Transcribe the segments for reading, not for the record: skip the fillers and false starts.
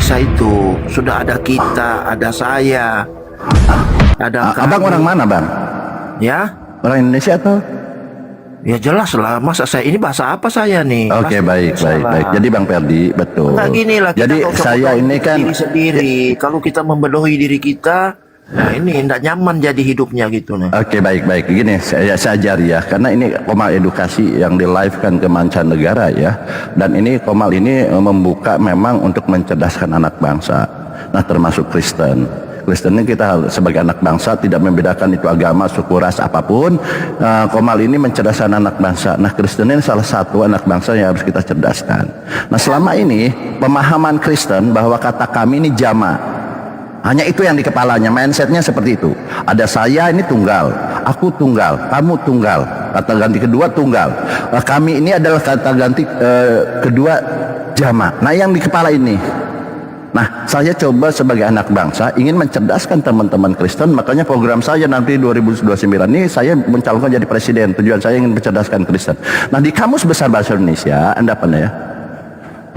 Indonesia itu sudah ada kita, ada saya, ada Abang kami. orang mana, Bang? Ya, Orang Indonesia atau? ya jelas lah. Masa saya ini bahasa apa saya nih? Oke, Pasti baik, Indonesia baik, lah. baik. Jadi Bang Ferdi, betul. Nah gini lah, kita Jadi nggak usah saya bodohi ini kan, diri sendiri. Kalau kita membodohi diri kita, nah ini tidak nyaman jadi hidupnya gitu nih. oke, baik, baik. Gini, saya ajari ya, karena ini Komal edukasi yang di live kan ke mancanegara ya. Dan ini Komal ini membuka memang untuk mencerdaskan anak bangsa. Nah, termasuk Kristen. Kristen ini kita sebagai anak bangsa tidak membedakan itu agama, suku, ras, apapun. Komal ini mencerdaskan anak bangsa. Nah, Kristen ini salah satu anak bangsa yang harus kita cerdaskan. Nah, selama ini pemahaman Kristen bahwa kata kami ini jama. Hanya itu yang di kepalanya, mindsetnya seperti itu. Ada saya ini tunggal, aku tunggal, kamu tunggal. Kata ganti kedua tunggal. Kami ini adalah kata ganti kedua jama. Nah, yang di kepala ini. Nah, saya coba sebagai anak bangsa ingin mencerdaskan teman-teman Kristen, makanya program saya nanti 2029 ini saya mencalonkan jadi presiden. Tujuan saya ingin mencerdaskan Kristen. Nah, di Kamus Besar Bahasa Indonesia, Anda apa ya?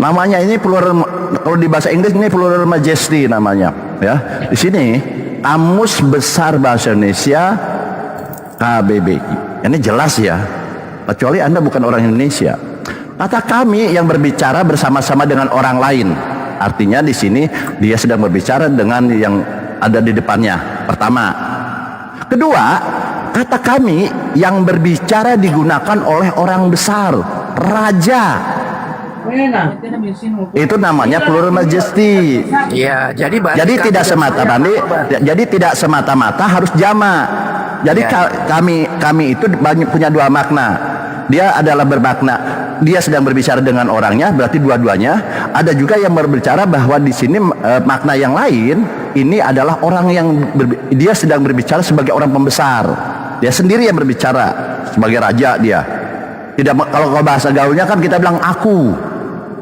Namanya ini plural, kalau di bahasa Inggris ini plural majesty namanya, ya. Di sini Kamus Besar Bahasa Indonesia KBBI. Ini jelas ya. Kecuali Anda bukan orang Indonesia. Kata kami yang berbicara bersama-sama dengan orang lain. Artinya di sini dia sedang berbicara dengan yang ada di depannya. Pertama. Kedua, kata kami yang berbicara digunakan oleh orang besar, raja. Itu namanya plural majesty. Ya, jadi Jadi tidak semata-mata harus jama. Jadi kami itu banyak punya dua makna. Dia adalah bermakna, dia sedang berbicara dengan orangnya, berarti dua-duanya. Ada juga yang berbicara bahwa di sini makna yang lain ini adalah orang yang dia sedang berbicara sebagai orang pembesar. Dia sendiri yang berbicara sebagai raja dia. Tidak, kalau bahasa gaulnya kan kita bilang aku.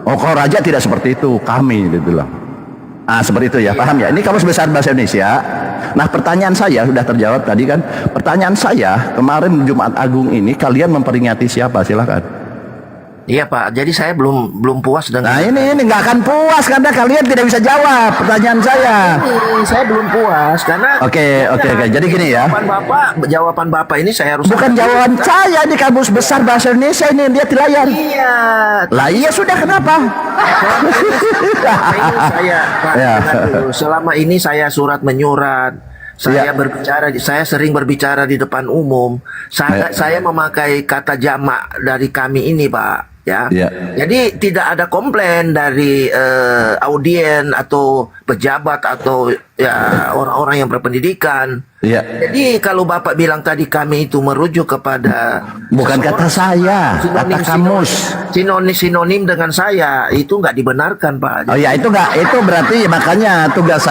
Oh, kalau raja tidak seperti itu, kami dia bilang. Seperti itu ya, paham ya? Ini Kamus Besar Bahasa Indonesia. Nah, pertanyaan saya sudah terjawab tadi kan. Pertanyaan saya kemarin Jumat Agung ini kalian memperingati siapa? Silakan. Iya Pak, jadi saya belum puas dengan. Nah, ini nggak akan puas karena kalian tidak bisa jawab pertanyaan saya. Ini saya belum puas karena. Oke. Jadi gini ya. Jawaban Bapak ini saya harus. Bukan jawaban saya di Kamus Besar Bahasa Indonesia ini dia layar. Iya. Lah iya sudah kenapa? Selama ini saya surat menyurat. Saya saya sering berbicara di depan umum. Saya memakai kata jamak dari kami ini, Pak. Ya. Jadi tidak ada komplain dari audien atau pejabat atau ya orang-orang yang berpendidikan. Jadi kalau Bapak bilang tadi kami itu merujuk kepada bukan kata saya, kata kamus. Sinonim dengan saya itu nggak dibenarkan, Pak. Oh ya, itu berarti makanya tugas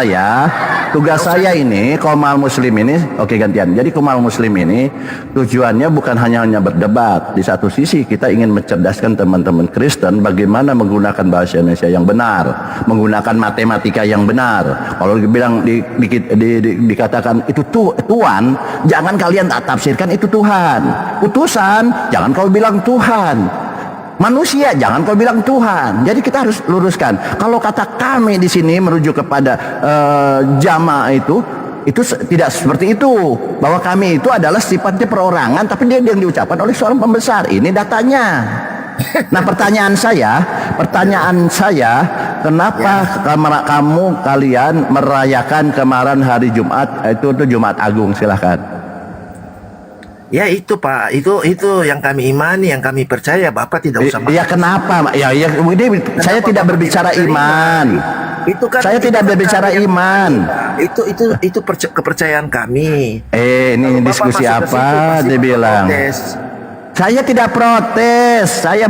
saya ini Komal Muslim ini, oke gantian. Jadi Komal Muslim ini tujuannya bukan hanya berdebat. Di satu sisi kita ingin mencerdaskan teman-teman Kristen bagaimana menggunakan bahasa Indonesia yang benar, menggunakan matematika yang benar. Kalau dibilang dikatakan itu Tuhan, jangan kalian tak tafsirkan itu Tuhan. Utusan, jangan kau bilang Tuhan. Manusia, jangan kau bilang Tuhan. Jadi kita harus luruskan. Kalau kata kami di sini merujuk kepada jamaah itu tidak seperti itu. Bahwa kami itu adalah sifatnya perorangan, tapi dia yang diucapkan oleh seorang pembesar. Ini datanya. Nah, pertanyaan saya, kenapa kalian merayakan kemarin hari Jumat itu Jumat Agung? Silahkan. Ya itu Pak, itu yang kami imani, yang kami percaya. Bapak tidak usah. Ya kenapa? Ini saya tidak berbicara iman. Itu kan saya tidak berbicara iman. Itu kepercayaan kami. Ini diskusi apa? Dia bilang. Saya tidak protes, saya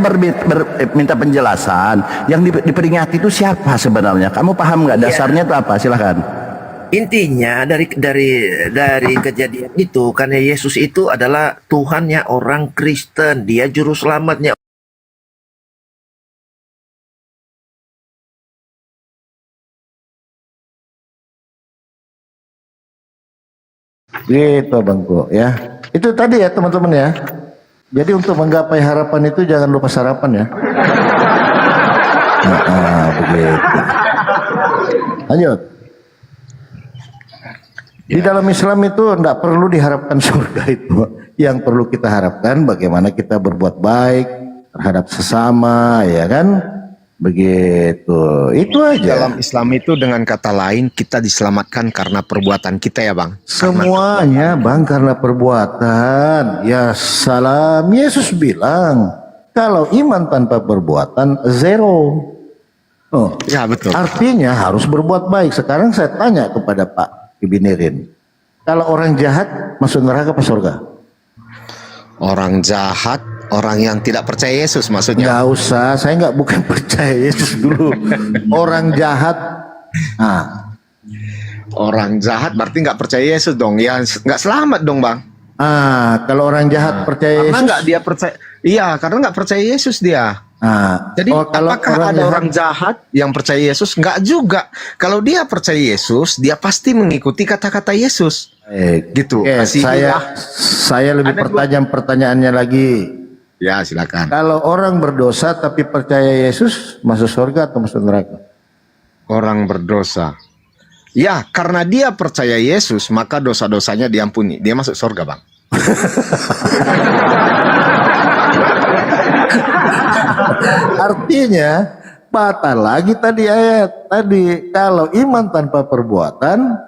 minta penjelasan. Yang diperingati itu siapa sebenarnya? Kamu paham nggak dasarnya itu apa? Silahkan. Intinya dari kejadian itu, karena Yesus itu adalah Tuhannya orang Kristen, dia juru selamatnya. Gitu Bangku ya. Itu tadi ya teman-teman ya. Jadi untuk menggapai harapan itu jangan lupa sarapan ya. Begitu. lanjut. Di dalam Islam itu tidak perlu diharapkan surga itu. Yang perlu kita harapkan bagaimana kita berbuat baik terhadap sesama, ya kan? Begitu. Itu aja. Dalam Islam itu dengan kata lain kita diselamatkan karena perbuatan kita ya Bang. Semuanya Bang karena perbuatan. Ya salam. Yesus bilang kalau iman tanpa perbuatan zero. Oh, Ya betul. artinya harus berbuat baik. Sekarang saya tanya kepada Pak Kibinirin, kalau orang jahat masuk neraka apa surga? Orang jahat, orang yang tidak percaya Yesus maksudnya. Nggak usah, saya nggak bukan percaya Yesus dulu. Orang jahat, nah, Orang jahat berarti nggak percaya Yesus dong. Ya nggak selamat dong Bang. kalau orang jahat percaya Karena Yesus, nggak dia percaya. Iya, karena nggak percaya Yesus dia. Jadi kalau apakah ada orang jahat yang percaya Yesus? Nggak juga. Kalau dia percaya Yesus, dia pasti mengikuti kata-kata Yesus. Gitu. Oke, Kasihilah. saya lebih Ada pertajam pertanyaannya lagi. Ya silakan. Kalau orang berdosa tapi percaya Yesus, masuk surga atau masuk neraka? Orang berdosa. Ya, karena dia percaya Yesus, maka dosa-dosanya diampuni. Dia masuk surga, Bang. Artinya batal lagi tadi ayat tadi, kalau iman tanpa perbuatan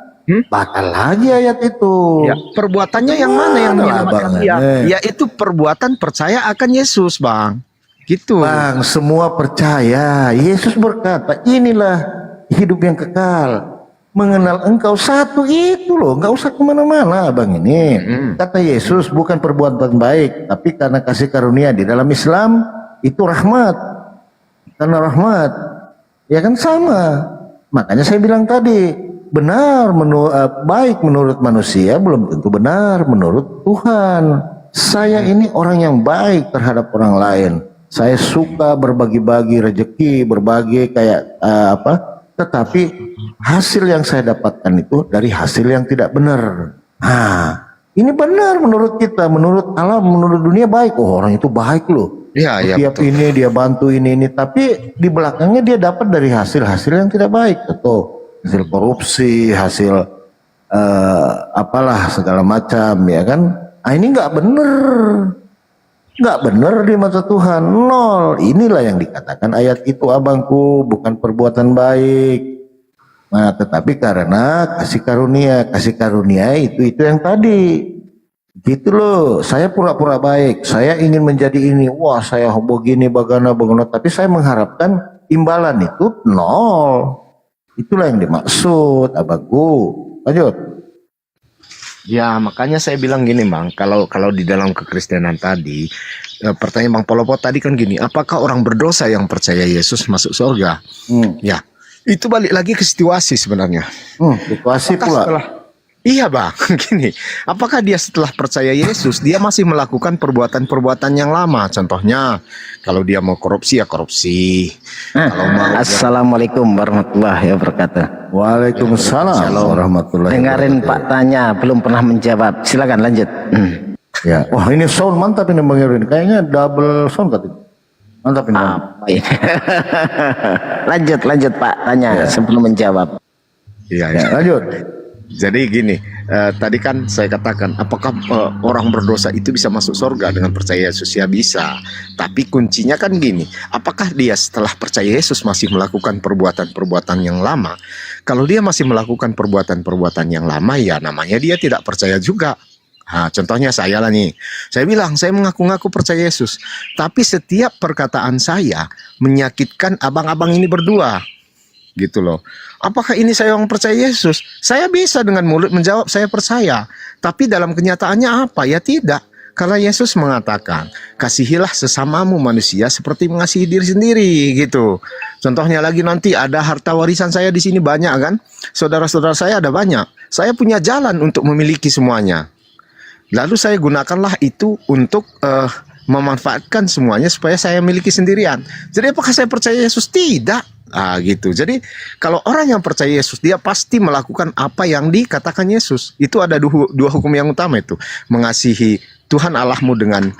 batal lagi ayat itu. Ya, perbuatannya yang mana yang menyelamatkan Bang, dia? Yaitu perbuatan percaya akan Yesus, Bang. Gitu. Bang, semua percaya. Yesus berkata, inilah hidup yang kekal, mengenal engkau satu, itu loh, nggak usah kemana-mana Bang ini. Kata Yesus, bukan perbuatan baik, tapi karena kasih karunia. Di dalam Islam itu rahmat, karena rahmat, ya kan sama. Makanya saya bilang tadi, benar baik menurut manusia belum tentu benar menurut Tuhan. Saya ini orang yang baik terhadap orang lain. Saya suka berbagi-bagi rezeki, berbagi kayak tetapi hasil yang saya dapatkan itu dari hasil yang tidak benar. Ini benar menurut kita, menurut alam, menurut dunia baik. Oh, orang itu baik loh. Iya, Setiap betul. ini dia bantu ini, tapi di belakangnya dia dapat dari hasil-hasil yang tidak baik, atau hasil korupsi, hasil apalah segala macam, ya kan? Ini nggak benar. Nggak benar di mata Tuhan, nol. Inilah yang dikatakan ayat itu abangku, bukan perbuatan baik. Nah, tetapi karena kasih karunia itu yang tadi. Gitu loh, saya pura-pura baik, saya ingin menjadi ini, wah saya begini, bagana, tapi saya mengharapkan imbalan itu nol. Itulah yang dimaksud abangku. Lanjut. Ya, makanya saya bilang gini, Bang. Kalau di dalam kekristenan tadi, pertanyaan Bang Polopo tadi kan gini, apakah orang berdosa yang percaya Yesus masuk surga? Ya, itu balik lagi ke situasi sebenarnya. Situasi pula. Iya Bang, gini, apakah dia setelah percaya Yesus, dia masih melakukan perbuatan-perbuatan yang lama? Contohnya, kalau dia mau korupsi, ya korupsi. Kalau mau Assalamualaikum warahmatullahi wabarakatuh. Waalaikumsalam warahmatullahi Dengarin Pak tanya, belum pernah menjawab. Silakan lanjut. Ya, wah ini sound mantap ini Bang Erwin. Kayaknya double sound katanya. Mantap ini. Bang. Apa ini? lanjut Pak tanya sebelum menjawab. Iya, Ya, lanjut. Jadi gini, tadi kan saya katakan, apakah orang berdosa itu bisa masuk surga dengan percaya Yesus? Ya bisa. Tapi kuncinya kan gini, apakah dia setelah percaya Yesus masih melakukan perbuatan-perbuatan yang lama? Kalau dia masih melakukan perbuatan-perbuatan yang lama, ya namanya dia tidak percaya juga. Contohnya saya lah nih, saya bilang saya mengaku-ngaku percaya Yesus, tapi setiap perkataan saya menyakitkan abang-abang ini berdua, gitu loh. Apakah ini saya yang percaya Yesus? Saya bisa dengan mulut menjawab saya percaya, tapi dalam kenyataannya apa? Ya tidak. Karena Yesus mengatakan, kasihilah sesamamu manusia seperti mengasihi diri sendiri, gitu. Contohnya lagi nanti ada harta warisan saya di sini banyak kan? Saudara-saudara saya ada banyak. Saya punya jalan untuk memiliki semuanya. Lalu saya gunakanlah itu untuk memanfaatkan semuanya supaya saya miliki sendirian. Jadi apakah saya percaya Yesus? Tidak. Gitu. Jadi kalau orang yang percaya Yesus, dia pasti melakukan apa yang dikatakan Yesus. Itu ada dua hukum yang utama itu. Mengasihi Tuhan Allahmu dengan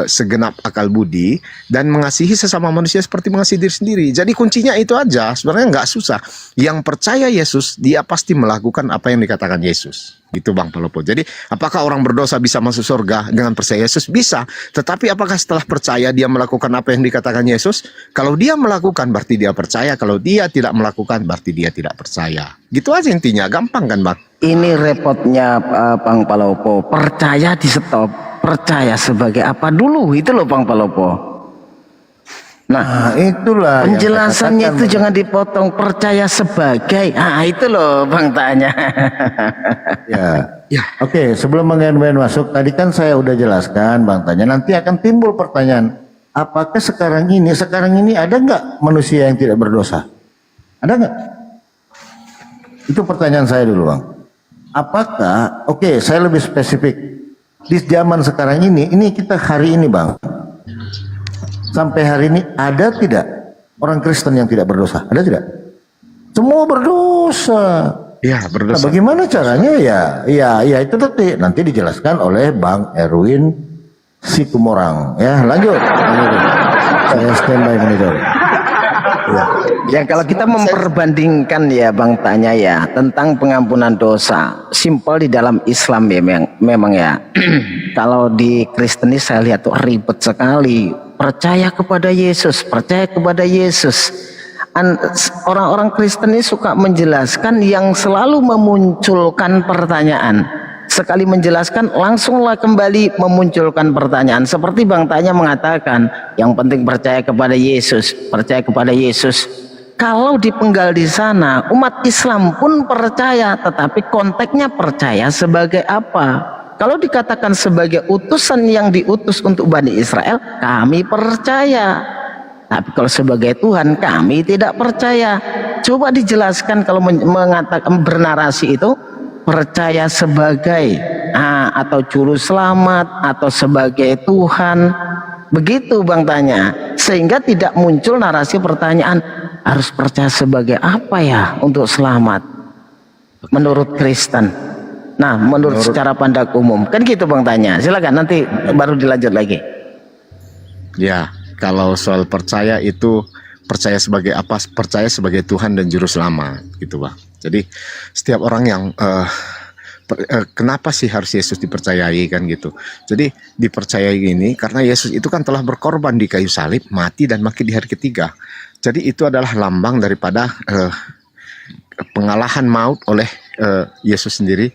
segenap akal budi dan mengasihi sesama manusia seperti mengasihi diri sendiri. Jadi kuncinya itu aja, sebenarnya nggak susah. Yang percaya Yesus, dia pasti melakukan apa yang dikatakan Yesus. Gitu Bang Palopo. Jadi apakah orang berdosa bisa masuk surga dengan percaya Yesus? Bisa. Tetapi apakah setelah percaya dia melakukan apa yang dikatakan Yesus? Kalau dia melakukan berarti dia percaya. Kalau dia tidak melakukan berarti dia tidak percaya. Gitu aja intinya. Gampang kan Bang? Ini repotnya Bang Palopo. Percaya di stop. Percaya sebagai apa dulu? Itu loh Bang Palopo. Nah, itulah yang penjelasannya saya itu katakan. jangan dipotong. Percaya sebagai. Ah, itu loh Bang tanya. Ya. Oke, sebelum Bang Edwin masuk, tadi kan saya udah jelaskan Bang Tanya, nanti akan timbul pertanyaan, apakah sekarang ini ada nggak manusia yang tidak berdosa? Ada nggak? Itu pertanyaan saya dulu Bang. Apakah, oke, saya lebih spesifik, di zaman sekarang ini kita hari ini Bang, sampai hari ini ada tidak orang Kristen yang tidak berdosa? Ada tidak? Semua berdosa. Ya, Nah, berdosa. bagaimana caranya ya itu nanti dijelaskan oleh Bang Erwin Situmorang. Ya, lanjut. Saya standby monitor. Ya kalau kita memperbandingkan ya Bang Tanya ya tentang pengampunan dosa, simpel di dalam Islam ya memang ya. Kalau di Kristen saya lihat tuh ribet sekali. Percaya kepada Yesus, percaya kepada Yesus. Orang-orang Kristen ini suka menjelaskan yang selalu memunculkan pertanyaan. Sekali menjelaskan langsunglah kembali memunculkan pertanyaan. Seperti Bang Tanya mengatakan, yang penting percaya kepada Yesus, percaya kepada Yesus. Kalau dipenggal di sana, umat Islam pun percaya, tetapi konteksnya percaya sebagai apa? Kalau dikatakan sebagai utusan yang diutus untuk Bani Israel, kami percaya. Tapi kalau sebagai Tuhan, kami tidak percaya. Coba dijelaskan kalau mengatakan bernarasi itu, percaya sebagai atau juru selamat atau sebagai Tuhan. Begitu Bang Tanya. Sehingga tidak muncul narasi pertanyaan, harus percaya sebagai apa ya untuk selamat menurut Kristen. Nah, menurut secara pandang umum kan gitu Bang Tanya. Silakan nanti baru dilanjut lagi. Ya, kalau soal percaya itu percaya sebagai apa? Percaya sebagai Tuhan dan juru selamat, gitu Bang. Jadi setiap orang yang kenapa sih harus Yesus dipercayai kan gitu. Jadi dipercayai ini karena Yesus itu kan telah berkorban di kayu salib, mati dan bangkit di hari ketiga. Jadi itu adalah lambang daripada pengalahan maut oleh Yesus sendiri,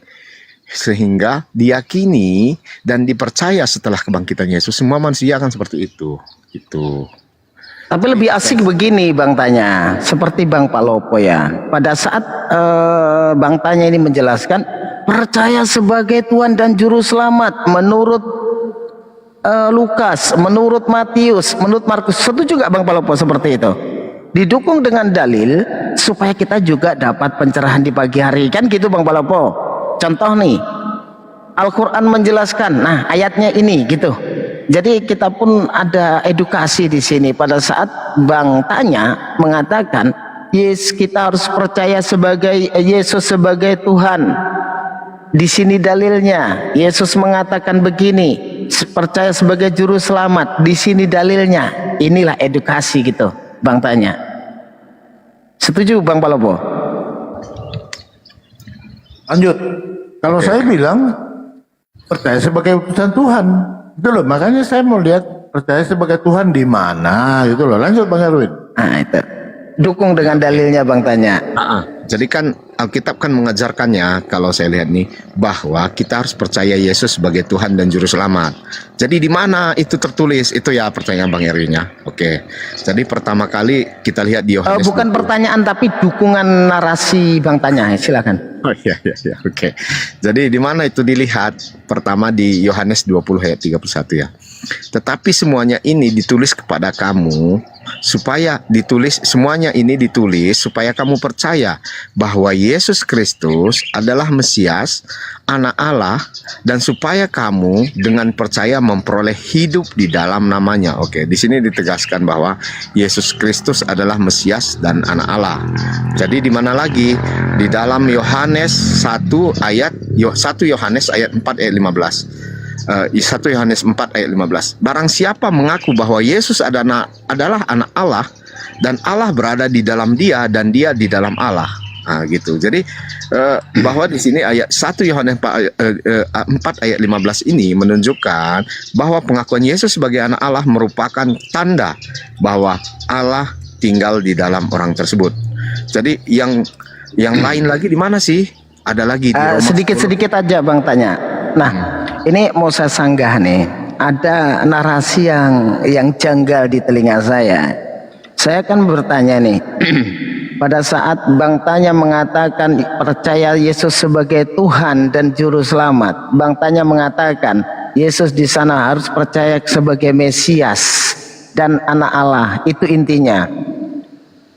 sehingga diyakini dan dipercaya setelah kebangkitan Yesus semua manusia akan seperti itu. Itu. Tapi lebih asik begini Bang Tanya, seperti Bang Palopo ya. Pada saat Bang Tanya ini menjelaskan percaya sebagai Tuhan dan Juru Selamat menurut Lukas, menurut Matius, menurut Markus. Setuju gak Bang Palopo seperti itu? Didukung dengan dalil supaya kita juga dapat pencerahan di pagi hari. Kan gitu Bang Palopo. Contoh nih, Al-Quran menjelaskan, nah ayatnya ini gitu. Jadi kita pun ada edukasi di sini pada saat Bang Tanya mengatakan, yes kita harus percaya sebagai Yesus sebagai Tuhan. Di sini dalilnya, Yesus mengatakan begini, percaya sebagai Juru Selamat. Di sini dalilnya, inilah edukasi gitu, Bang Tanya. Setuju Bang Palopo? Lanjut. Kalau saya bilang percaya sebagai utusan Tuhan, itu loh. Makanya saya mau lihat percaya sebagai Tuhan di mana, gitu loh. Lanjut Bang Erwin. Nah itu, dukung dengan dalilnya Bang Tanya. Jadi kan Alkitab kan mengajarkannya, kalau saya lihat nih, bahwa kita harus percaya Yesus sebagai Tuhan dan Juru Selamat. Jadi di mana itu tertulis? Itu ya pertanyaan Bang Erwinnya. Oke. Jadi pertama kali kita lihat di Yohanes. Bukan 20. pertanyaan tapi dukungan narasi Bang Tanya. Silakan. Oh iya, oke. Jadi di mana itu dilihat? Pertama di Yohanes 20 ayat 31 ya. Tetapi semuanya ini ditulis kepada kamu supaya semuanya ini ditulis supaya kamu percaya bahwa Yesus Kristus adalah Mesias, Anak Allah, dan supaya kamu dengan percaya memperoleh hidup di dalam namanya. Oke, di sini ditegaskan bahwa Yesus Kristus adalah Mesias dan Anak Allah. Jadi di mana lagi? Di dalam Yohanes 1 Yohanes ayat 4 ayat 15. 1 Yohanes 4 ayat 15. Barang siapa mengaku bahwa Yesus adalah anak Allah dan Allah berada di dalam dia dan dia di dalam Allah. Nah, gitu. Jadi bahwa di sini ayat 1 Yohanes 4 ayat 15 ini menunjukkan bahwa pengakuan Yesus sebagai anak Allah merupakan tanda bahwa Allah tinggal di dalam orang tersebut. Jadi yang lain lagi di mana sih? Ada lagi di Roma sedikit-sedikit aja Bang tanya. Nah, ini mau saya sanggah nih. Ada narasi yang janggal di telinga saya. Saya kan bertanya nih. Pada saat Bang Tanya mengatakan percaya Yesus sebagai Tuhan dan Juru Selamat, Bang Tanya mengatakan Yesus di sana harus percaya sebagai Mesias dan anak Allah. Itu intinya.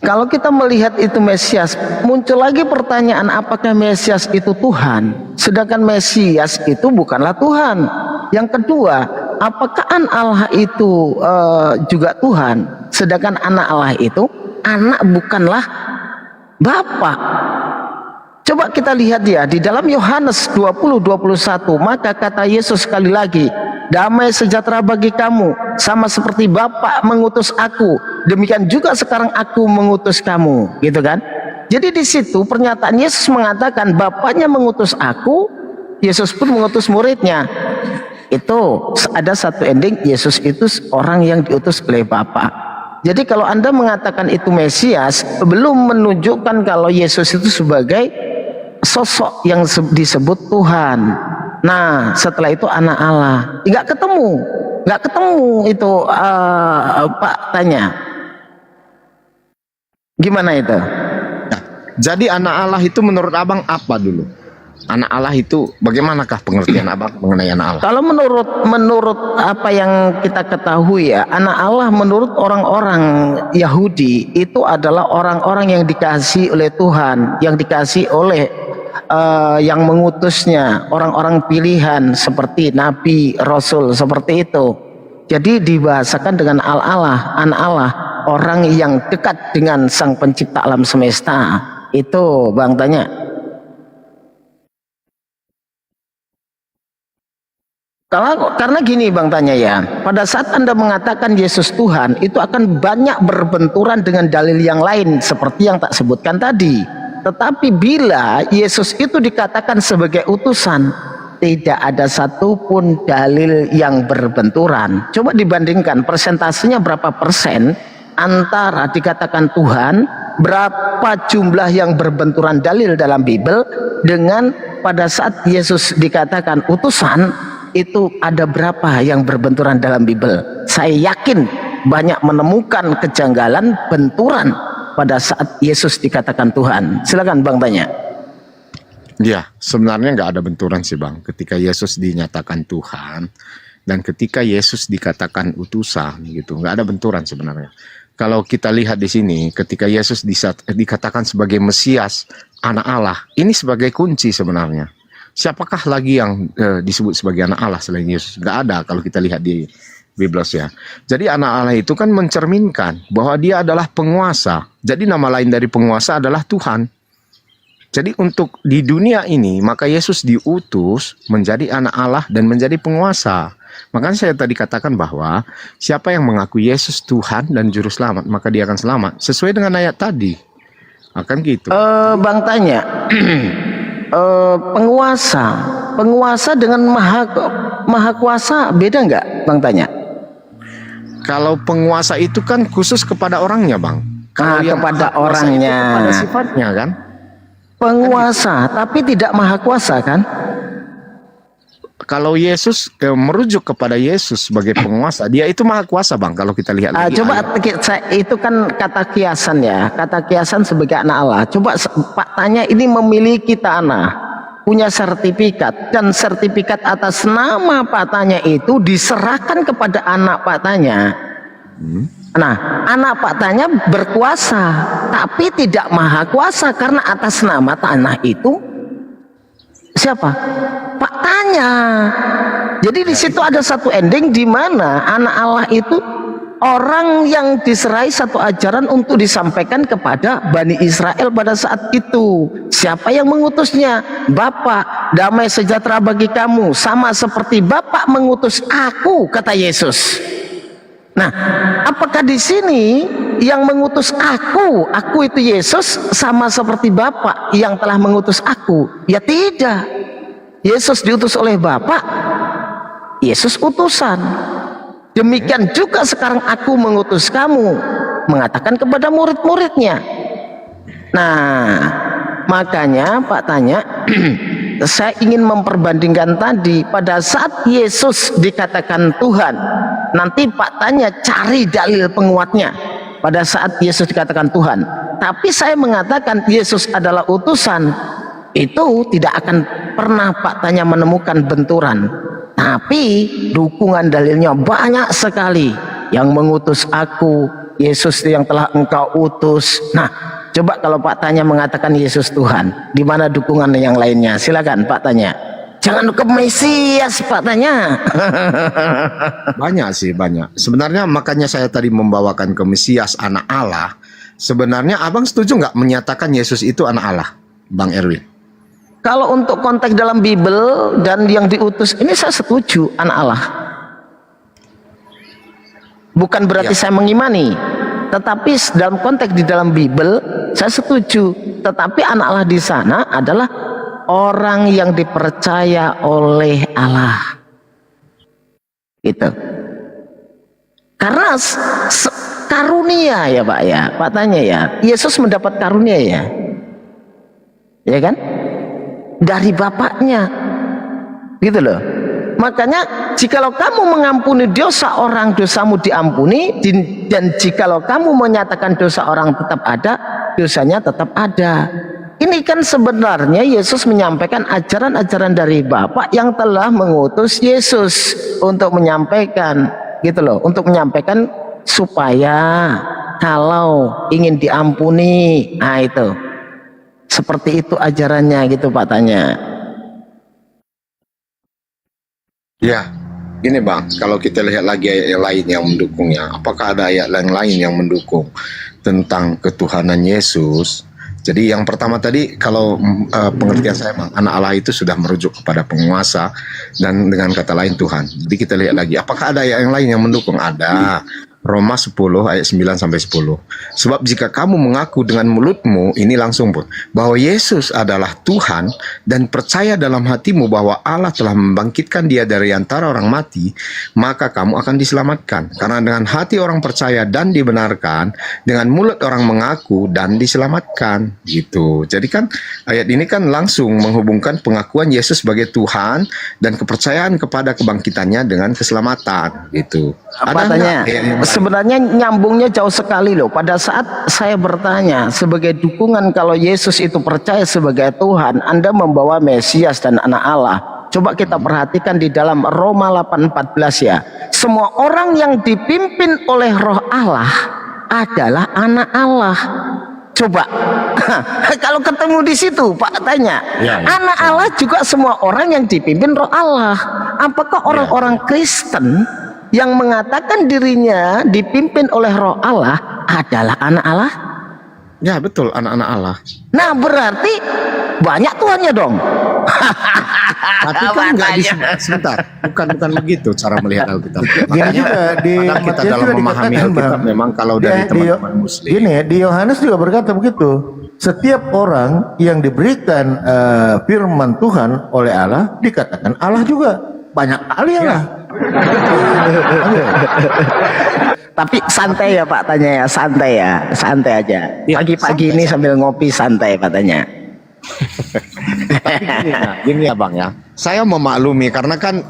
Kalau kita melihat itu Mesias, muncul lagi pertanyaan, apakah Mesias itu Tuhan? Sedangkan Mesias itu bukanlah Tuhan. Yang kedua, apakah anak Allah itu juga Tuhan? Sedangkan anak Allah itu anak, bukanlah Bapak. Coba kita lihat ya di dalam Yohanes 20:21, maka kata Yesus sekali lagi, damai sejahtera bagi kamu, sama seperti Bapa mengutus aku, demikian juga sekarang aku mengutus kamu, gitu kan? Jadi di situ pernyataan Yesus mengatakan Bapaknya mengutus aku, Yesus pun mengutus muridnya. Itu ada satu ending, Yesus itu orang yang diutus oleh Bapa. Jadi kalau Anda mengatakan itu Mesias, belum menunjukkan kalau Yesus itu sebagai sosok yang disebut Tuhan. Nah, setelah itu anak Allah. Nggak ketemu itu Pak Tanya. Gimana itu? Nah, jadi anak Allah itu menurut Abang apa dulu? Anak Allah itu bagaimanakah pengertian Abang mengenai anak Allah? Kalau menurut apa yang kita ketahui ya, anak Allah menurut orang-orang Yahudi itu adalah orang-orang yang dikasihi oleh Tuhan, yang dikasihi oleh yang mengutusnya, orang-orang pilihan seperti Nabi, Rasul, seperti itu. Jadi dibahasakan dengan Allah, anak Allah, orang yang dekat dengan Sang Pencipta alam semesta. Itu Bang Tanya. Karena gini Bang Tanya ya, pada saat Anda mengatakan Yesus Tuhan, itu akan banyak berbenturan dengan dalil yang lain seperti yang tak sebutkan tadi. Tetapi bila Yesus itu dikatakan sebagai utusan, tidak ada satupun dalil yang berbenturan. Coba dibandingkan persentasenya berapa persen antara dikatakan Tuhan, berapa jumlah yang berbenturan dalil dalam Bible, dengan pada saat Yesus dikatakan utusan, itu ada berapa yang berbenturan dalam Bible. Saya yakin banyak menemukan kejanggalan, benturan pada saat Yesus dikatakan Tuhan. Silakan Bang Tanya. Ya, sebenarnya nggak ada benturan sih Bang. Ketika Yesus dinyatakan Tuhan dan ketika Yesus dikatakan utusan, gitu, nggak ada benturan sebenarnya. Kalau kita lihat di sini, ketika Yesus dikatakan sebagai Mesias, anak Allah, ini sebagai kunci sebenarnya. Siapakah lagi yang disebut sebagai anak Allah selain Yesus? Nggak ada kalau kita lihat di Biblos ya. Jadi anak Allah itu kan mencerminkan bahwa dia adalah penguasa. Jadi nama lain dari penguasa adalah Tuhan. Jadi untuk di dunia ini, maka Yesus diutus menjadi anak Allah dan menjadi penguasa. Makanya saya tadi katakan bahwa siapa yang mengaku Yesus Tuhan dan Juru Selamat, maka dia akan selamat. Sesuai dengan ayat tadi. Akan gitu. Bang Tanya. Penguasa dengan maha kuasa beda nggak Bang Tanya? Kalau penguasa itu kan khusus kepada orangnya Bang. Kalau yang kepada orangnya, itu kepada sifatnya kan. Penguasa tapi tidak maha kuasa kan? Kalau Yesus merujuk kepada Yesus sebagai penguasa, dia itu maha kuasa Bang. Kalau kita lihat lagi coba itu kan kata kiasan ya, kata kiasan sebagai anak Allah. Coba Pak Tanya ini memiliki tanah, punya sertifikat, dan sertifikat atas nama Pak Tanya itu diserahkan kepada anak Pak Tanya. Nah, anak Pak Tanya berkuasa, tapi tidak maha kuasa karena atas nama tanah itu siapa? Pak Tanya. Jadi di situ ada satu ending di mana anak Allah itu orang yang diserai satu ajaran untuk disampaikan kepada Bani Israel pada saat itu. Siapa yang mengutusnya? Bapa, damai sejahtera bagi kamu, sama seperti Bapa mengutus aku, kata Yesus. Nah, apakah di sini yang mengutus aku itu Yesus sama seperti Bapa yang telah mengutus aku? Ya tidak. Yesus diutus oleh Bapa, Yesus utusan. Demikian juga sekarang aku mengutus kamu, mengatakan kepada murid-muridnya. Nah, makanya Pak tanya, saya ingin memperbandingkan tadi, pada saat Yesus dikatakan Tuhan, nanti Pak tanya cari dalil penguatnya pada saat Yesus dikatakan Tuhan. Tapi saya mengatakan Yesus adalah utusan, itu tidak akan pernah Pak tanya menemukan benturan. Tapi dukungan dalilnya banyak sekali. Yang mengutus aku, Yesus yang telah engkau utus. Nah, coba kalau Pak tanya mengatakan Yesus Tuhan, di mana dukungan yang lainnya? Silakan Pak tanya. Jangan ke Mesias Pak tanya. Banyak sih, banyak. Sebenarnya makanya saya tadi membawakan ke Mesias, anak Allah. Sebenarnya abang setuju nggak menyatakan Yesus itu anak Allah, Bang Erwin? Kalau untuk konteks dalam Bible dan yang diutus ini saya setuju anak Allah. Bukan berarti saya mengimani, tetapi dalam konteks di dalam Bible saya setuju. Tetapi anak Allah di sana adalah orang yang dipercaya oleh Allah. Itu. Karena karunia ya Pak ya. Pak tanya ya, Yesus mendapat karunia ya. Ya kan? Dari Bapaknya, gitu loh. Makanya jikalau kamu mengampuni dosa orang, dosamu diampuni, dan jikalau kamu menyatakan dosa orang tetap ada, dosanya tetap ada. Ini kan sebenarnya Yesus menyampaikan ajaran-ajaran dari Bapa yang telah mengutus Yesus untuk menyampaikan, gitu loh, untuk menyampaikan supaya kalau ingin diampuni, nah itu. Seperti itu ajarannya gitu Pak tanya. Ya, gini Bang, kalau kita lihat lagi ayat yang lain yang mendukungnya, apakah ada ayat yang lain yang mendukung tentang ketuhanan Yesus? Jadi yang pertama tadi, kalau pengertian saya Bang, anak Allah itu sudah merujuk kepada penguasa dan dengan kata lain Tuhan. Jadi kita lihat lagi, apakah ada ayat yang lain yang mendukung? Ada. Roma 10 ayat 9 sampai 10. Sebab jika kamu mengaku dengan mulutmu, ini langsung pun, bahwa Yesus adalah Tuhan dan percaya dalam hatimu bahwa Allah telah membangkitkan dia dari antara orang mati, maka kamu akan diselamatkan. Karena dengan hati orang percaya dan dibenarkan, dengan mulut orang mengaku dan diselamatkan. Gitu. Jadi kan ayat ini kan langsung menghubungkan pengakuan Yesus sebagai Tuhan dan kepercayaan kepada kebangkitannya dengan keselamatan. Gitu. Apa tanya? Sebenarnya nyambungnya jauh sekali loh. Pada saat saya bertanya sebagai dukungan kalau Yesus itu percaya sebagai Tuhan, Anda membawa Mesias dan anak Allah. Coba kita perhatikan di dalam Roma 8:14 ya. Semua orang yang dipimpin oleh Roh Allah adalah anak Allah. Coba kalau ketemu di situ Pak tanya, anak Allah juga semua orang yang dipimpin Roh Allah. Apakah orang-orang Kristen yang mengatakan dirinya dipimpin oleh Roh Allah adalah anak Allah? Ya betul, anak-anak Allah. Nah berarti banyak Tuhannya dong. Tapi kan enggak sebentar, bukan begitu cara melihat Alkitab. Gini juga di kita Matius dalam juga memahami dikatakan, Alkitab Bang. memang kalau dari teman-teman Muslim. Gini, di Yohanes juga berkata begitu. Setiap orang yang diberikan firman Tuhan oleh Allah dikatakan Allah juga. Banyak kali Allah. Tapi santai ya Pak tanya ya, santai aja. Pagi-pagi ini sambil ngopi santai Pak tanya. Gini ya Bang ya, saya memaklumi karena kan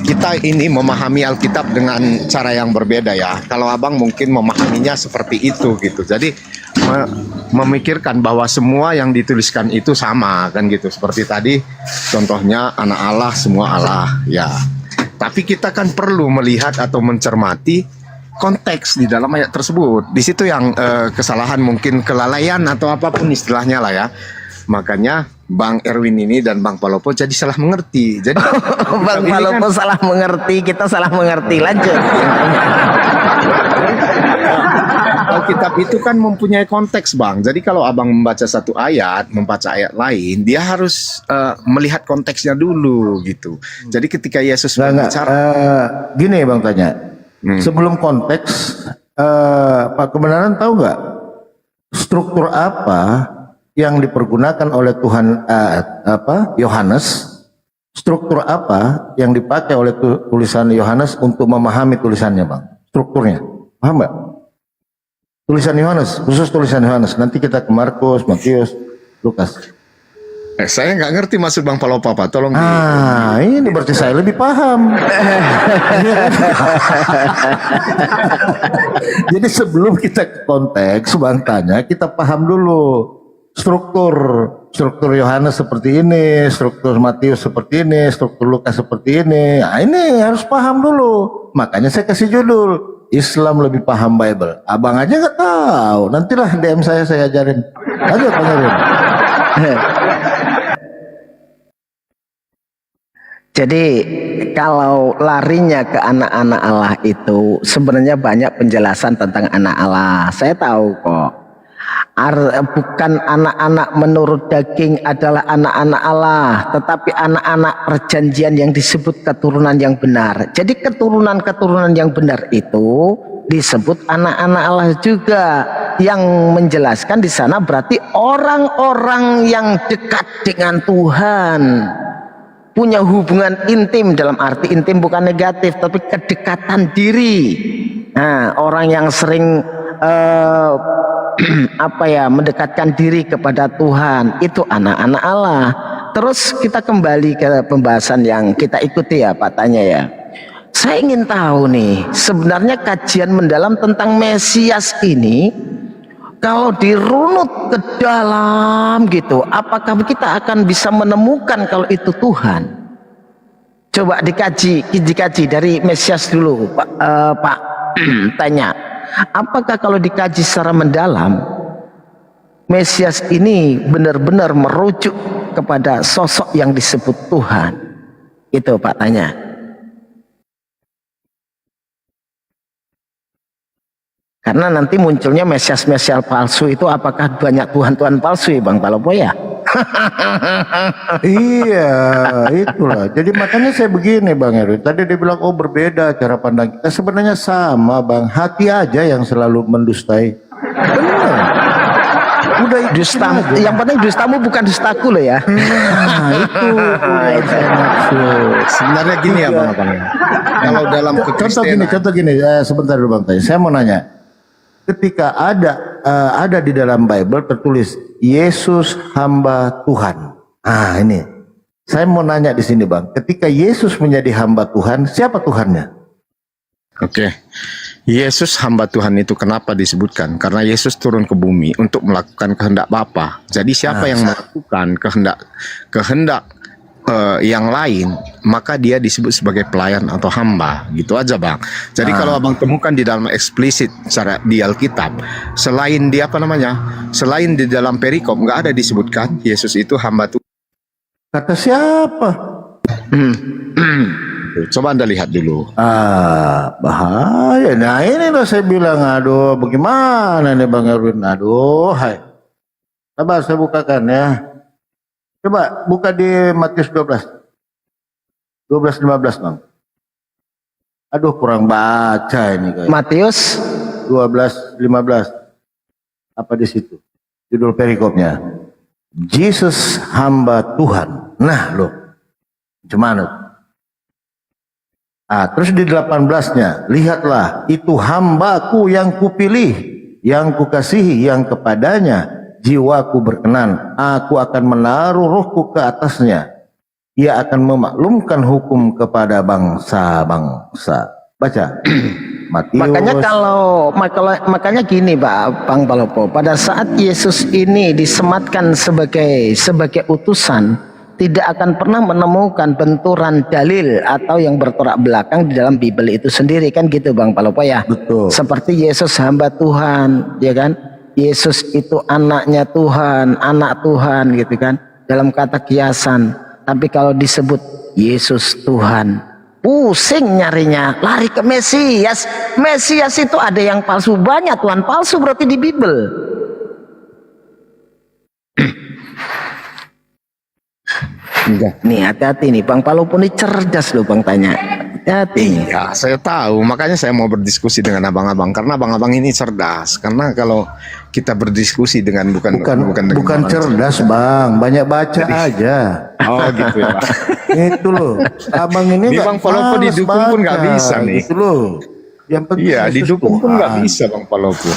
kita ini memahami Alkitab dengan cara yang berbeda ya. Kalau Abang mungkin memahaminya seperti itu gitu. Jadi memikirkan bahwa semua yang dituliskan itu sama kan gitu. Seperti tadi contohnya anak Allah semua Allah ya. Tapi kita kan perlu melihat atau mencermati konteks di dalam ayat tersebut. Di situ yang kesalahan mungkin kelalaian atau apapun istilahnya lah ya. Makanya Bang Erwin ini dan Bang Palopo jadi salah mengerti. Jadi Bang Palopo salah mengerti, kita salah mengerti. Lanjut. Alkitab itu kan mempunyai konteks, Bang. Jadi kalau Abang membaca satu ayat, membaca ayat lain, dia harus melihat konteksnya dulu gitu. Jadi ketika Yesus berbicara, gini Bang tanya, sebelum konteks, Pak Kebenaran tahu nggak struktur apa yang dipergunakan oleh Tuhan Yohanes? Struktur apa yang dipakai oleh tulisan Yohanes untuk memahami tulisannya, Bang? Strukturnya, paham nggak? Tulisan Yohanes, khusus tulisan Yohanes. Nanti kita ke Markus, Matius, Lukas. saya nggak ngerti maksud Bang Palopo apa. Tolong. Ini berarti saya lebih paham. Jadi sebelum kita ke konteks, Bang tanya, kita paham dulu struktur Yohanes seperti ini, struktur Matius seperti ini, struktur Lukas seperti ini. Nah, ini harus paham dulu. Makanya saya kasih judul Islam lebih paham Bible. Abang aja nggak tahu. Nantilah DM saya ajarin. Lanjut, Bang Erwin. Jadi kalau larinya ke anak-anak Allah itu sebenarnya banyak penjelasan tentang anak Allah. Saya tahu kok. Bukan anak-anak menurut daging adalah anak-anak Allah, tetapi anak-anak perjanjian yang disebut keturunan yang benar. Jadi keturunan-keturunan yang benar itu disebut anak-anak Allah juga. Yang menjelaskan di sana berarti orang-orang yang dekat dengan Tuhan, punya hubungan intim, dalam arti intim bukan negatif tapi kedekatan diri. Nah, orang yang sering mendekatkan diri kepada Tuhan itu anak-anak Allah. Terus kita kembali ke pembahasan yang kita ikuti ya Pak Tanya ya. Saya ingin tahu nih, sebenarnya kajian mendalam tentang Mesias ini kalau dirunut ke dalam gitu, apakah kita akan bisa menemukan kalau itu Tuhan? Coba dikaji dari Mesias dulu Pak Tanya. Apakah kalau dikaji secara mendalam Mesias ini benar-benar merujuk kepada sosok yang disebut Tuhan? Itu Pak Tanya. Karena nanti munculnya Mesias-Mesias palsu itu, apakah banyak Tuhan-Tuhan palsu ya Bang Palopo ya? Iya, itulah. Jadi makanya saya begini Bang Erwin. Tadi dia bilang berbeda cara pandang kita. Sebenarnya sama Bang. Hati aja yang selalu mendustai. Benar. Udah Dustamu, yang penting dustamu bukan dustaku loh ya. Itu saya maksud. Sebenarnya gini ya Bang. Kalau dalam contoh gini, sebentar dulu Bang Tanya. Saya mau nanya. Ketika ada di dalam Bible tertulis Yesus hamba Tuhan. Ini saya mau nanya di sini Bang. Ketika Yesus menjadi hamba Tuhan, siapa Tuhannya? Oke. Yesus hamba Tuhan itu kenapa disebutkan? Karena Yesus turun ke bumi untuk melakukan kehendak Bapa. Jadi siapa yang melakukan kehendak yang lain, maka dia disebut sebagai pelayan atau hamba, gitu aja Bang. Jadi kalau Abang temukan di dalam eksplisit secara di Alkitab, selain di selain di dalam perikop nggak ada disebutkan Yesus itu hamba Tuhan. Kata siapa? Coba Anda lihat dulu. Bahaya. Nah ini loh saya bilang, aduh bagaimana nih Bang Erwin, aduh hai. Sabar saya bukakan ya. Coba buka di Matius 12:15 Bang. Aduh kurang baca ini guys. Matius 12:15. Apa di situ? Judul perikopnya. Jesus hamba Tuhan. Nah loh. Gimana? Terus di 18-nya, lihatlah itu hambaku yang kupilih, yang kukasihi, yang kepadanya jiwaku berkenan. Aku akan menaruh rohku ke atasnya. Ia akan memaklumkan hukum kepada bangsa-bangsa. Baca. Matius. Makanya gini Bang Palopo, pada saat Yesus ini disematkan sebagai utusan, tidak akan pernah menemukan benturan dalil atau yang bertolak belakang di dalam Bible itu sendiri kan gitu Bang Palopo ya. Betul. Seperti Yesus hamba Tuhan, ya kan? Yesus itu anaknya Tuhan, anak Tuhan gitu kan, dalam kata kiasan. Tapi kalau disebut Yesus Tuhan, pusing nyarinya, lari ke Mesias. Mesias itu ada yang palsu, banyak Tuhan palsu berarti di Bible. Nih hati-hati nih, Bang Palopo ini cerdas loh Bang Tanya. Hati-hati. Iya, saya tahu. Makanya saya mau berdiskusi dengan abang-abang karena abang-abang ini cerdas. Karena kalau kita berdiskusi dengan bukan dengan cerdas Bang, banyak baca aja. Oh gitu ya, Pak. Itu loh, abang ini Di Bang Palopo males didukung pun nggak baca, bisa nih. Gitu loh. Yang penting Iya, Yesus didukung pun nggak Tuhan. bisa Bang Palopo.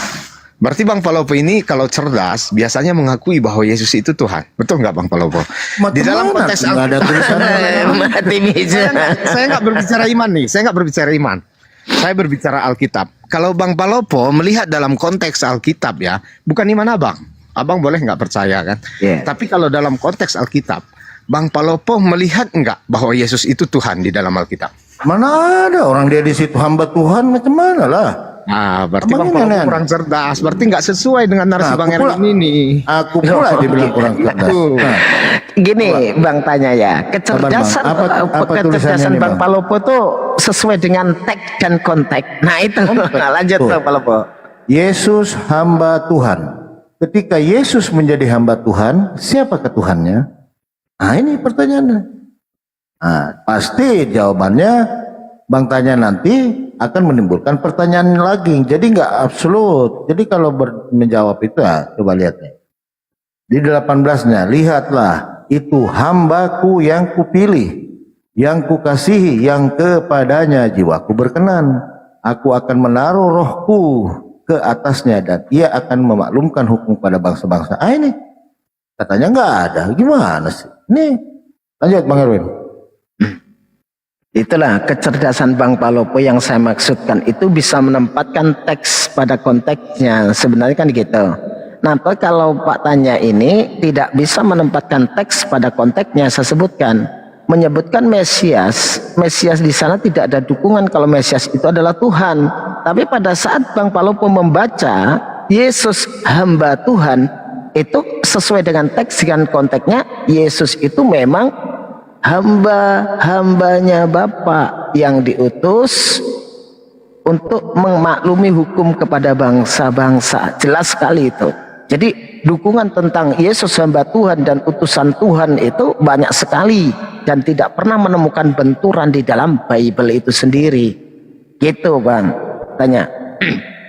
Berarti Bang Palopo ini kalau cerdas biasanya mengakui bahwa Yesus itu Tuhan. Betul nggak Bang Palopo? Di dalam konteks nggak ada tulisannya. Mati bisa. Saya nggak berbicara iman nih. Saya nggak berbicara iman. Saya berbicara Alkitab. Kalau Bang Palopo melihat dalam konteks Alkitab ya, bukan iman abang. Abang boleh nggak percaya kan? Yeah. Tapi kalau dalam konteks Alkitab, Bang Palopo melihat nggak bahwa Yesus itu Tuhan di dalam Alkitab? Mana ada orang dia di situ hamba Tuhan macam mana lah? Ah, berarti Abang Bang ini Palopo aneh-aneh. kurang cerdas. Berarti nggak sesuai dengan narasi Nah, Bang aku pula- Erwin ini. Aku pula dibilang kurang cerdas. Itu. Nah, Gini Bang Tanya ya, kecerdasan Apa tulisannya kecerdasan ini, Bang Bang? Palopo tuh sesuai dengan teks dan konteks. Nah itu, nah, lanjut Tuh. Bang Palopo. Yesus hamba Tuhan. Ketika Yesus menjadi hamba Tuhan, siapakah Tuhannya? Nah ini pertanyaannya. Nah, pasti jawabannya Bang Tanya nanti akan menimbulkan pertanyaan lagi. Jadi nggak absolut. Jadi kalau menjawab itu ya, coba lihat nih. Di 18-nya, lihatlah itu hambaku yang kupilih, yang kukasihi, yang kepadanya jiwaku berkenan. Aku akan menaruh rohku ke atasnya dan ia akan memaklumkan hukum pada bangsa-bangsa. Ah ini katanya nggak ada. Gimana sih? Nih lanjut Bang Erwin. Itulah kecerdasan Bang Palopo yang saya maksudkan, itu bisa menempatkan teks pada konteksnya. Sebenarnya kan gitu. Nah, kalau Pak Tanya ini tidak bisa menempatkan teks pada konteksnya, saya sebutkan, menyebutkan Mesias. Mesias di sana tidak ada dukungan kalau Mesias itu adalah Tuhan. Tapi pada saat Bang Palopo membaca Yesus hamba Tuhan, itu sesuai dengan teks dan konteksnya. Yesus itu memang hambanya Bapa yang diutus untuk memaklumi hukum kepada bangsa-bangsa. Jelas sekali itu. Jadi dukungan tentang Yesus hamba Tuhan dan utusan Tuhan itu banyak sekali dan tidak pernah menemukan benturan di dalam Bible itu sendiri. Gitu Bang Tanya.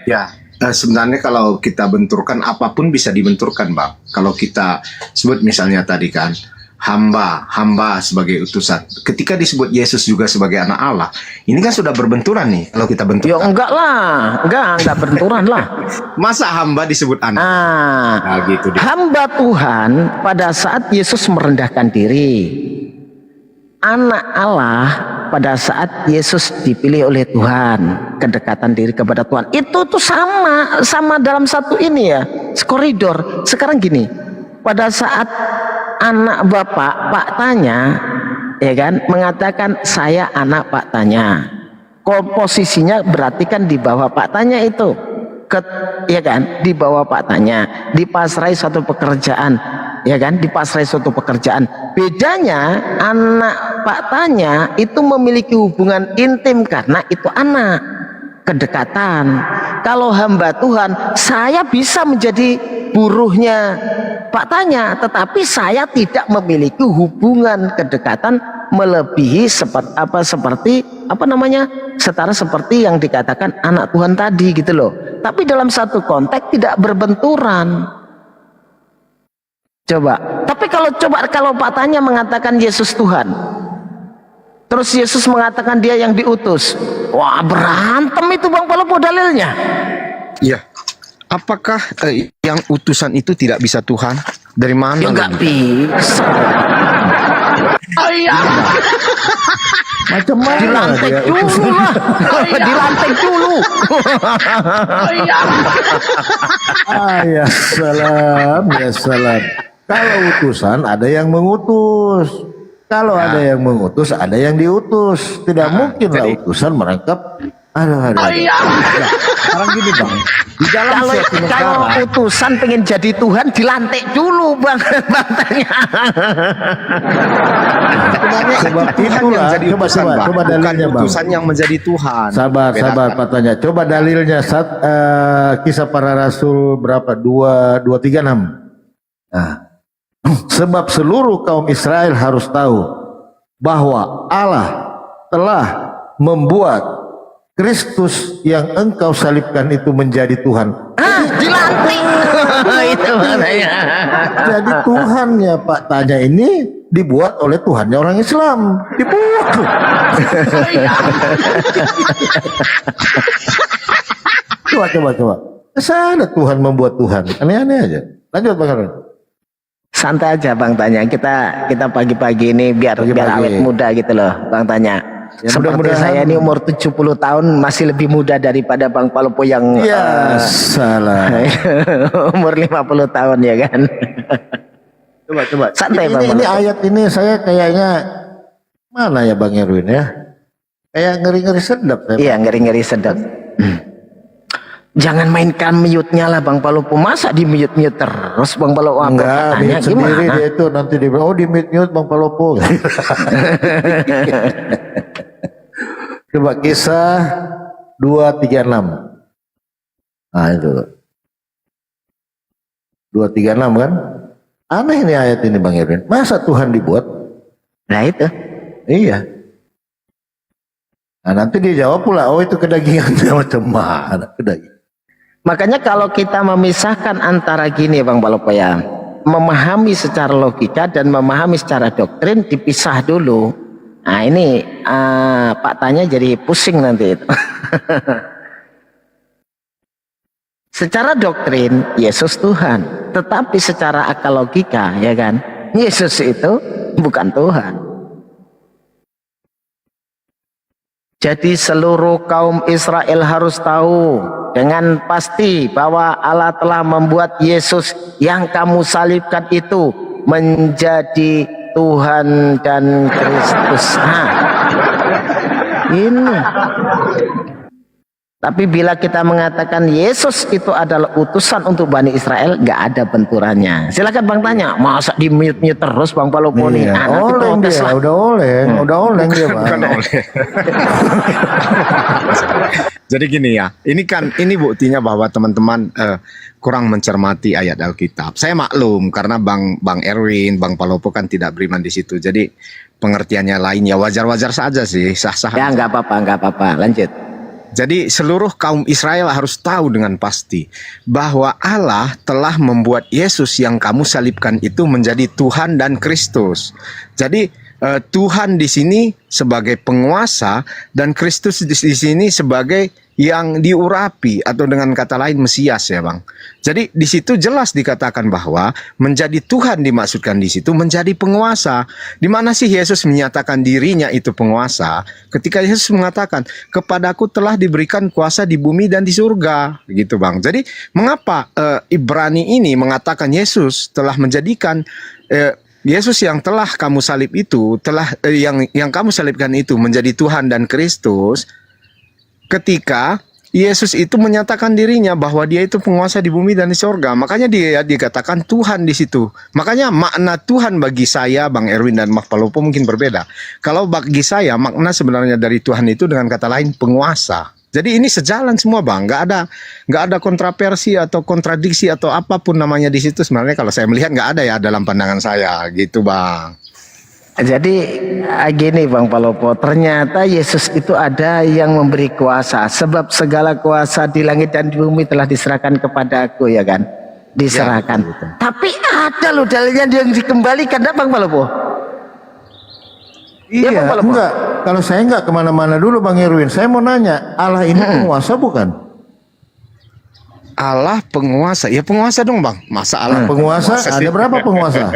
Ya, sebenarnya kalau kita benturkan apapun bisa dibenturkan, Bang. Kalau kita sebut misalnya tadi kan hamba sebagai utusan. Ketika disebut Yesus juga sebagai anak Allah, ini kan sudah berbenturan nih kalau kita Ya benturkan. enggak lah, enggak benturan lah. Masa hamba disebut anak? Nah, gitu dia. hamba Tuhan pada saat Yesus merendahkan diri, anak Allah pada saat Yesus dipilih oleh Tuhan, kedekatan diri kepada Tuhan, itu tuh sama dalam satu ini ya, koridor. Sekarang gini, pada saat anak Bapak Pak Tanya, ya kan, mengatakan saya anak Pak Tanya, komposisinya berarti kan di bawah Pak Tanya itu. Ya kan, di bawah Pak Tanya, dipasrai suatu pekerjaan, ya kan, dipasrai suatu pekerjaan. Bedanya anak Pak Tanya itu memiliki hubungan intim karena itu anak, kedekatan. Kalau hamba Tuhan, saya bisa menjadi buruhnya Pak Tanya, tetapi saya tidak memiliki hubungan kedekatan melebihi seperti setara seperti yang dikatakan anak Tuhan tadi gitu loh. Tapi dalam satu konteks tidak berbenturan. Tapi kalau Pak Tanya mengatakan Yesus Tuhan, terus Yesus mengatakan dia yang diutus, wah berantem itu Bang Palopo dalilnya. Iya. Apakah yang utusan itu tidak bisa Tuhan? Dari mana? Ya nggak bisa. Macam mana Dilantik dia? dulu lah. Dilantik dulu. Ya salam, ya salam. Kalau utusan ada yang mengutus. Kalau ada yang mengutus, ada yang diutus. Tidak mungkin lah utusan merangkap Aduh. Sekarang gini bang, di dalam Kalau suatu negara, kalau utusan pengen jadi Tuhan dilantik dulu bang, bang tanya. Sebenarnya Sebab Tuhan yang itulah, jadi coba, utusan, coba, Bang. coba Bukan dalilnya, Bang. utusan yang menjadi Tuhan. Sabar, Bedakan. Pak tanya. Coba dalilnya Kisah Para Rasul berapa? 2:36. Nah, sebab seluruh kaum Israel harus tahu bahwa Allah telah membuat Kristus yang engkau salibkan itu menjadi Tuhan. Dilantik. Itu maknanya. Jadi Tuhannya Pak tanya ini dibuat oleh Tuhannya orang Islam. Dibuat. Coba. Masa ada Tuhan membuat Tuhan? Aneh-aneh aja. Lanjut Bang Harun. Santai aja bang tanya. Kita pagi-pagi ini biar awet muda gitu loh bang tanya. Ya, Seperti mudah-mudahan. saya ini umur 70 tahun masih lebih muda daripada Bang Palopo yang Ya salah. umur 50 tahun ya kan. Coba. Santai, Bang. Ini ayat ini saya kayaknya mana ya Bang Erwin ya? Kayak ngeri-ngeri sedap saya. Iya ngeri-ngeri sedap. Jangan mainkan mute-nya lah Bang Palopo. Masa di mute terus Bang Palopo? Enggak, mute sendiri dia itu nanti dia bilang, oh di mute Bang Palopo. Coba Kisah 2:36. Nah itu 2:36 kan? Aneh nih ayat ini Bang Erwin. Masa Tuhan dibuat? Nah itu. Iya. Nah nanti dia jawab pula, oh itu kedagingan macam mana kedaging. Makanya kalau kita memisahkan antara gini Bang Palopo ya, memahami secara logika dan memahami secara doktrin dipisah dulu. Nah ini Pak tanya jadi pusing nanti itu. Secara doktrin Yesus Tuhan, tetapi secara akal logika ya kan, Yesus itu bukan Tuhan. Jadi seluruh kaum Israel harus tahu dengan pasti bahwa Allah telah membuat Yesus yang kamu salibkan itu menjadi Tuhan dan Kristus. Nah, ini. Tapi bila kita mengatakan Yesus itu adalah utusan untuk Bani Israel, nggak ada benturannya. Silakan Bang tanya, masa di mute terus Bang Palopo nih? Iya, Nanti oleng protes dia, lah. udah oleng dia Bang. Bukan oleh. Jadi gini ya, ini buktinya bahwa teman-teman kurang mencermati ayat Alkitab. Saya maklum karena Bang Erwin, Bang Palopo kan tidak beriman di situ. Jadi pengertiannya lain ya wajar-wajar saja sih, sah-sah. Ya nggak apa-apa, lanjut. Jadi seluruh kaum Israel harus tahu dengan pasti bahwa Allah telah membuat Yesus yang kamu salibkan itu menjadi Tuhan dan Kristus. Jadi Tuhan di sini sebagai penguasa dan Kristus di sini sebagai yang diurapi atau dengan kata lain Mesias ya Bang. Jadi di situ jelas dikatakan bahwa menjadi Tuhan dimaksudkan di situ menjadi penguasa. Di mana sih Yesus menyatakan dirinya itu penguasa? Ketika Yesus mengatakan kepadaku telah diberikan kuasa di bumi dan di surga, gitu Bang. Jadi mengapa Ibrani ini mengatakan Yesus telah menjadikan Yesus yang telah kamu salib itu telah yang kamu salibkan itu menjadi Tuhan dan Kristus, ketika Yesus itu menyatakan dirinya bahwa dia itu penguasa di bumi dan di surga. Makanya dia dikatakan Tuhan di situ. Makanya makna Tuhan bagi saya, Bang Erwin dan Mak Palopo mungkin berbeda. Kalau bagi saya makna sebenarnya dari Tuhan itu dengan kata lain penguasa. Jadi ini sejalan semua Bang, nggak ada kontroversi atau kontradiksi atau apapun namanya di situ. Sebenarnya kalau saya melihat nggak ada ya dalam pandangan saya, gitu Bang. Jadi gini Bang Palopo, ternyata Yesus itu ada yang memberi kuasa. Sebab segala kuasa di langit dan di bumi telah diserahkan kepada aku ya kan. Diserahkan. Ya, tapi ada loh dalilnya yang dikembalikan, Bang Palopo. Iya, Bang Palopo. enggak. Kalau saya enggak kemana-mana dulu Bang Erwin. Saya mau nanya, Allah ini penguasa bukan? Allah penguasa, ya penguasa dong Bang. Masa Allah Penguasa, sih? ada berapa penguasa?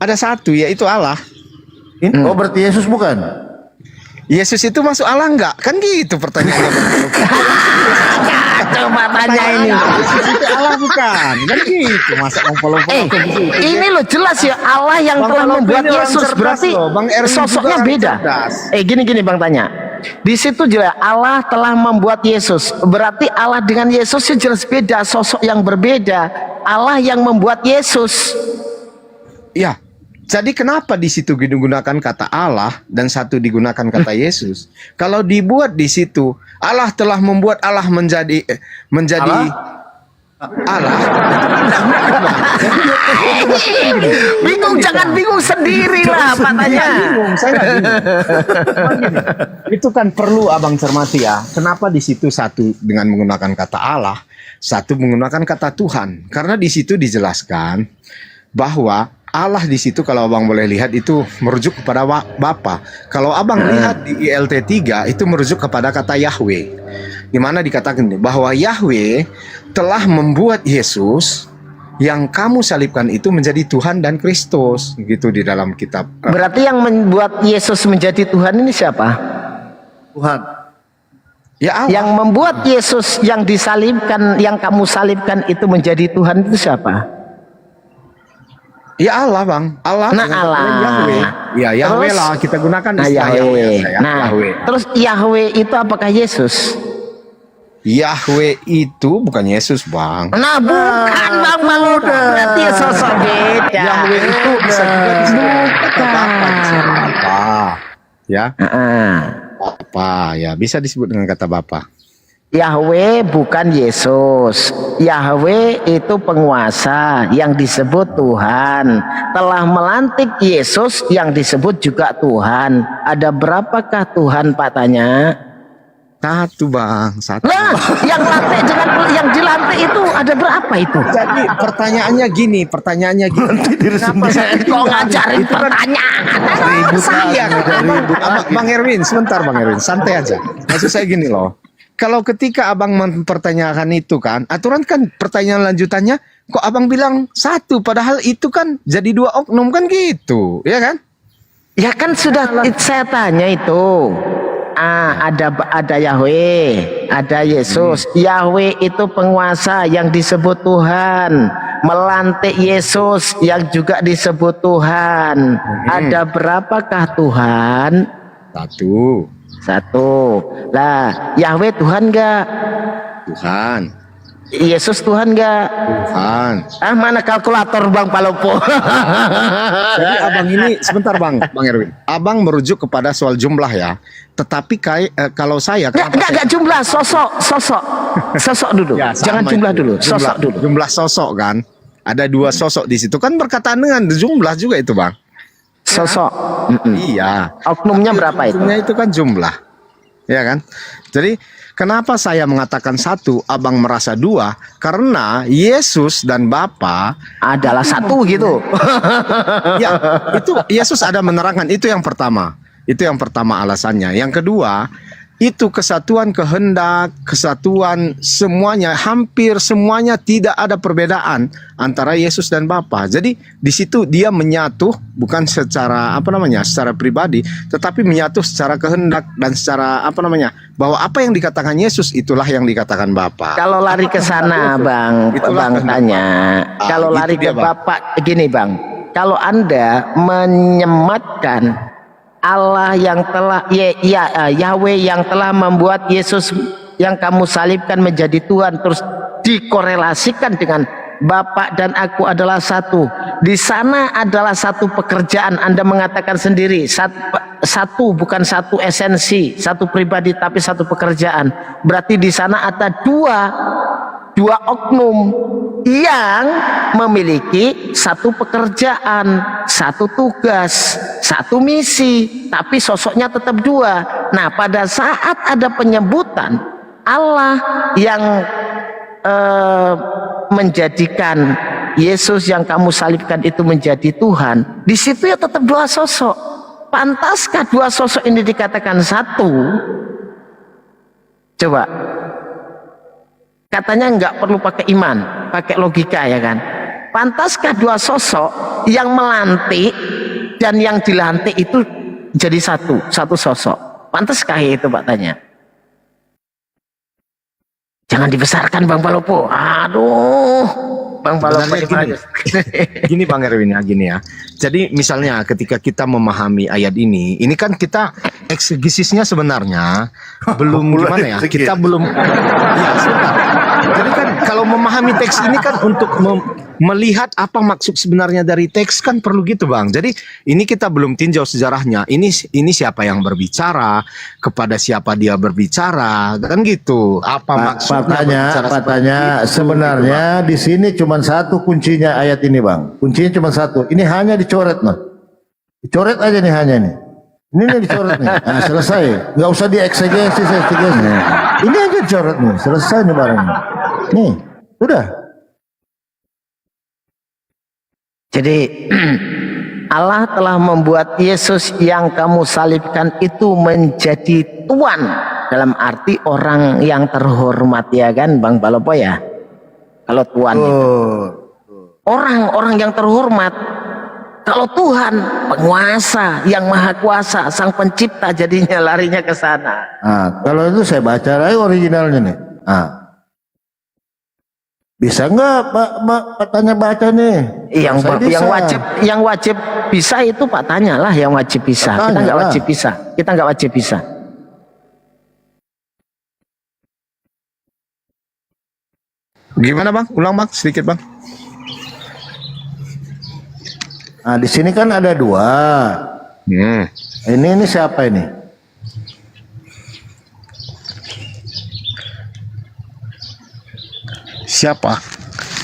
Ada satu, yaitu Allah. Oh berarti Yesus bukan? Yesus itu masuk Allah enggak? Kan gitu pertanyaannya. Coba tanya ini. Yesus itu Allah bukan? Kan gitu. Masa Ini loh jelas ya, Allah yang Bang telah Palopo membuat ini orang Yesus, cerdas berarti loh. Bang Erwin sosoknya juga orang beda. cerdas. Gini Bang tanya. Di situ jelas Allah telah membuat Yesus. Berarti Allah dengan Yesus itu jelas beda, sosok yang berbeda. Allah yang membuat Yesus. Ya. Jadi kenapa di situ digunakan kata Allah dan satu digunakan kata Yesus? Kalau dibuat di situ Allah telah membuat Allah menjadi Allah. Bingung, jangan bingung sendiri lah katanya. Saya nggak bingung. Itu kan perlu abang cermati ya. Kenapa di situ satu dengan menggunakan kata Allah, satu menggunakan kata Tuhan? Karena di situ dijelaskan bahwa Allah di situ kalau abang boleh lihat itu merujuk kepada Bapa. Kalau abang lihat di ILT 3 itu merujuk kepada kata Yahweh. Di mana dikatakan bahwa Yahweh telah membuat Yesus yang kamu salibkan itu menjadi Tuhan dan Kristus, gitu di dalam kitab. Berarti yang membuat Yesus menjadi Tuhan ini siapa? Tuhan. Ya Allah. Yang membuat Yesus yang disalibkan, yang kamu salibkan itu menjadi Tuhan itu siapa? Ya Allah bang, Allah. Nah, dengan Allah. Yahweh. Ya Yahweh Terus? lah kita gunakan Nah, istilah Yahweh. ya, Nah, Yahweh. terus Yahweh itu apakah Yesus? Yahweh itu bukan Yesus bang. Nah, bukan bang, berarti sosok beda. Yahweh itu bisa juga disebut kata Bapa, disebut Bapa. Ya, Bapa ya bisa disebut dengan kata Bapa. Yahweh bukan Yesus. Yahweh itu penguasa yang disebut Tuhan. Telah melantik Yesus yang disebut juga Tuhan. Ada berapakah Tuhan Pak tanya? Satu bang, satu. Nah, yang lantik dengan yang dilantik itu ada berapa itu? Jadi pertanyaannya gini. Kenapa saya Kok ngajarin pertanyaan? saya Bang Erwin, sebentar Bang Erwin, santai aja. Maksud saya gini loh. Kalau ketika abang mempertanyakan itu kan, aturan kan pertanyaan lanjutannya, kok abang bilang satu, padahal itu kan jadi dua oknum kan gitu, ya kan? Ya kan sudah saya tanya itu. Ada Yahweh, ada Yesus. Yahweh itu penguasa yang disebut Tuhan, melantik Yesus yang juga disebut Tuhan. Ada berapakah Tuhan? Satu. Lah, Yahweh Tuhan enggak? Tuhan. Yesus Tuhan enggak? Tuhan. Mana kalkulator Bang Palopo? Jadi abang ini sebentar Bang Erwin. Abang merujuk kepada soal jumlah ya. Tetapi kalau saya Enggak jumlah, sosok dulu. Ya, Jangan sama jumlah itu. dulu, sosok dulu. Jumlah sosok kan. Ada dua sosok di situ kan berkaitan dengan jumlah juga itu Bang. Sosok. Iya. Oknumnya berapa itu? Oknumnya itu kan jumlah. Ya kan? Jadi kenapa saya mengatakan satu, abang merasa dua? Karena Yesus dan Bapa Adalah satu gitu. ya, itu Yesus ada menerangkan, itu yang pertama. Itu yang pertama alasannya. Yang kedua, itu kesatuan kehendak, kesatuan semuanya, hampir semuanya tidak ada perbedaan antara Yesus dan Bapa. Jadi di situ dia menyatu bukan secara secara pribadi, tetapi menyatu secara kehendak dan secara bahwa apa yang dikatakan Yesus itulah yang dikatakan Bapa. Kalau lari ke sana, Bang tanya. Kalau gitu lari ke dia, Bang. Bapak, gini Bang. Kalau Anda menyematkan Allah yang telah Yahweh yang telah membuat Yesus yang kamu salibkan menjadi Tuhan, terus dikorelasikan dengan Bapak dan aku adalah satu. Di sana adalah satu pekerjaan. Anda mengatakan sendiri satu bukan satu esensi, satu pribadi tapi satu pekerjaan. Berarti di sana ada dua oknum yang memiliki satu pekerjaan, satu tugas, satu misi, tapi sosoknya tetap dua. Nah, pada saat ada penyebutan Allah yang menjadikan Yesus yang kamu salibkan itu menjadi Tuhan, di situ ya tetap dua sosok. Pantaskah dua sosok ini dikatakan satu? Coba. Katanya nggak perlu pakai iman, pakai logika ya kan. Pantaskah dua sosok yang melantik dan yang dilantik itu jadi satu sosok? Pantaskah itu Pak tanya? Jangan dibesarkan Bang Palopo. Aduh, Bang Palopo Gini Bang Erwin ya, gini ya. Jadi misalnya ketika kita memahami ayat ini kan kita eksegesisnya sebenarnya belum Mulai gimana ya? sedikit. Kita belum ya sebentar. Jadi kan kalau memahami teks ini kan untuk melihat apa maksud sebenarnya dari teks kan perlu gitu Bang. Jadi ini kita belum tinjau sejarahnya. Ini siapa yang berbicara, kepada siapa dia berbicara, kan gitu. Apa maksudnya berbicara seperti Patanya itu, sebenarnya di sini cuma satu kuncinya ayat ini Bang. Kuncinya cuma satu. Ini hanya dicoret noh. Dicoret aja nih hanya nih. Ini nih dicoret nih. Nah, selesai. Nggak usah dieksegesis. Ini aja dicoret nih. Selesai nih barangnya. Nih, udah. Jadi Allah telah membuat Yesus yang kamu salibkan itu menjadi Tuhan, dalam arti orang yang terhormat, ya kan Bang Balopo ya. Kalau Tuhan itu orang-orang yang terhormat. Kalau Tuhan penguasa yang maha kuasa, sang pencipta, jadinya larinya ke sana. Nah, kalau itu saya baca lagi originalnya nih. Nah, bisa nggak Pak tanya baca nih? Saya bisa. yang wajib bisa itu Pak tanyalah yang wajib bisa. Kita nggak Tanyalah. wajib bisa. Kita nggak wajib bisa. Gimana Bang? Ulang Bang, sedikit Bang. Nah, di sini kan ada dua. Ini siapa ini? Siapa?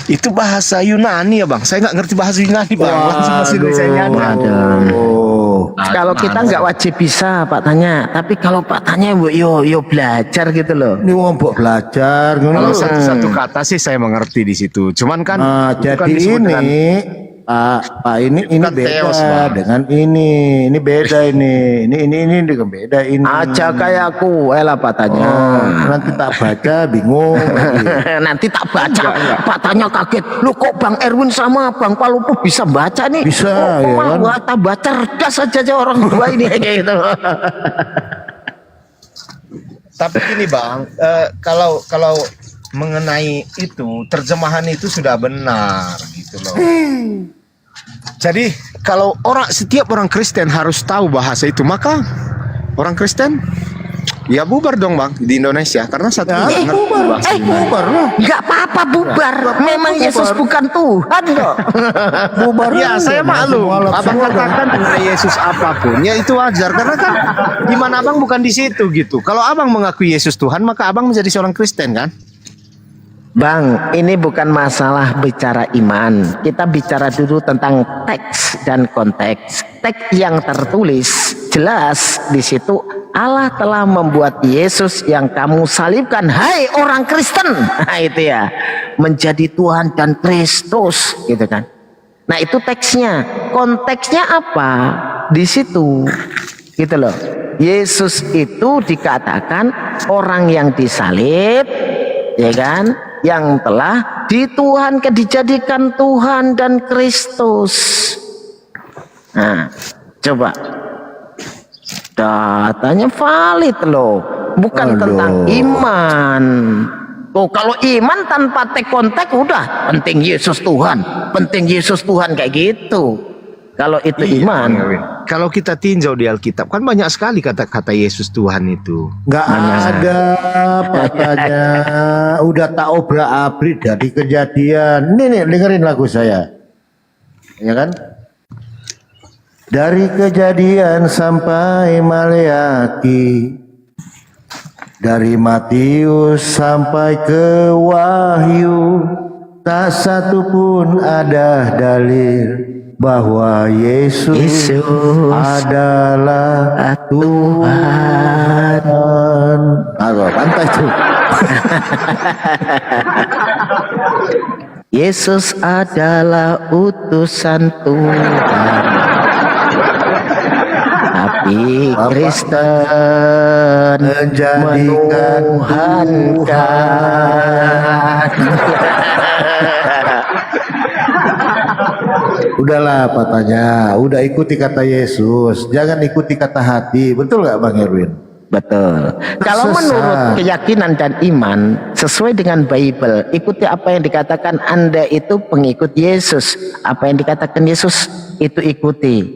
Itu bahasa Yunani ya Bang. Saya nggak ngerti bahasa Yunani Bang. Langsung bahasa Indonesia aja. Kalau kita nggak wajib bisa Pak tanya, tapi kalau Pak tanya yo belajar gitu loh. Ini ngompok belajar. Kalau satu-satu kata sih saya mengerti di situ. Cuman kan Nah, itu kan jadi disebut dengan Pak ini bukan beda teos, Bang. dengan ini beda ini dengan beda ini. Aja kayak aku, lah Pak tanya. Nanti tak baca bingung. Nanti tak baca, Pak tanya kaget. Lu kok Bang Erwin sama Bang Palopo bisa baca nih? Bisa, kok ya kan? tambah cerdas aja orang dua ini kayak gitu. Tapi gini Bang, kalau mengenai itu terjemahan itu sudah benar gitu loh. Jadi kalau setiap orang Kristen harus tahu bahasa itu, maka orang Kristen ya bubar dong Bang di Indonesia karena satu nggak ngerti bahasa Yunani. Bubar lah. Nggak apa-apa bubar. Memang Yesus bukan Tuhan kok. Bubar. Ya saya maklum. Semua Abang katakan tentang Yesus apapun, ya itu wajar karena kan iman abang bukan di situ gitu. Kalau abang mengakui Yesus Tuhan, maka abang menjadi seorang Kristen kan? Bang, ini bukan masalah bicara iman. Kita bicara dulu tentang teks dan konteks. Teks yang tertulis jelas di situ Allah telah membuat Yesus yang kamu salibkan, hai orang Kristen. Nah, itu ya, menjadi Tuhan dan Kristus, gitu kan. Nah, itu teksnya. Konteksnya apa? Di situ. Gitu loh. Yesus itu dikatakan orang yang disalib, ya kan? Yang telah dituhankan, dijadikan Tuhan dan Kristus. Nah, coba datanya valid loh, bukan tentang iman. Tuh, kalau iman tanpa tek udah penting Yesus Tuhan, penting Yesus Tuhan kayak gitu. Kalau itu iman. Kalau kita tinjau di Alkitab kan banyak sekali kata-kata Yesus Tuhan itu. Nggak ada katanya. Udah tak obrak-abrik dari kejadian. Nih dengerin lagu saya. Ya kan? Dari kejadian sampai Maleaki, dari Matius sampai ke Wahyu, tak satu pun ada dalil bahwa Yesus adalah Tuhan. Aduh, pantai tuh. Yesus adalah utusan Tuhan, tapi Kristen menjadikan menuhankan. Udahlah patanya, udah ikuti kata Yesus, jangan ikuti kata hati. Betul nggak Bang Erwin? Betul. Kalau menurut keyakinan dan iman sesuai dengan Bible, ikuti apa yang dikatakan. Anda itu pengikut Yesus, apa yang dikatakan Yesus itu ikuti.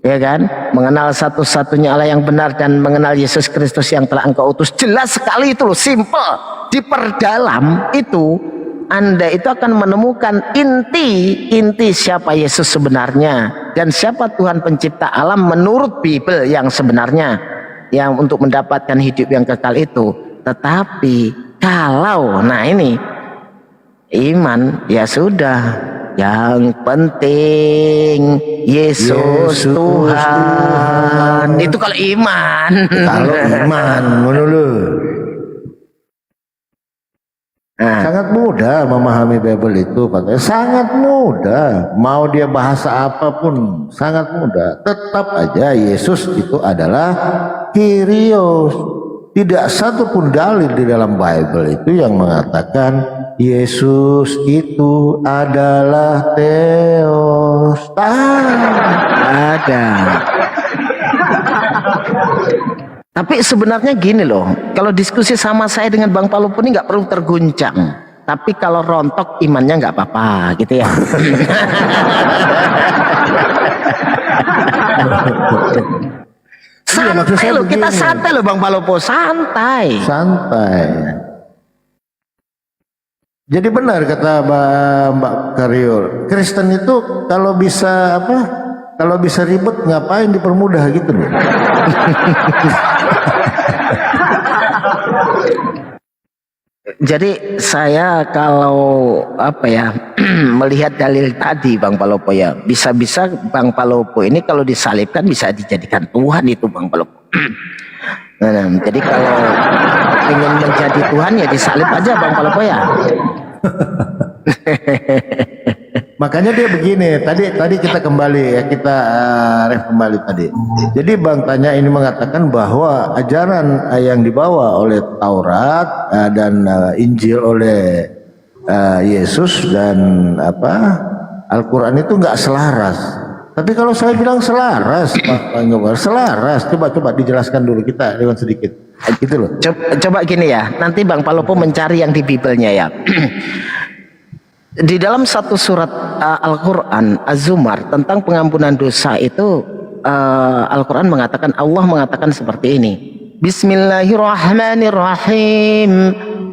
ya kan? Mengenal satu-satunya Allah yang benar dan mengenal Yesus Kristus yang telah engkau utus. Jelas sekali itu loh, simple. Diperdalam itu, Anda itu akan menemukan inti siapa Yesus sebenarnya dan siapa Tuhan pencipta alam menurut Bible yang sebenarnya, yang untuk mendapatkan hidup yang kekal itu. Tetapi kalau, nah ini iman, ya sudah, yang penting Yesus Tuhan. Itu kalau iman. Kalau iman menurut sangat mudah memahami Bible itu, Pak. Sangat mudah. Mau dia bahasa apapun sangat mudah. Tetap aja Yesus itu adalah Kyrios. Tidak satu pun dalil di dalam Bible itu yang mengatakan Yesus itu adalah Theos. Ada. Tapi sebenarnya gini loh, kalau diskusi sama saya dengan Bang Palopo ini nggak perlu terguncang. Tapi kalau rontok imannya nggak apa-apa, gitu ya. Santai loh, kita santai loh Bang Palopo, santai. Santai. Jadi benar kata Mbak Karyul, Kristen itu kalau bisa apa? Kalau bisa ribet ngapain dipermudah gitu loh. Jadi saya kalau apa ya melihat dalil tadi Bang Palopo ya, bisa-bisa Bang Palopo ini kalau disalibkan bisa dijadikan Tuhan itu Bang Palopo. Nah, jadi kalau ingin menjadi Tuhan ya disalib aja Bang Palopo ya. Makanya dia begini, tadi kita kembali ya, kita ref kembali tadi. Jadi Bang Tanya ini mengatakan bahwa ajaran yang dibawa oleh Taurat dan Injil oleh Yesus dan Al-Quran itu nggak selaras. Tapi kalau saya bilang selaras, Pak Ngobar, selaras. Coba dijelaskan dulu kita dengan sedikit. Gitu loh. Coba gini ya, nanti Bang Palopo mencari yang di Bible-nya ya. Di dalam satu surat Al-Quran Az-Zumar tentang pengampunan dosa itu Al-Quran mengatakan, Allah mengatakan seperti ini, Bismillahirrahmanirrahim,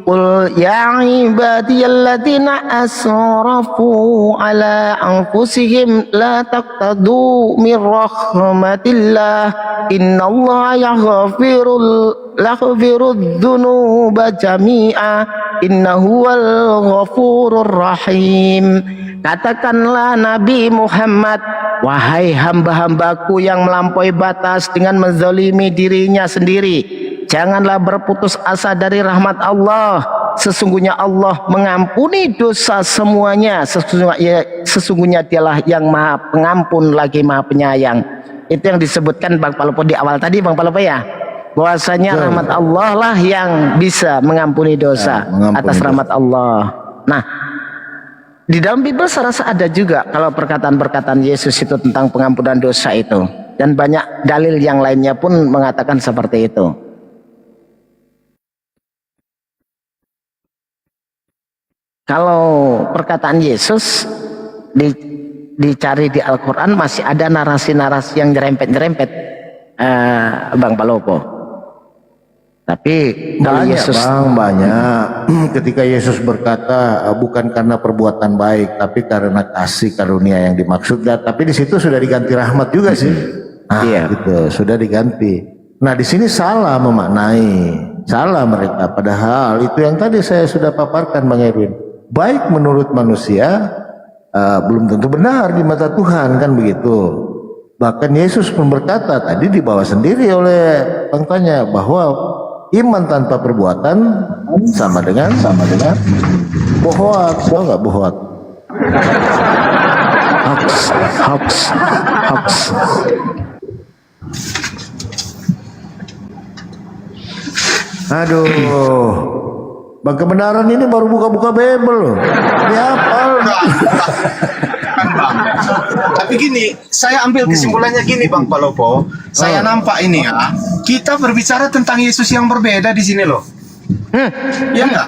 Qul ya ibadiyalladzina asrafu ala anfusihim la taqtadu min rahmatillah innallaha yaghfirud dzunuba jami'a innahu wal ghafurur rahim. Katakanlah Nabi Muhammad, wahai hamba-hambaku yang melampaui batas dengan menzalimi dirinya sendiri, janganlah berputus asa dari rahmat Allah. Sesungguhnya Allah mengampuni dosa semuanya. Sesungguhnya Dialah yang Maha Pengampun lagi Maha Penyayang. Itu yang disebutkan Bang Palopo di awal tadi Bang Palopo ya, bahwasanya rahmat Allah lah yang bisa mengampuni dosa, atas rahmat Allah. Nah, di dalam Bible saya rasa ada juga kalau perkataan-perkataan Yesus itu tentang pengampunan dosa itu, dan banyak dalil yang lainnya pun mengatakan seperti itu. Kalau perkataan Yesus dicari di Al-Quran masih ada narasi-narasi yang nyerempet-nyerempet, Bang Palopo. Tapi kalau Yesus banyak ketika Yesus berkata bukan karena perbuatan baik tapi karena kasih karunia yang dimaksud. Tapi di situ sudah diganti rahmat juga sih. Iya. Gitu, sudah diganti. Nah di sini salah memaknai, salah mereka. Padahal itu yang tadi saya sudah paparkan Bang Erwin. Baik menurut manusia belum tentu benar di mata Tuhan, kan begitu. Bahkan Yesus pun berkata tadi dibawa sendiri oleh Bang Tanya bahwa iman tanpa perbuatan sama dengan bohwat. Tahu nggak bohwat? Hoax. Aduh, Bang kebenaran ini baru buka-buka Bible loh. Ini apa? Tapi gini, saya ambil kesimpulannya gini Bang Palopo. Saya nampak ini ya, kita berbicara tentang Yesus yang berbeda di sini loh. Iya enggak?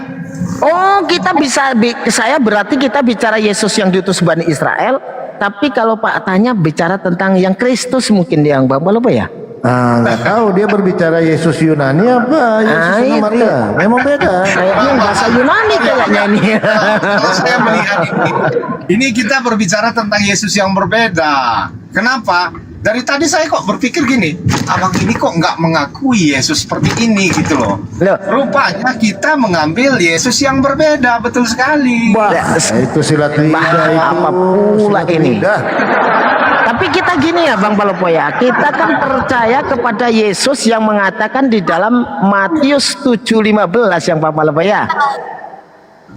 Oh, kita bisa, saya berarti kita bicara Yesus yang diutus Bani Israel Tapi kalau Pak tanya bicara tentang yang Kristus mungkin yang Bang Palopo ya. Nggak tahu dia berbicara Yesus Yunani apa Yesus itu. Samaria. Memang beda. Kayaknya bahasa Yunani kayaknya ini. Kalau saya melihat ini kita berbicara tentang Yesus yang berbeda. Kenapa? Dari tadi saya kok berpikir gini, abang ini kok nggak mengakui Yesus seperti ini gitu loh. Loh. Rupanya kita mengambil Yesus yang berbeda, betul sekali. Itu silat lidah itu. Apa pula silat ini? lidah. Tapi kita gini ya Bang Palopo ya, kita kan percaya kepada Yesus yang mengatakan di dalam Matius 7:15 yang Bang Palopo ya.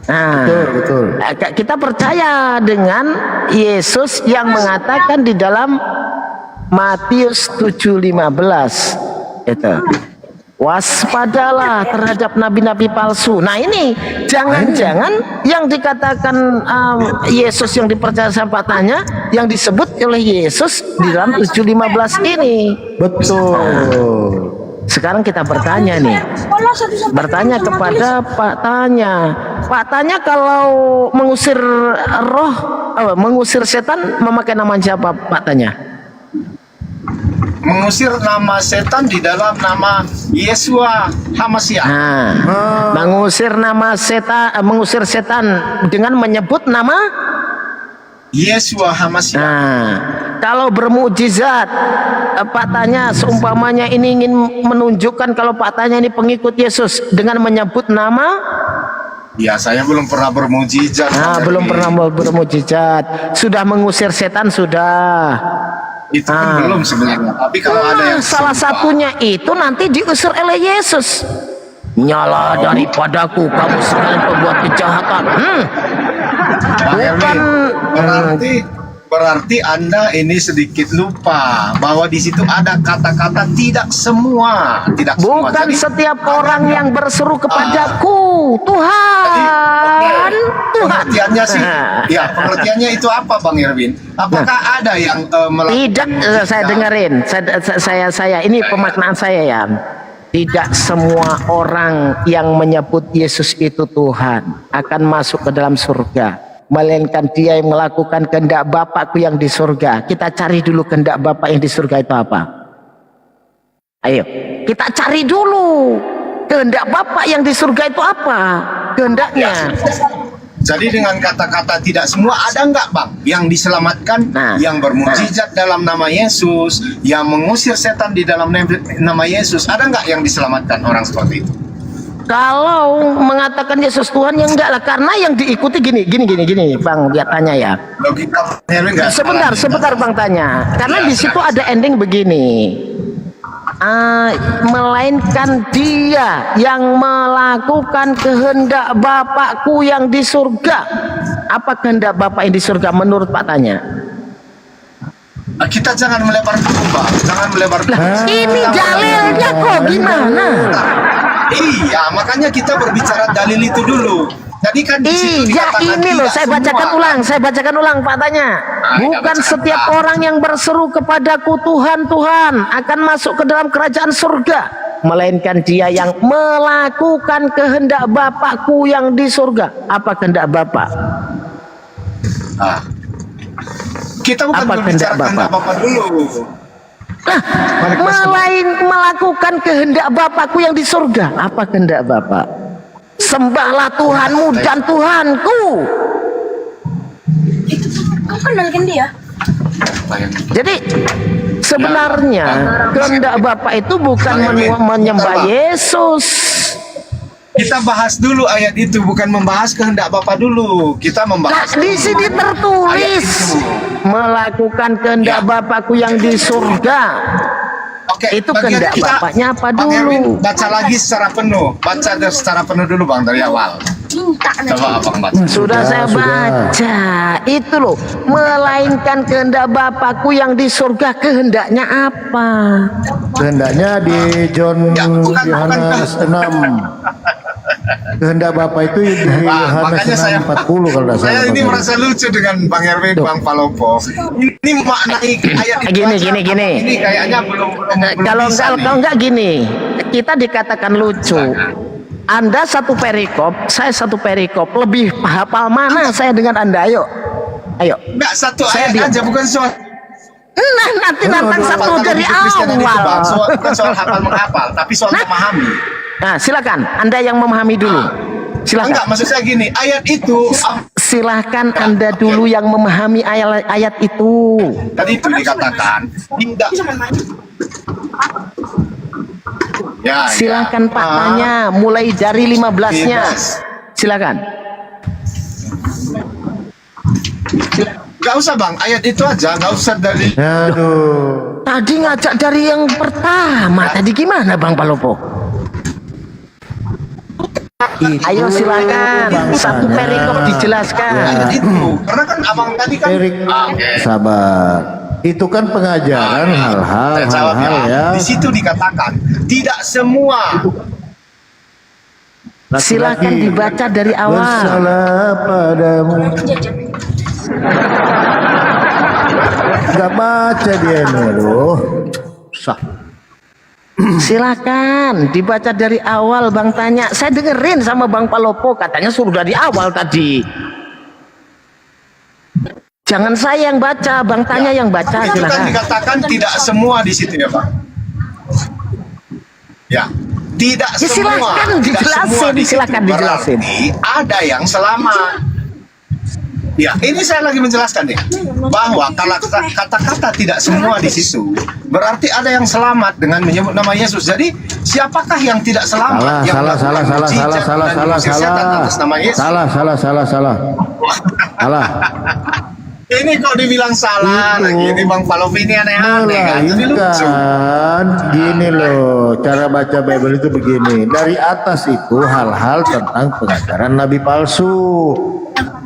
Nah, Betul. kita percaya dengan Yesus yang mengatakan di dalam Matius 7:15 itu. Waspadalah terhadap nabi-nabi palsu. Nah ini jangan-jangan yang dikatakan Yesus yang dipercaya sama tanya yang disebut oleh Yesus di dalam 7:15 ini. Betul. Sekarang kita bertanya nih, bertanya kepada Pak Tanya. Pak Tanya kalau mengusir roh, mengusir setan memakai nama siapa Pak Tanya? Mengusir nama setan di dalam nama Yesua Hamasiah. Nah, mengusir setan dengan menyebut nama Yesua Hamasiah. Nah, kalau bermukjizat, Pak Tanya seumpamanya ini ingin menunjukkan kalau Pak Tanya ini pengikut Yesus dengan menyebut nama, Ya, saya belum pernah bermujizat. belum pernah bermukjizat, sudah mengusir setan sudah. Itu kan belum sebenarnya. Tapi kalau ada yang Salah satunya itu nanti diusir oleh Yesus. Nyala daripadaku kamu sekalian pembuat kejahatan. Bang Bukan Erwin, berarti Anda ini sedikit lupa bahwa di situ ada kata-kata tidak semua. bukan Jadi, setiap orang yang berseru kepadaku, Tuhan, Tuhan. pengertiannya sih, ya pengertiannya itu apa, Bang Erwin? Apakah ada yang Tidak, saya dengerin. Saya ini pemaknaan saya ya. Tidak semua orang yang menyebut Yesus itu Tuhan akan masuk ke dalam surga, melainkan dia yang melakukan kehendak Bapakku yang di surga. Kita cari dulu kehendak Bapak yang di surga itu apa. Ayo, kita cari dulu kehendak Bapak yang di surga itu apa kehendaknya. Jadi dengan kata-kata tidak semua, ada nggak Bang yang diselamatkan, yang bermukjizat dalam nama Yesus, yang mengusir setan di dalam nama Yesus, ada nggak yang diselamatkan orang seperti itu? Kalau mengatakan Yesus Tuhan yang enggak lah, karena yang diikuti gini Bang, dia tanya ya. Logika enggak. Sebentar Bang tanya. Karena di situ ada ending begini. Melainkan dia yang melakukan kehendak Bapakku yang di surga. Apa kehendak Bapak yang di surga menurut Pak Tanya? Kita jangan melebar dulu, Pak. Jangan melebar dulu. Ini dalilnya kok gimana? Iya, makanya kita berbicara dalil itu dulu. Jadi kan di situ dikatakan ini loh, tidak saya bacakan ulang Pak Tanya. Bukan setiap orang yang berseru kepadaku Tuhan, Tuhan akan masuk ke dalam kerajaan surga, melainkan dia yang melakukan kehendak Bapakku yang di surga. Apa kehendak Bapak? Kita bukan berbicara kehendak Bapak dulu. Melakukan kehendak Bapakku yang di surga. Apa kehendak Bapak? Sembahlah Tuhanmu dan Tuhanku. Kamu kenalkan dia. Jadi sebenarnya kehendak Bapak itu bukan menyembah Yesus. Kita bahas dulu ayat itu, bukan membahas kehendak Bapak dulu. Kita membahas. Di sini tertulis melakukan kehendak Bapakku yang di surga. Oke, itu kehendak Bapaknya apa dulu? Erwin, baca lagi secara penuh. Baca secara penuh dulu Bang dari awal. Coba Abang baca. Sudah saya baca. Itu loh, melainkan kehendak Bapakku yang di surga. Kehendaknya apa? Kehendaknya di Yohanes 6. Kehendak Bapak itu di Yohanes 6:40 kalau tidak salah. Saya ini merasa lucu dengan Bang Erwin, Bang Palopo. Ini maknai ayat gini. Ini kayaknya belum kalau enggak gini, kita dikatakan lucu. Anda satu perikop, saya satu perikop, lebih hafal mana saya dengan Anda? Yuk. Ayo. Enggak, satu Saya ayat diam. aja, bukan soal Nah, nanti datang satu kalau dari di Kristen itu, Bang, awal. bukan soal hafal menghafal, tapi soal memahami. Nah, silakan. Anda yang memahami dulu. Enggak, Silakan. maksud saya gini, ayat itu Silakan Anda dulu yang memahami ayat itu. tadi itu dikatakan tidak. Ya, Silakan ya. Pak tanya mulai dari 15-nya. Bebas. Silakan. Gak usah Bang, ayat itu aja, gak usah dari Aduh. Tadi ngajak dari yang pertama. Tadi gimana Bang Palopo? Ayo silakan. Satu perikop dijelaskan. ayat itu. Karena kan abang tadi kan Erik, sabar. Itu kan pengajaran hal-hal Saya jawab ya. Di situ dikatakan tidak semua. Laki-laki Silakan dibaca dari awal. bersalah padamu. Gak baca dia ini, aduh. Sah. Silakan dibaca dari awal. Bang tanya, saya dengerin sama Bang Palopo katanya suruh dari awal tadi. Jangan saya yang baca, Bang tanya yang baca. Itu kan Silakan. dikatakan tidak semua di situ ya Bang. Ya, tidak Ya, semua. silakan Tidak dijelasin, semua di situ. silakan dijelasin. Berarti ada yang selamat. Ya, ini saya lagi menjelaskan nih bahwa kalau kata-kata tidak semua di situ berarti ada yang selamat dengan menyebut nama Yesus. Jadi siapakah yang tidak selamat? Yang Salah. melakukan mujizat dan mengusir setan atas nama Yesus? Salah. Ini kok dibilang salah, Itu lagi ini Bang Palovi ini aneh-aneh kan? Jadi lucu. Melainkan gini loh, cara baca Bible itu begini. Dari atas itu hal-hal tentang pengajaran nabi palsu.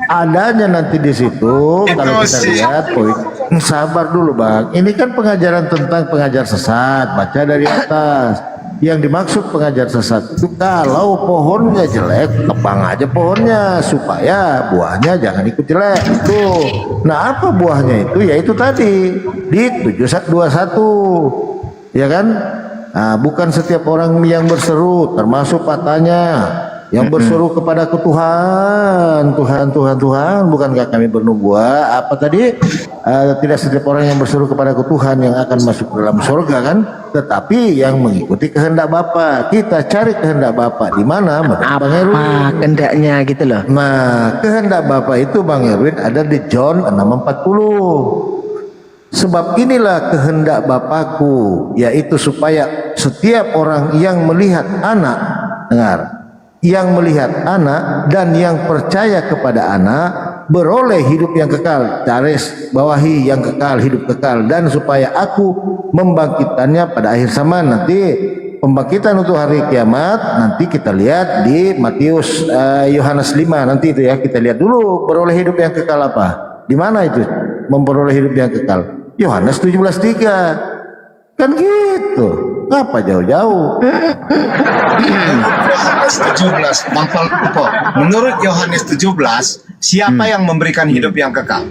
Adanya nanti di situ Itu kalau kita sih. lihat poin. Sabar dulu Bang. Ini kan pengajaran tentang pengajar sesat. Baca dari atas. Yang dimaksud pengajar sesat itu kalau pohonnya jelek, tebang aja pohonnya supaya buahnya jangan ikut jelek. Itu. Nah, apa buahnya itu? Ya itu tadi di 721. Ya kan? Nah, bukan setiap orang yang berseru termasuk patahnya yang berseru kepadaku Tuhan, bukankah kami bernubuat? Apa tadi? Tidak setiap orang yang berseru kepadaku Tuhan yang akan masuk ke dalam surga kan? Tetapi yang mengikuti kehendak Bapa. Kita cari kehendak Bapa di mana? Menurut Bang Erwin. Apa kehendaknya gitu loh. Nah, kehendak Bapa itu Bang Erwin ada di John 6:40. Sebab inilah kehendak Bapakku, yaitu supaya setiap orang yang melihat anak, dengar, yang melihat anak dan yang percaya kepada anak beroleh hidup yang kekal. Garis bawahi yang kekal, hidup kekal, dan supaya aku membangkitkannya pada akhir zaman. Nanti pembangkitan untuk hari kiamat nanti kita lihat di Matius Yohanes 5 nanti itu ya, kita lihat dulu beroleh hidup yang kekal apa, di mana itu memperoleh hidup yang kekal. Yohanes 17:3 kan gitu, ngapa jauh-jauh. Yohanes 17, Bang Palopo. Menurut Yohanes 17, siapa yang memberikan hidup yang kekal?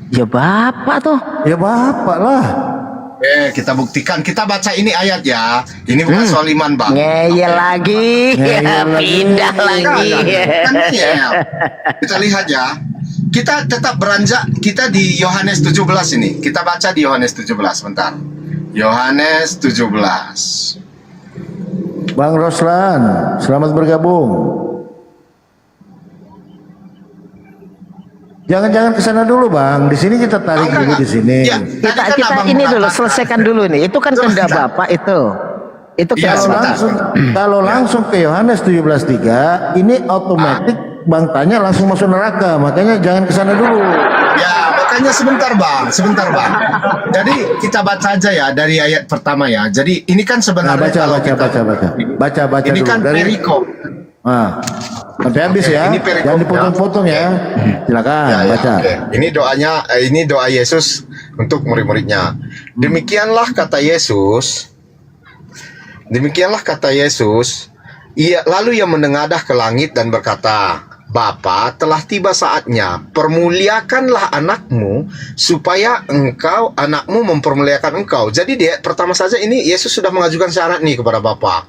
Ya Bapak tuh. Ya Bapak lah. Kita buktikan. Kita baca ini ayat ya. Ini bukan soal iman, Bang. Ngeyel lagi. Ngeyel lagi. Pindah lagi. Kan ngeyel. Kita lihat ya. Kita tetap beranjak. Kita di Yohanes 17 ini. Kita baca di Yohanes 17 bentar. Yohanes 17. Bang Roslan, selamat bergabung. Jangan ke sana dulu, Bang. Di sini kita tarik dulu di sini. Ya, tadi kan Kita Abang ini dulu mengatakan- selesaikan dulu nih. Itu kan kehendak Bapak itu. Itu Iya, kehendak sebentar. Bapak. Kalau langsung ke Yohanes 17:3, ini otomatis Bang tanya langsung masuk neraka. Makanya jangan ke sana dulu. Ya, makanya sebentar Bang. Jadi kita baca aja ya dari ayat pertama ya. Jadi ini kan Nah, sebenarnya kalau kita- baca Ini dulu kan dari perikop. sampai habis Oke, ya. ini perikopnya. Jangan dipotong-potong ya. Silakan Ya, baca. oke. Ini doanya, ini doa Yesus untuk murid-muridnya. Demikianlah kata Yesus. Lalu ia menengadah ke langit dan berkata, Bapa, telah tiba saatnya, permuliakanlah anakmu, supaya anakmu mempermuliakan engkau. Jadi dia pertama saja ini Yesus sudah mengajukan syarat nih kepada Bapa.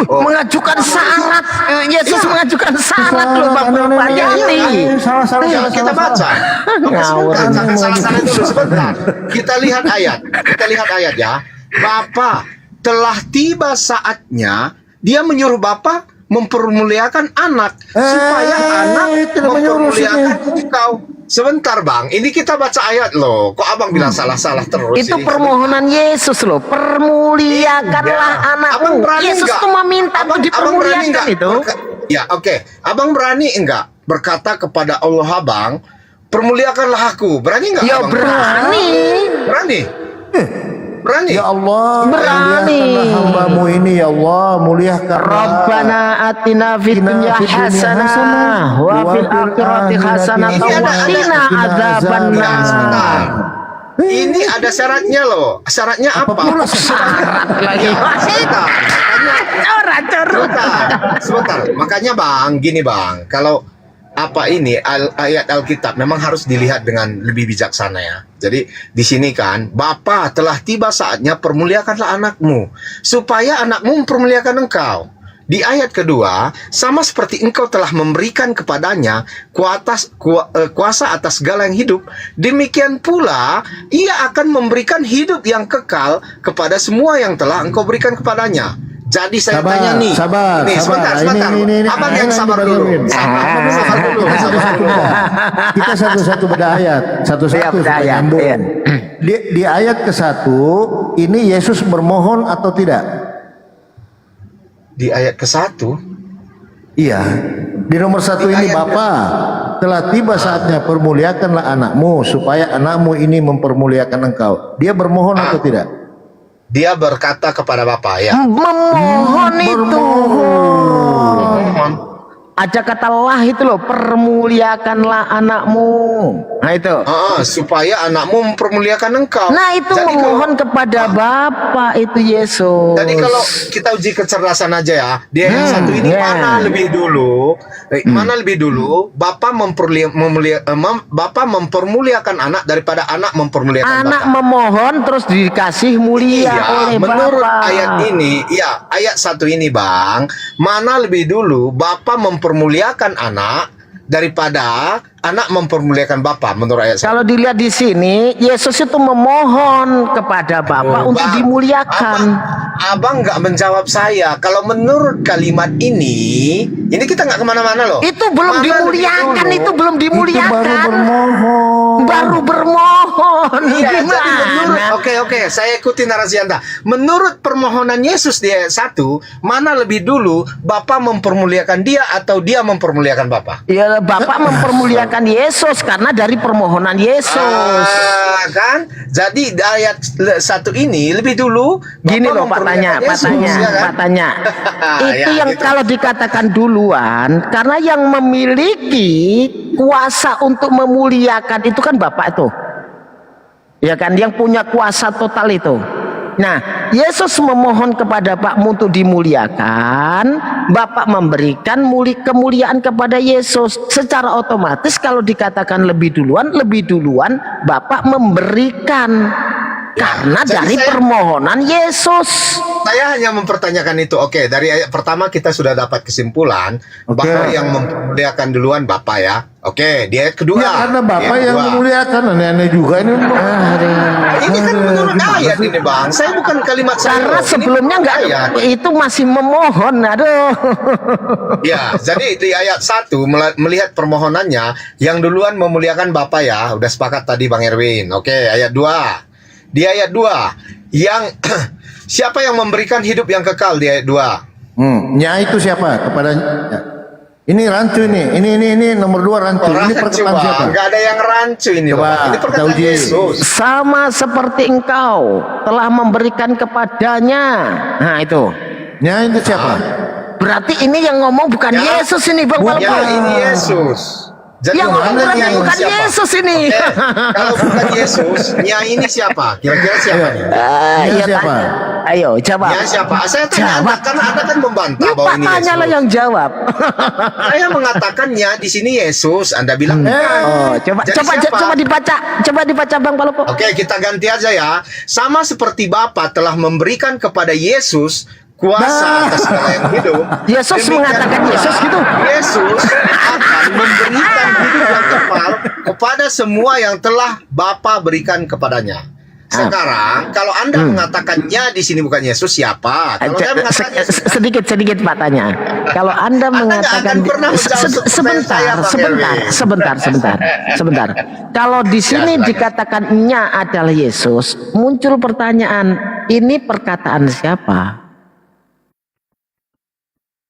Mengajukan syarat. Yesus mengajukan syarat loh Bapak ini. Salah. Kita baca. Oke, sebentar, jangan salah-salah dulu sebentar. Kita lihat ayat ya. Bapa, telah tiba saatnya dia menyuruh Bapa mempermuliakan anak supaya anak mempermuliakan engkau. Sebentar Bang, ini kita baca ayat loh. Kok Abang bilang salah-salah terus? Itu ini? permohonan Yesus loh. Permuliakanlah anakmu. Abang berani Yesus enggak? tuh meminta Abang untuk berani dipermuliakan enggak? itu. Ya oke. Abang berani enggak berkata kepada Allah Abang, permuliakanlah aku. Berani enggak? Ya Abang? berani. Berani. Berani. Ya Allah, Berani. muliakanlah hambamu ini ya Allah, muliakanlah. Rabbana atina fid dunya hasanah wa fil akhirati hasanah wa qina adzabannar. Sebentar. Ini ada syaratnya loh. Syaratnya apa? Syarat lagi. Sebentar. Coret. Sebentar. Makanya Bang, gini Bang, kalau ayat Alkitab memang harus dilihat dengan lebih bijaksana ya. Jadi di sini kan, Bapa telah tiba saatnya permuliakanlah anakmu supaya anakmu mempermuliakan engkau. Di ayat kedua, sama seperti engkau telah memberikan kepadanya kuasa atas segala yang hidup, demikian pula ia akan memberikan hidup yang kekal kepada semua yang telah engkau berikan kepadanya. Jadi saya tanya nih, sabar. sebentar. Ini, Abang yang sabar dulu. Sabar dulu. Kita satu-satu beda ayat, satu-satu supaya nyambung. Di ayat ke-1 ini Yesus bermohon atau tidak? Di ayat ke-1, Iya. Di nomor 1 ini ayat Bapa telah tiba saatnya permuliakanlah anakmu supaya anakmu ini mempermuliakan engkau. Dia bermohon atau tidak? dia berkata kepada Bapa ya. Memohon itu. Mohon. Ada kata lah itu loh, permuliakanlah anakmu. Nah itu. Supaya anakmu mempermuliakan engkau. Nah itu Jadi memohon kepada Bapa itu Yesus. Jadi kalau kita uji kecerdasan aja ya, dia yang satu ini mana lebih dulu? Mana lebih dulu? Bapa mempermuliakan anak daripada anak mempermuliakan anak Bapa. memohon terus dikasih mulia oleh Menurut Bapa. ayat ini, ya ayat 1 ini Bang, mana lebih dulu Bapa mempermuliakan anak daripada anak mempermuliakan Bapa menurut ayat 1. Kalau dilihat di sini, Yesus itu memohon kepada Bapa untuk Bang, dimuliakan. Abang nggak menjawab saya. Kalau menurut kalimat ini kita nggak kemana-mana loh. Itu belum Mana dimuliakan, lebih itu dulu? belum dimuliakan. Itu baru bermohon. Baru bermohon. Iya, jadi menurut, Gimana? oke, saya ikuti narasi Anda. Menurut permohonan Yesus di ayat 1, mana lebih dulu Bapa mempermuliakan dia atau dia mempermuliakan Bapa? Ya, Bapak mempermuliakan Yesus karena dari permohonan Yesus. Kan? Jadi di ayat 1 ini lebih dulu Bapa Gini loh Pak tanya, mempermuliakan Yesus, ya kan? Pak tanya. Itu Ya, yang gitu. kalau dikatakan duluan, karena yang memiliki kuasa untuk memuliakan itu kan Bapak itu. Ya kan, yang punya kuasa total itu. Nah, Yesus memohon kepada Bapakmu untuk dimuliakan, Bapak memberikan kemuliaan kepada Yesus. Secara otomatis kalau dikatakan lebih duluan Bapak memberikan. Karena jadi dari permohonan Yesus. Saya hanya mempertanyakan itu. Oke, dari ayat pertama kita sudah dapat kesimpulan bahwa yang mempermuliakan duluan Bapak ya. Oke, di ayat kedua. Ya karena Bapak Di ayat yang kedua. memuliakan, aneh-aneh juga ini. Ini kan menurut ayat ini Bang. Saya bukan kalimat saya. Karena loh. Ini sebelumnya menurut enggak, ayat. itu masih memohon. Aduh. Ya, jadi di ayat 1 melihat permohonannya yang duluan memuliakan Bapak ya. Udah sepakat tadi Bang Erwin. Oke, ayat 2. Di ayat 2 yang siapa yang memberikan hidup yang kekal di ayat 2? Nya itu siapa? Kepada ya. Ini rancu ini. Ini nomor 2 rancu. Ini perkataan siapa? Enggak ada yang rancu ini. Coba, Bang. Ini perkataan kita uji. Yesus. Sama seperti engkau telah memberikan kepadanya. Nah itu. Nya itu siapa? Berarti ini yang ngomong bukan Ya. Yesus ini Bang Ya, Bapak. ini Yesus. Jadi Yang ngomong mana berarti yang bukan siapa? Yesus ini. Oke, kalau bukan Yesus, Nya ini siapa? Kira-kira siapa nih? Nya Iya, siapa? Ayo jawab. Nya siapa? Saya tanya Anda, Jawab. karena Anda kan membantah Ya, bahwa Pak ini tanyalah Yesus. yang jawab. Saya mengatakan Nya di sini Yesus, Anda bilang bukan. Oh, coba Jadi coba siapa? coba dibaca Bang Palopo. Oke, kita ganti aja ya. Sama seperti Bapa telah memberikan kepada Yesus kuasa atas segala yang hidup. Yesus mengatakan Yesus gitu. Yesus akan memberikan hidup yang kekal kepada semua yang telah Bapa berikan kepadanya. Sekarang kalau Anda mengatakannya di sini bukan Yesus, siapa? Kalau saya mengatakan Yesus, Sedikit Pak tanya. Kalau Anda Anda nggak mengatakan akan pernah menjawab sebentar. Kalau di sini silakan. dikatakannya adalah Yesus, muncul pertanyaan, ini perkataan siapa?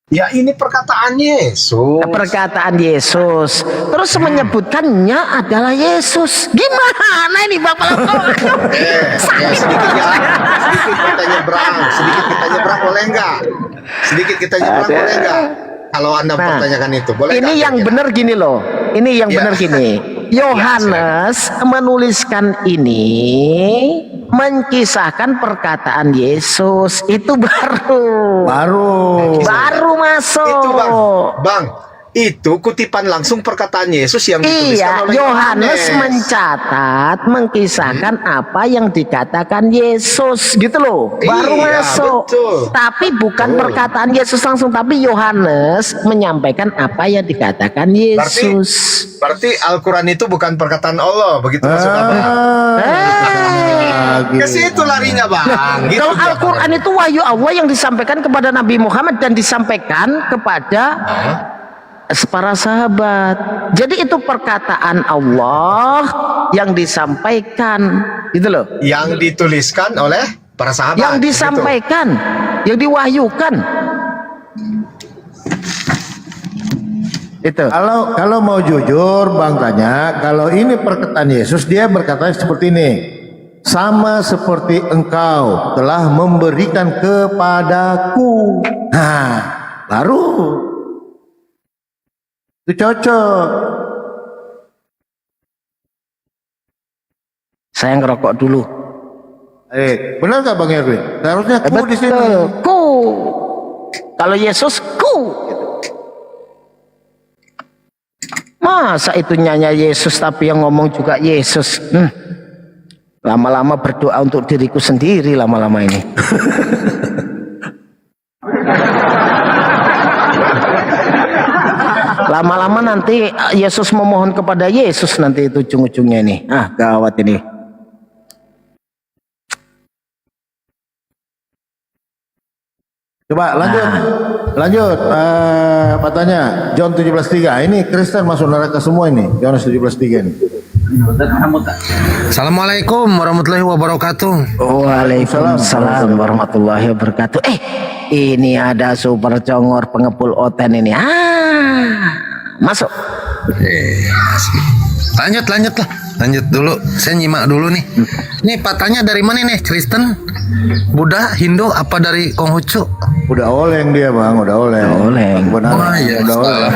ya ini perkataan Yesus. Perkataan Yesus. Terus menyebutkannya adalah Yesus. Gimana ini Bapak Loko? Sedikit kita nyebrang boleh enggak? Sedikit kita nyebrang boleh enggak? Kalau Anda pertanyakan itu, boleh Ini nggak yang kira-kira? benar gini loh. Ini yang Ya. benar gini. Yohanes menuliskan ini menkisahkan perkataan Yesus. Itu baru masuk. Itu Bang, itu kutipan langsung perkataan Yesus yang Iya, dituliskan oleh Yohanes mencatat, mengkisahkan apa yang dikatakan Yesus, gitu loh. Baru Iya, masuk. betul. Tapi bukan perkataan Yesus langsung, tapi Yohanes menyampaikan apa yang dikatakan Yesus. Berarti Al-Quran itu bukan perkataan Allah, begitu maksudnya Bang? Ke situ larinya Bang. Gitu, Kalau Bang. Al-Quran itu wahyu Allah yang disampaikan kepada Nabi Muhammad dan disampaikan kepada para sahabat. Jadi itu perkataan Allah yang disampaikan, gitu loh. Yang dituliskan oleh para sahabat. Yang gitu. disampaikan, yang diwahyukan. Itu. Kalau mau jujur Bang tanya, kalau ini perkataan Yesus, dia berkata seperti ini. Sama seperti engkau telah memberikan kepadaku. Nah, baru itu cocok. Saya ngerokok dulu. Benar nggak Bang Erwin? Seharusnya ku di sini. Betul. Ku. Kalau Yesus ku. Masa itu nyanyi Yesus tapi yang ngomong juga Yesus. Lama-lama berdoa untuk diriku sendiri lama-lama ini. Lama-lama nanti Yesus memohon kepada Yesus nanti itu ujung-ujungnya ini. Gawat ini. Coba lanjut. Apa tanya? John 17:3. Ini Kristen masuk neraka semua ini. Yohanes 17:3 ini. Assalamualaikum warahmatullahi wabarakatuh. Waalaikumsalam warahmatullahi wabarakatuh. Ini ada super congor pengepul oten ini. Masuk. Lanjut dulu. Saya nyimak dulu nih. Ini patahnya dari mana nih? Kristen, Buddha, Hindu, apa dari Konghucu? Udah oleng dia Bang, udah oleng. Benar. iya. Udah oleng.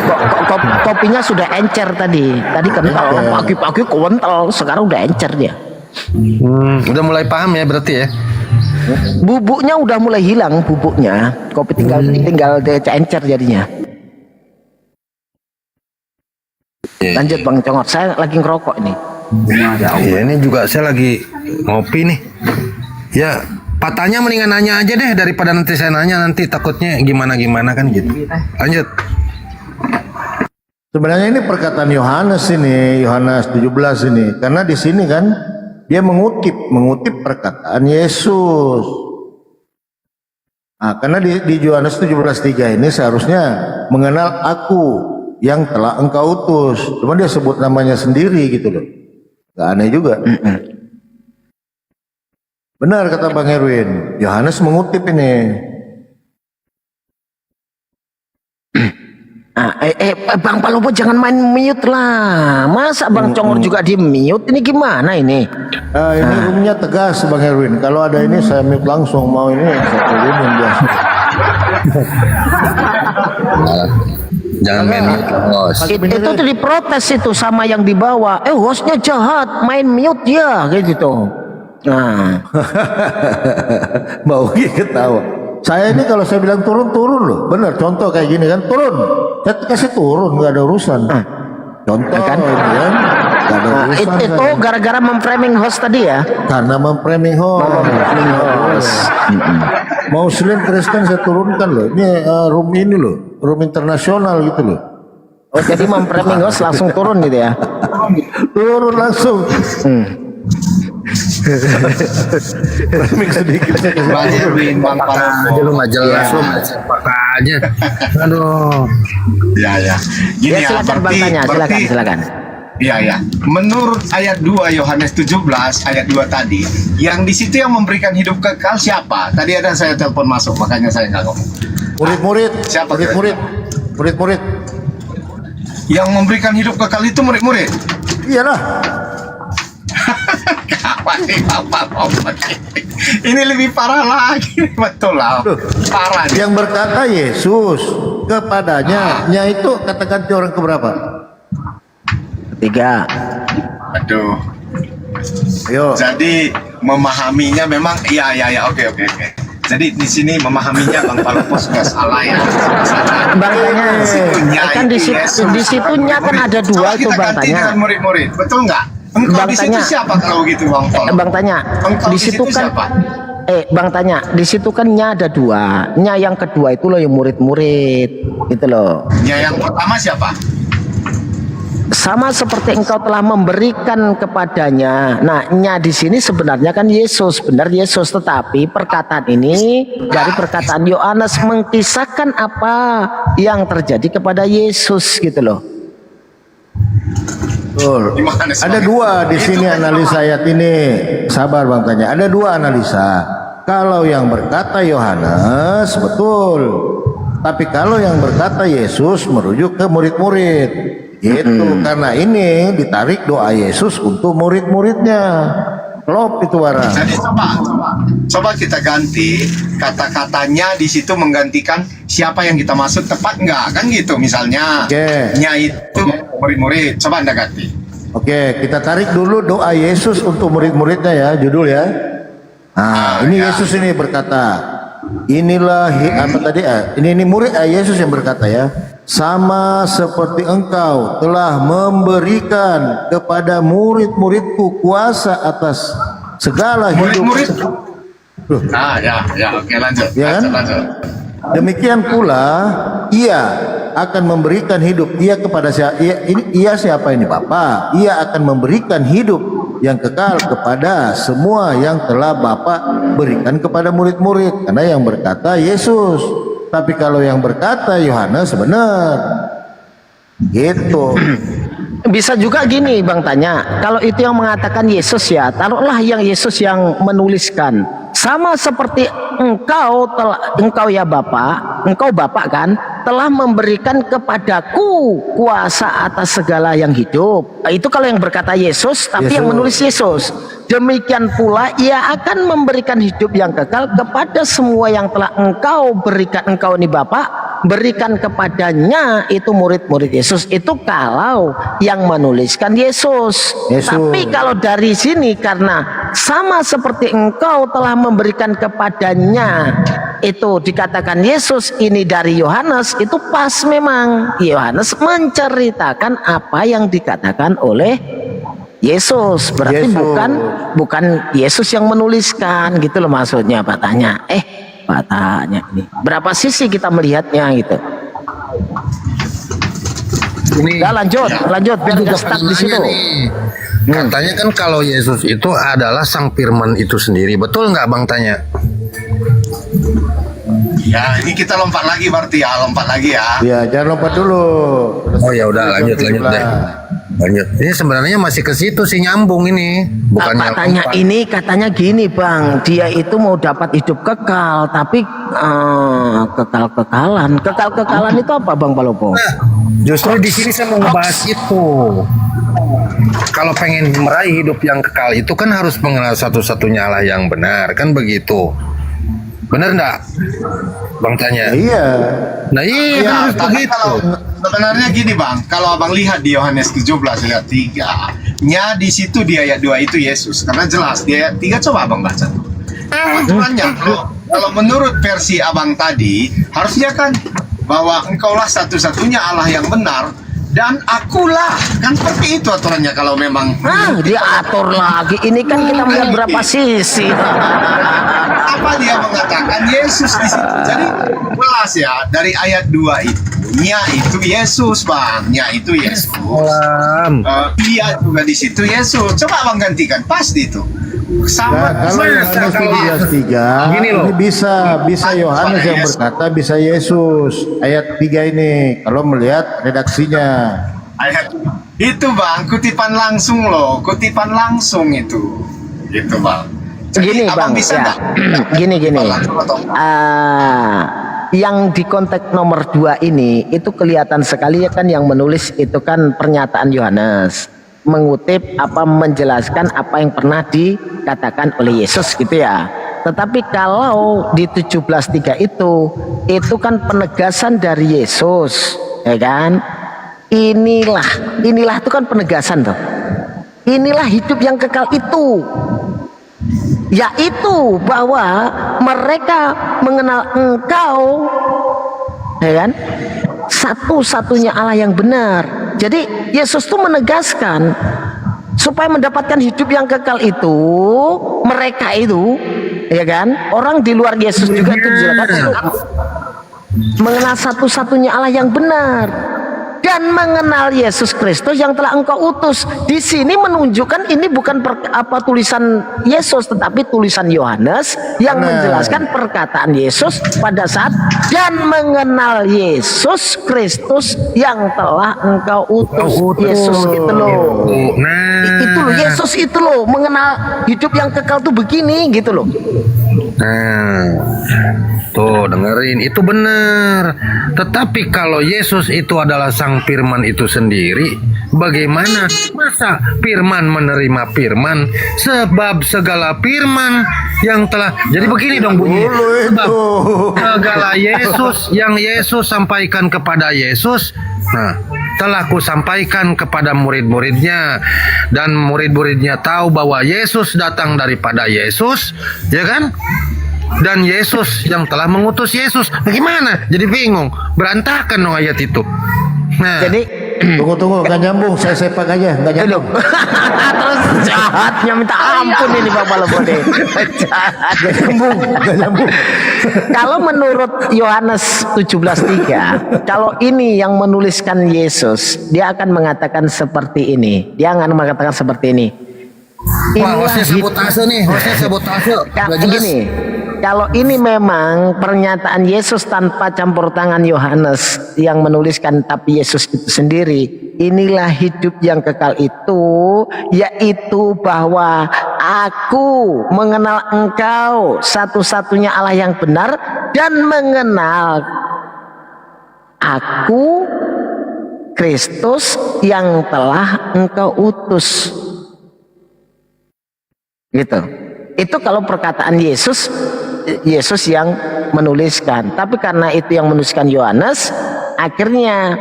Kopinya sudah encer tadi. Tadi kental, pagi-pagi kental. Sekarang udah encer dia. Udah mulai paham ya berarti ya? Bubuknya udah mulai hilang bubuknya. Kopi tinggal dia encer jadinya. Lanjut Bang Congor, saya lagi ngerokok ini. Ya ini juga saya lagi ngopi nih. Ya patahnya mendingan nanya aja deh daripada nanti saya nanya nanti takutnya gimana kan gitu. Lanjut. Sebenarnya ini perkataan Yohanes ini, Yohanes 17 ini. Karena di sini kan dia mengutip perkataan Yesus. Karena di Yohanes 17:3 ini seharusnya mengenal aku yang telah engkau utus. Cuma dia sebut namanya sendiri gitu loh. Gak aneh juga. Benar kata Bang Erwin. Yohanes mengutip ini. Bang Palopo jangan main mute lah. Masa Bang Congor juga di mute? Ini gimana ini? Ini roomnya tegas Bang Erwin. Kalau ada ini saya mute langsung. Mau ini satu room yang biasa. Jangan main mute host. Itu tuh diprotes itu sama yang di bawah. Hostnya jahat, main mute ya kayak gitu. Mau ketawa. Saya ini kalau saya bilang turun loh. Bener, contoh kayak gini kan, turun. Saya kasih turun, nggak ada urusan. Contoh Kan? ini kan, nggak ada urusan. Itu saya. gara-gara memframing host tadi ya. Karena memframing host. Muslim Kristen saya turunkan loh. Ini room ini loh, room internasional gitu loh. Oh, jadi memframing host langsung turun gitu ya? Turun langsung. Framing sedikit. Aja lu nggak jelas lu apa aja. Aduh. Ya. Gini Ya silakan Bang tanya, silakan. Ya. Menurut ayat 2 Yohanes 17 ayat 2 tadi, yang di situ yang memberikan hidup kekal siapa? Tadi ada saya telepon masuk, makanya saya nggak ngomong. Murid-murid. Siapa Murid-murid. Yang memberikan hidup kekal itu murid-murid. Iyalah. Apa nih Bapak? Ini lebih parah lagi, betul lah. Parah nih. Yang berkata Yesus kepadanya, nya itu kata ganti orang keberapa? Ketiga. Aduh. Ayo. Jadi memahaminya memang iya oke. Jadi di sini memahaminya Bang Palopos nggak salah ya. Bang tanya, kan di situnya kan ada dua itu Bang tanya. Murid-murid, betul nggak? Engkau Bang di situ tanya. siapa kalau gitu Bang Pol? Bang tanya, Engkau di situ kan siapa? Bang tanya, di situ kan nya ada dua. Nya yang kedua itu loh yang murid-murid, gitu loh. Ya yang pertama siapa? Sama seperti engkau telah memberikan kepadanya. Nah, nya di sini sebenarnya kan Yesus, benar Yesus, tetapi perkataan ini dari perkataan Yohanes mengkisahkan apa yang terjadi kepada Yesus gitu loh. Betul. Gimana, Ada Bang? dua di Itu sini kan analisa ayat ini. Sabar Bang tanya. Ada dua analisa. Kalau yang berkata Yohanes betul. Tapi kalau yang berkata Yesus merujuk ke murid-murid. Itu karena ini ditarik doa Yesus untuk murid-muridnya. Klop itu warang. Jadi coba kita ganti kata-katanya di situ menggantikan siapa yang kita maksud, tepat nggak kan gitu misalnya. Oke. Nya itu murid-murid, coba Anda ganti. Oke, kita tarik dulu doa Yesus untuk murid-muridnya ya, judul ya. Nah, ini ya. Yesus ini berkata, inilah apa tadi? Ini murid Yesus yang berkata ya, sama seperti engkau telah memberikan kepada murid-muridku kuasa atas segala hidup. Murid-murid. Ya, oke lanjut. Ya kan? Lanjut. Demikian pula ia akan memberikan hidup ia kepada siapa? Ia siapa ini Bapa? Ia akan memberikan hidup yang kekal kepada semua yang telah Bapa berikan kepada murid-murid. Karena yang berkata Yesus. Tapi kalau yang berkata Yohanes benar. Gitu. Bisa juga gini Bang tanya, kalau itu yang mengatakan Yesus ya, taruhlah yang Yesus yang menuliskan. Sama seperti engkau ya Bapa, engkau Bapa kan, telah memberikan kepadaku kuasa atas segala yang hidup. Itu kalau yang berkata Yesus, tapi yang menulis Yesus. Demikian pula ia akan memberikan hidup yang kekal kepada semua yang telah engkau berikan, engkau ini Bapa berikan kepadanya, itu murid-murid Yesus. Itu kalau yang menuliskan Yesus. Tapi kalau dari sini karena sama seperti engkau telah memberikan kepadanya, itu dikatakan Yesus, ini dari Yohanes, itu pas memang Yohanes menceritakan apa yang dikatakan oleh Yesus. Berarti Yesus. bukan Yesus yang menuliskan gitu loh maksudnya Pak tanya. Pak tanya ini berapa sisi kita melihatnya gitu. Ini Nah, lanjut biar kita stuck di situ. Katanya kan kalau Yesus itu adalah Sang Firman itu sendiri, betul nggak Bang tanya? Ya, ini kita lompat lagi berarti ya, Ya, jangan lompat dulu. Oh ya udah lanjut deh. Lanjut. Ini sebenarnya masih ke situ sih, nyambung ini. Bukannya Pak tanya ini katanya gini Bang, dia itu mau dapat hidup kekal, tapi kekal-kekalan itu apa Bang Palopo? Nah, justru di sini saya mau ngebahas itu. Kalau pengen meraih hidup yang kekal itu kan harus mengenal satu-satunya Allah yang benar, kan begitu. Benar enggak? Bang tanya. Iya. Nah iya Ya, harus tapi begitu. kalau sebenarnya gini Bang, kalau Abang lihat di Yohanes 17 ayat 3, nya di situ di ayat 2 itu Yesus. Karena jelas di ayat 3 coba Abang baca. Aturannya kalau menurut versi Abang tadi, harusnya kan bahwa engkaulah satu-satunya Allah yang benar dan akulah. Kan seperti itu aturannya kalau memang Diatur lagi. Ini kan kita melihat berapa sisi. apa dia mengatakan perkataan Yesus di situ. Jadi jelas ya dari ayat 2 itu, nya itu Yesus bang, nya itu Yesus. Iya juga di situ Yesus. Coba bang gantikan, pasti itu. Sama Kalau Yohanes 17:3 Gini loh. ini bisa Yohanes yang berkata, bisa Yesus. Ayat 3 ini kalau melihat redaksinya. ayat itu bang, kutipan langsung loh, kutipan langsung itu, gitu bang. Jadi, Gini abang bang, bisa ya. nggak? Gini. Langsung atau enggak? Yang di konteks nomor 2 ini itu kelihatan sekali ya kan, yang menulis itu kan pernyataan Yohanes, mengutip apa, menjelaskan apa yang pernah dikatakan oleh Yesus gitu ya. Tetapi kalau di 17:3 itu kan penegasan dari Yesus, ya kan? Inilah itu kan penegasan tuh. Inilah hidup yang kekal itu, yaitu bahwa mereka mengenal Engkau, ya kan, satu-satunya Allah yang benar. Jadi Yesus tuh menegaskan supaya mendapatkan hidup yang kekal itu, mereka itu, ya kan, orang di luar Yesus juga itu dijelaskan untuk mengenal satu-satunya Allah yang benar dan mengenal Yesus Kristus yang telah Engkau utus. Di sini menunjukkan ini bukan tulisan Yesus, tetapi tulisan Yohanes yang menjelaskan perkataan Yesus pada saat dan mengenal Yesus Kristus yang telah Engkau utus. Yesus itu loh. Itu loh, Yesus itu loh, mengenal hidup yang kekal tuh begini gitu loh. Nah, tuh dengerin, itu benar. Tetapi kalau Yesus itu adalah Sang Firman itu sendiri, bagaimana masa Firman menerima Firman? Sebab segala Firman yang telah, jadi begini dong bunyi. Sebab segala Yesus yang Yesus sampaikan kepada Yesus, nah, telah kusampaikan kepada murid-muridnya, dan murid-muridnya tahu bahwa Yesus datang daripada Yesus, ya kan? Dan Yesus yang telah mengutus Yesus. Bagaimana? Jadi bingung, berantakan dong ayat itu. Nah, Jadi Tunggu, nggak nyambung. Saya sepak aja, nggak nyambung. terus jahatnya minta ampun ini Bapak Lebode. Jahat. Nggak nyambung. Kalau menurut Yohanes 17:3, kalau ini yang menuliskan Yesus, dia akan mengatakan seperti ini. Dia akan mengatakan seperti ini. wah, hostnya sabotase nih, hostnya sabotase. Nggak jelas. Gini, kalau ini memang pernyataan Yesus tanpa campur tangan Yohanes yang menuliskan, tapi Yesus itu sendiri, inilah hidup yang kekal itu, yaitu bahwa aku mengenal Engkau satu-satunya Allah yang benar, dan mengenal aku Kristus yang telah Engkau utus. Gitu. Itu kalau perkataan Yesus yang menuliskan. Tapi karena itu yang menuliskan Yohanes, akhirnya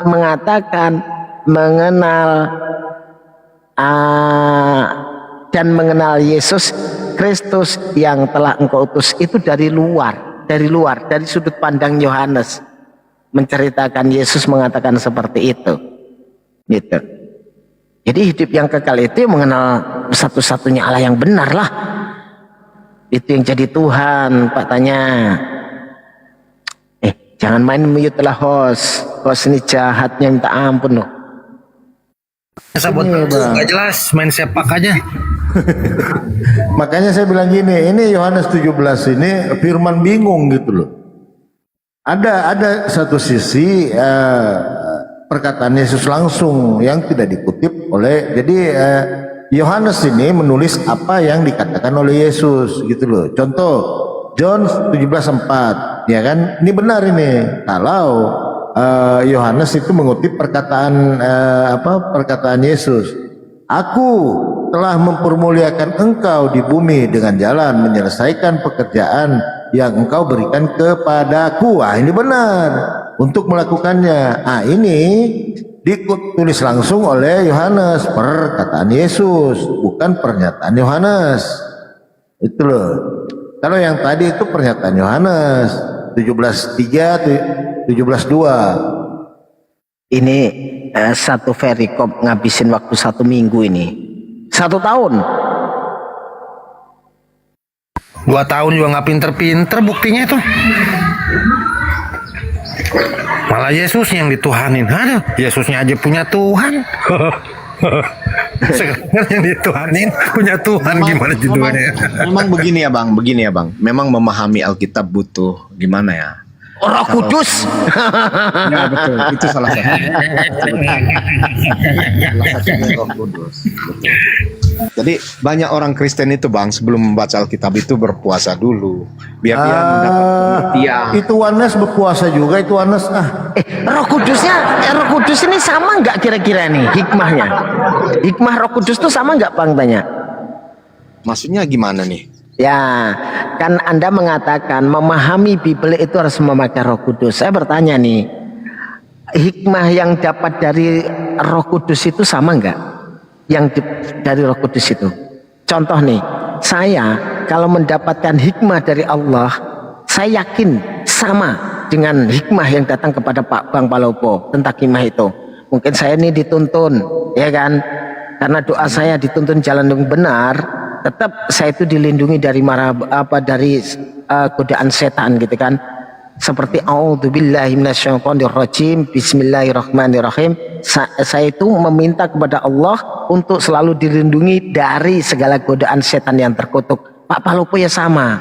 mengatakan mengenal dan mengenal Yesus Kristus yang telah Engkau utus, itu dari luar, dari sudut pandang Yohanes menceritakan Yesus mengatakan seperti itu. Gitu. Jadi hidup yang kekal itu mengenal satu-satunya Allah yang benar lah. Itu yang jadi Tuhan. Pak tanya, jangan main mute lah host ini jahatnya minta ampun loh. Sabotase nggak jelas, main sepak aja. Makanya saya bilang gini, ini Yohanes 17 ini firman bingung gitu loh. Ada satu sisi perkataan Yesus langsung yang tidak dikutip oleh, jadi Yohanes ini menulis apa yang dikatakan oleh Yesus gitu loh. Contoh John 17:4, ya kan? Ini benar ini. Kalau Yohanes itu mengutip perkataan perkataan Yesus. Aku telah mempermuliakan engkau di bumi dengan jalan menyelesaikan pekerjaan yang engkau berikan kepadaku. Ini benar untuk melakukannya. Ini ditulis langsung oleh Yohanes, perkataan Yesus, bukan pernyataan Yohanes. Itu loh. Kalau yang tadi itu pernyataan Yohanes 17:3, 17:2. Ini satu perikop ngabisin waktu 1 minggu ini. 1 tahun. 2 tahun juga nggak pinter-pinter, buktinya itu. Malah Yesus yang dituhanin. Aduh, Yesusnya aja punya Tuhan. Sekarang yang dituhanin punya Tuhan, gimana judulnya? Memang begini ya bang. Memang memahami Alkitab butuh gimana ya? Roh Kudus. Ya betul, itu salah satu. Salah satunya Roh Kudus. Betul. Jadi banyak orang Kristen itu bang sebelum membaca Alkitab itu berpuasa dulu biar dia mendapat pengertian. Itu Anas berpuasa juga itu Anas. Roh Kudus ini sama nggak kira-kira nih hikmahnya? Hikmah Roh Kudus itu sama nggak bang tanya? Maksudnya gimana nih? Ya, kan Anda mengatakan memahami Bibel itu harus memakai Roh Kudus. Saya bertanya nih, hikmah yang dapat dari Roh Kudus itu sama nggak? Dari Roh Kudus itu. Contoh nih, saya kalau mendapatkan hikmah dari Allah, saya yakin sama dengan hikmah yang datang kepada Pak Bang Palopo tentang hikmah itu. Mungkin saya ini dituntun, ya kan? Karena doa saya dituntun jalan yang benar, tetap saya itu dilindungi dari godaan setan gitu kan. Seperti a'udzubillahi minasyaitonirrajim, bismillahirrahmanirrahim. Saya itu meminta kepada Allah untuk selalu dilindungi dari segala godaan setan yang terkutuk. Pak Palopo ya sama,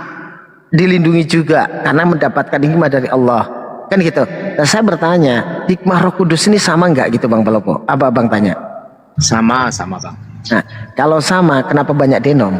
dilindungi juga karena mendapatkan hikmah dari Allah, kan gitu. Nah, saya bertanya, hikmah Roh Kudus ini sama nggak gitu Bang Palopo? Apa Bang tanya? Sama bang. Nah, kalau sama, kenapa banyak denom?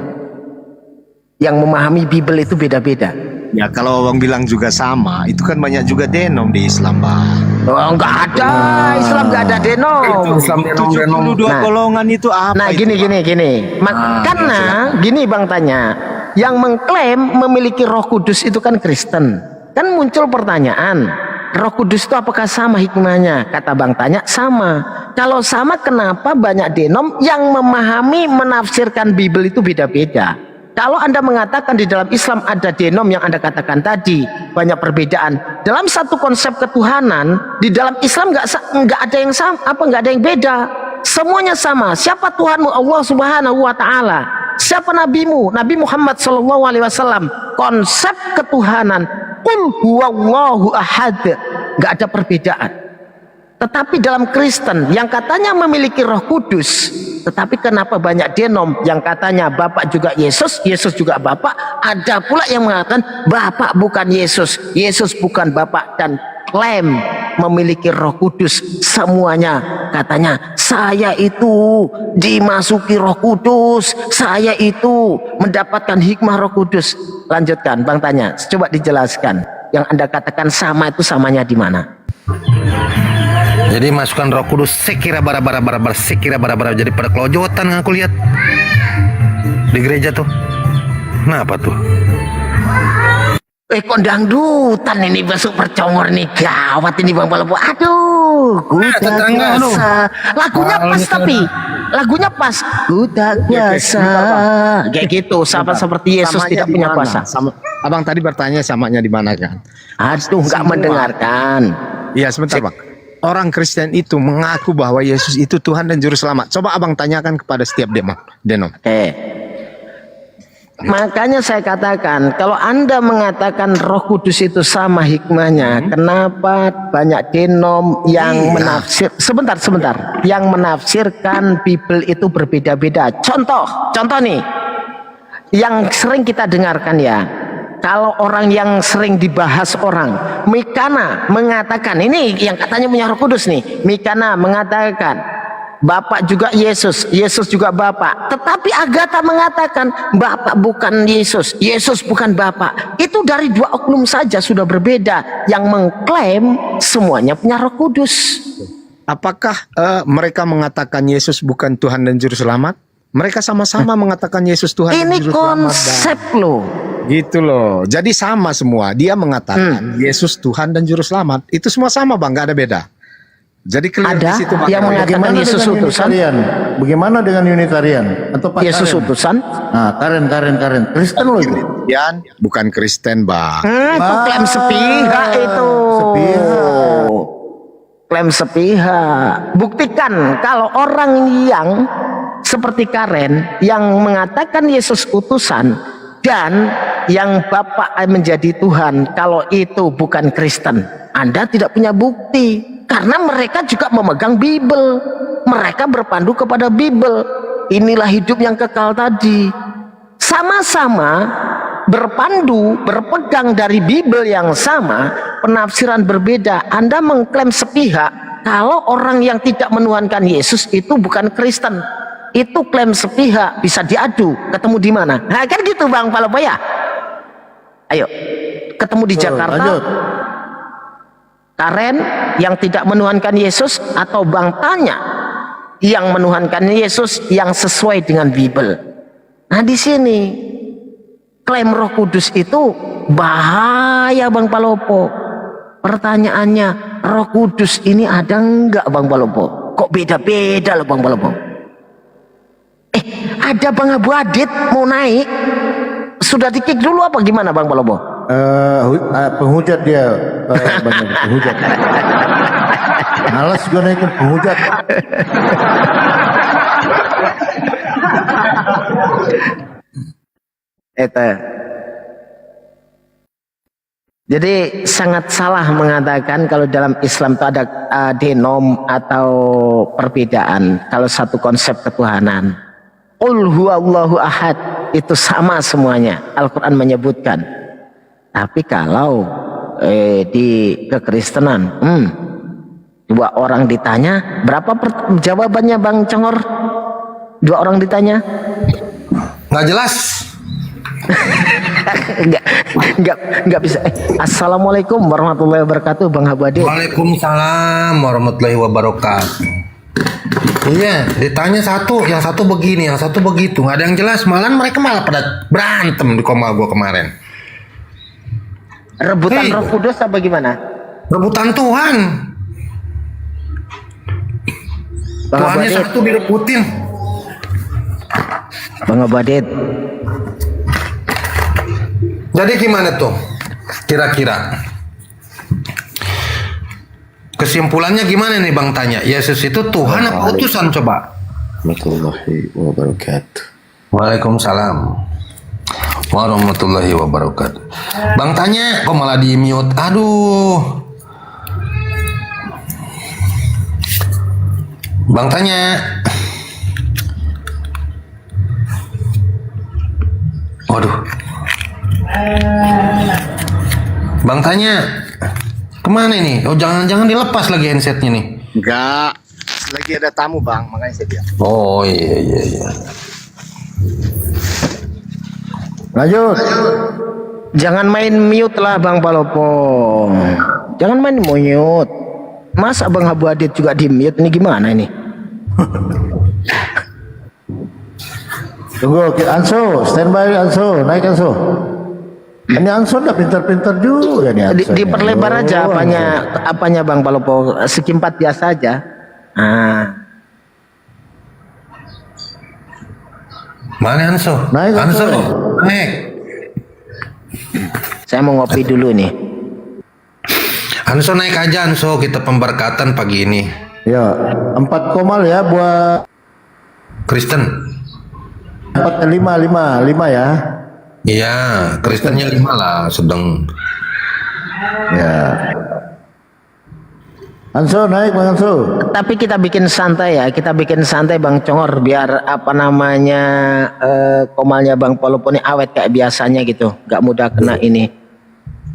Yang memahami Bibel itu beda-beda. Ya kalau abang bilang juga sama, itu kan banyak juga denom di Islam bang. Oh, nggak ada, Islam nggak ada denom. Islam denom. 72 golongan itu apa? Nah, itu? gini. Karena gini Bang tanya, yang mengklaim memiliki Roh Kudus itu kan Kristen. Kan muncul pertanyaan, Roh Kudus itu apakah sama hikmahnya? Kata Bang tanya, sama. Kalau sama, kenapa banyak denom yang memahami, menafsirkan Bibel itu beda-beda? Kalau Anda mengatakan di dalam Islam ada denom yang Anda katakan tadi, banyak perbedaan. Dalam satu konsep ketuhanan, di dalam Islam nggak ada yang sama, nggak ada yang beda. Semuanya sama. Siapa Tuhanmu? Allah Subhanahu wa Ta'ala. Siapa nabimu? Nabi Muhammad sallallahu alaihi wasallam. Konsep ketuhanan, qul huwallahu ahad. Nggak ada perbedaan. Tetapi dalam Kristen yang katanya memiliki Roh Kudus, tetapi kenapa banyak denom yang katanya Bapak juga Yesus, Yesus juga Bapak, ada pula yang mengatakan Bapak bukan Yesus, Yesus bukan Bapak, dan klaim memiliki Roh Kudus. Semuanya katanya saya itu dimasuki Roh Kudus, saya itu mendapatkan hikmah Roh Kudus. Lanjutkan Bang tanya, coba dijelaskan yang Anda katakan sama itu samanya di mana? Jadi masukkan Roh Kudus sekira bara jadi pada kelojotan aku lihat di gereja tuh. Kenapa tuh? Kondangdutan ini masuk percongor nih, gawat ini Bang Palopo. Aduh, kuda kuasa. Lagunya pas lagunya pas. Kuda kuasa. Kayak gitu, sama seperti Yesus Samanya tidak di punya mana? kuasa. Abang tadi bertanya samanya di mana kan? Aduh, nggak mendengarkan. Iya sebentar bang. Orang Kristen itu mengaku bahwa Yesus itu Tuhan dan Juru Selamat. Coba abang tanyakan kepada setiap denom. Oke. Makanya saya katakan, kalau Anda mengatakan Roh Kudus itu sama hikmahnya, kenapa banyak denom yang menafsir sebentar, yang menafsirkan Bibel itu berbeda-beda. Contoh nih, yang sering kita dengarkan ya. Kalau orang yang sering dibahas orang, Mikana mengatakan, ini yang katanya punya Roh Kudus nih, Mikana mengatakan Bapak juga Yesus, Yesus juga Bapak. Tetapi Agatha mengatakan Bapak bukan Yesus, Yesus bukan Bapak. Itu dari dua oknum saja sudah berbeda yang mengklaim semuanya punya Roh Kudus. Apakah mereka mengatakan Yesus bukan Tuhan dan Juru Selamat? Mereka sama-sama mengatakan Yesus Tuhan dan Ini Juru Selamat. konsep loh. Gitu loh. Jadi sama semua. Dia mengatakan Yesus Tuhan dan Juru Selamat. Itu semua sama bang, nggak ada beda. Jadi clear Ada di situ, Bang. yang mengatakan Yesus utusan. Bagaimana dengan Unitarian atau Pak Yesus Karen? utusan. Nah, Karen Kristen loh itu. Yan, bukan Kristen bang. Itu klaim sepihak itu. Klaim sepihak. Buktikan kalau orang yang seperti Karen yang mengatakan Yesus utusan dan yang Bapak menjadi Tuhan, kalau itu bukan Kristen, Anda tidak punya bukti. Karena mereka juga memegang Bible. Mereka berpandu kepada Bible. Inilah hidup yang kekal tadi. Sama-sama berpandu, berpegang dari Bible yang sama, penafsiran berbeda. Anda mengklaim sepihak kalau orang yang tidak menuhankan Yesus itu bukan Kristen. Itu klaim sepihak, bisa diadu. Ketemu di mana? Nah, kan gitu Bang Palopo ya. Ayo, ketemu di Jakarta. Lanjut. Karen yang tidak menuhankan Yesus atau Bang Tanya yang menuhankan Yesus yang sesuai dengan Bible. Nah, di sini klaim Roh Kudus itu bahaya Bang Palopo. Pertanyaannya, Roh Kudus ini ada enggak Bang Palopo? Kok beda-beda loh Bang Palopo? Ada Bang Abu Adit mau naik. Sudah di-kick dulu apa gimana Bang Palopo? Penghujat dia, penghujat. Malas gue naikin penghujat. Jadi sangat salah mengatakan kalau dalam Islam itu ada denom atau perbedaan. Kalau satu konsep ketuhanan, Qul huwallahu ahad, itu sama semuanya. Al-Quran menyebutkan. Tapi kalau di kekristenan, dua orang ditanya, berapa jawabannya Bang Congor? Dua orang ditanya? Nggak jelas. Enggak bisa. Assalamualaikum warahmatullahi wabarakatuh Bang Abu Adit. Waalaikumsalam warahmatullahi wabarakatuh. Iya, ditanya satu, yang satu begini, yang satu begitu, nggak ada yang jelas. Mereka malah pada berantem di koma gua kemarin. Rebutan Roh Kudus apa gimana? Rebutan Tuhan. Bang Abu Tuhannya Adit. satu direbutin. Bang Abu Adit. Jadi gimana tuh? Kira-kira kesimpulannya gimana nih Bang Tanya? Yesus itu Tuhan apa utusan coba? Warahmatullahi wabarakatuh. Waalaikumsalam warahmatullahi wabarakatuh. Bang Tanya kok malah di mute? Aduh. Bang Tanya. Waduh. Bang Tanya, kemana ini? Oh jangan dilepas lagi handsetnya nih. Enggak, lagi ada tamu Bang, makanya saya bilang. Oh iya. Lanjut. Jangan main mute lah Bang Palopo. Jangan main mute. Masa Bang Abu Adit juga di mute? Ini gimana ini? Tunggu, Anso, standby Anso, naik Anso. Ini Anso udah pintar-pintar juga nih Anso. Diperlebar aja apanya Bang Palopo, sekimpat biasa aja. Mana Anso? Naik, Anso. Anso. Naik. Saya mau ngopi dulu nih. Anso naik aja Anso, kita pemberkatan pagi ini. Ya, 4 komal ya buat Kristen. 5 ya. Iya, Kristennya 5 lah, sedang. Ya. Anso naik Bang Anso. Tapi kita bikin santai ya, kita bikin santai Bang Congor biar komalnya Bang Palopo ini awet kayak biasanya gitu, nggak mudah kena ini.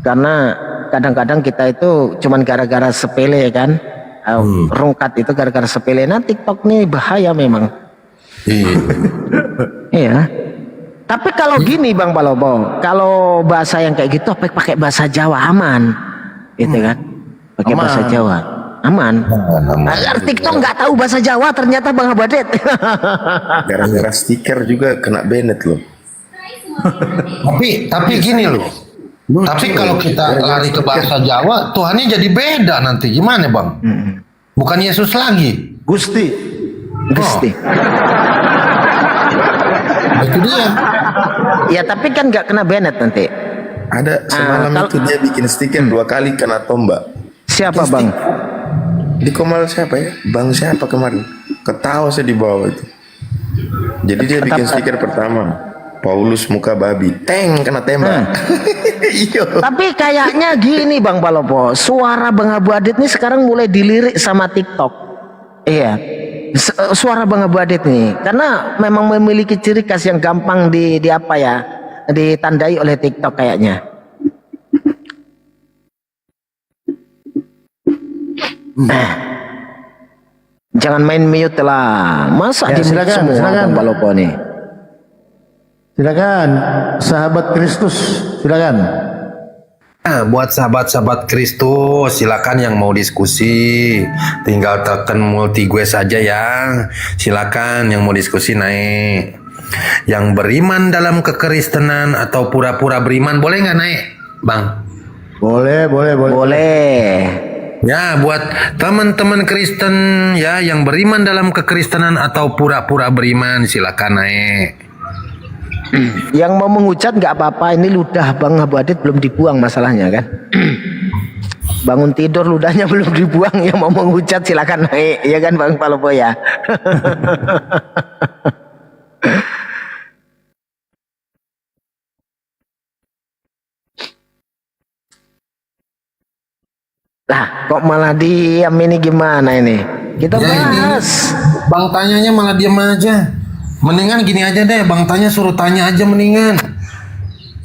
Karena kadang-kadang kita itu cuman gara-gara sepele kan, rungkat itu gara-gara sepele. Nah TikTok nih bahaya memang. Iya. Tapi kalau gini Bang Palopo, kalau bahasa yang kayak gitu pakai bahasa Jawa aman, gitu kan? Pakai bahasa Jawa aman. TikTok nggak tahu bahasa Jawa ternyata Bang Abu Adit. Gara-gara stiker juga kena banned loh. Tapi gini loh. Tapi kalau kita lari ke bahasa Jawa, Tuhannya jadi beda nanti. Gimana Bang? Bukan Yesus lagi. Gusti. Itu dia. Ya tapi kan nggak kena banned nanti. Ada semalam itu dia bikin stiker 2 kali kena tombak. Siapa Bang? Di komal siapa ya? Bang siapa kemarin? Ketawa saya di bawah itu. Jadi dia bikin stiker pertama. Paulus muka babi, teng kena tembak. Iya. Tapi kayaknya gini Bang Palopo, suara Bang Abu Adit ini sekarang mulai dilirik sama TikTok. Iya, suara Bang Abu Adit nih, karena memang memiliki ciri khas yang gampang di apa ya, ditandai oleh TikTok kayaknya. Jangan main mute lah, masa Ya, di mute silakan, semua silakan. Bang Palopo nih. Silakan, sahabat Kristus, silakan. Nah, buat sahabat-sahabat Kristus, silakan yang mau diskusi, tinggal tekan multi gue saja ya. Silakan yang mau diskusi naik. Yang beriman dalam kekristenan atau pura-pura beriman boleh nggak naik, Bang? Boleh. Boleh. Ya, buat teman-teman Kristen ya yang beriman dalam kekristenan atau pura-pura beriman, silakan naik. Yang mau menghujat nggak apa-apa, ini ludah Bang Abu Adit belum dibuang masalahnya kan. Bangun tidur ludahnya belum dibuang, yang mau menghujat silakan naik ya kan Bang Palopo ya. Lah kok malah diam ini, gimana ini? Kita Ya, ini. bahas. Bang tanyanya malah diam aja. Mendingan gini aja deh, Bang tanya suruh tanya aja mendingan.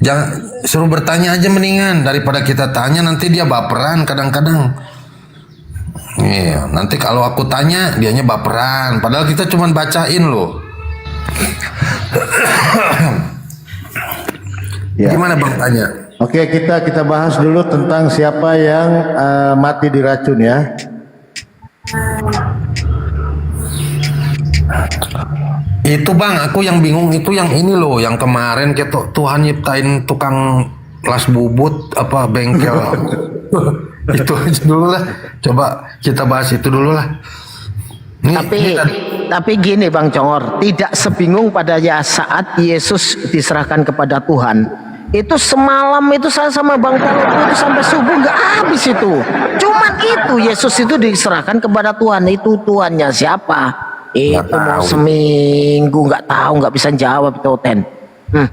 Jangan suruh bertanya aja mendingan daripada kita tanya nanti dia baperan kadang-kadang. Iya, nanti kalau aku tanya dianya baperan, padahal kita cuma bacain loh. Ya. Gimana Bang tanya? Oke, kita bahas dulu tentang siapa yang mati diracun ya. Itu Bang, aku yang bingung itu yang ini loh, yang kemarin kita Tuhan nyiptain tukang las bubut apa bengkel. Itu aja dulu lah. Coba kita bahas itu dulu lah. Tapi gini Bang Congor, tidak sebingung pada ya saat Yesus diserahkan kepada Tuhan. Itu semalam itu saya sama Bang Palopo itu sampai subuh nggak habis itu. Cuman itu Yesus itu diserahkan kepada Tuhan. Itu Tuhannya siapa? Itu mau seminggu nggak tahu, nggak bisa jawab itu Ten.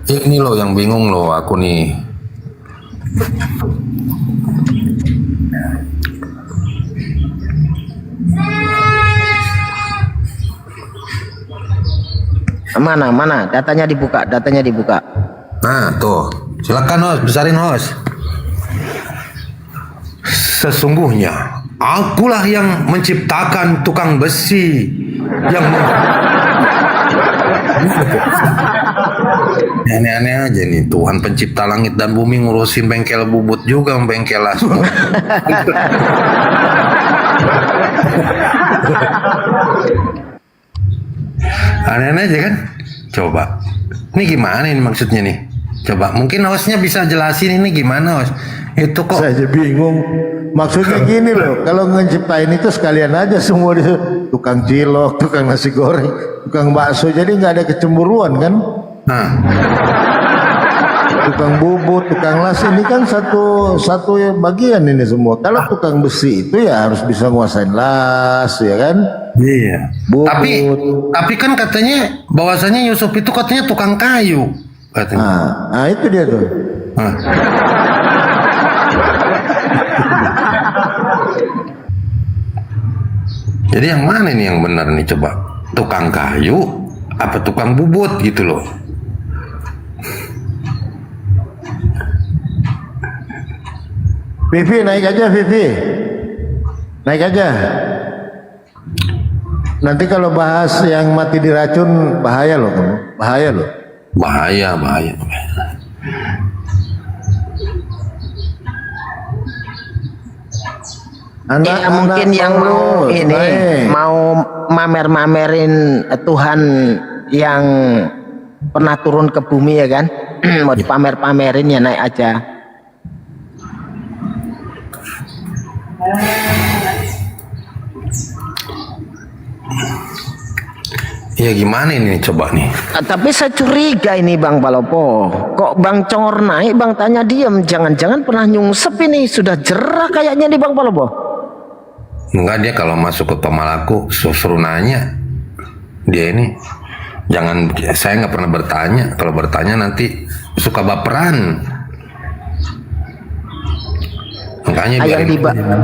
Ini loh yang bingung loh aku nih. Mana datanya dibuka. Nah tuh, silakan host, besarin host. Sesungguhnya akulah yang menciptakan tukang besi yang aneh-aneh aja nih, Tuhan pencipta langit dan bumi ngurusin bengkel bubut juga, bengkel las. Aneh-aneh aja kan? Coba, ini gimana ini maksudnya nih? Coba, mungkin hostnya bisa jelasin ini gimana host? Itu kok Saya aja bingung. Maksudnya gini loh, kalau ngeciptain itu sekalian aja semua di tukang cilok, tukang nasi goreng, tukang bakso, jadi nggak ada kecemburuan kan? nah, Tukang bubut, tukang las ini kan satu bagian ini semua. Kalau tukang besi itu ya harus bisa nguasain las, ya kan? iya. Bubut. Tapi kan katanya bahwasanya Yusuf itu katanya tukang kayu katanya. Nah itu dia tuh. Hah. Jadi yang mana nih yang benar nih coba? Tukang kayu apa tukang bubut gitu loh? Vivi naik aja, Vivi. Naik aja. Nanti kalau bahas yang mati diracun bahaya loh kamu. Bahaya loh. Bahaya. Ya, mungkin yang mau ini mau mamer-mamerin Tuhan yang pernah turun ke bumi ya kan, mau dipamer-pamerin ya naik aja. Ya gimana ini coba nih? Tapi saya curiga ini Bang Palopo, kok Bang Congor naik, Bang tanya diam, jangan-jangan pernah nyungsep ini, sudah jerah kayaknya nih Bang Palopo. Enggak, dia kalau masuk ke Tomalaku suruh nanya. Dia ini Jangan, saya nggak pernah bertanya. Kalau bertanya nanti suka baperan. Makanya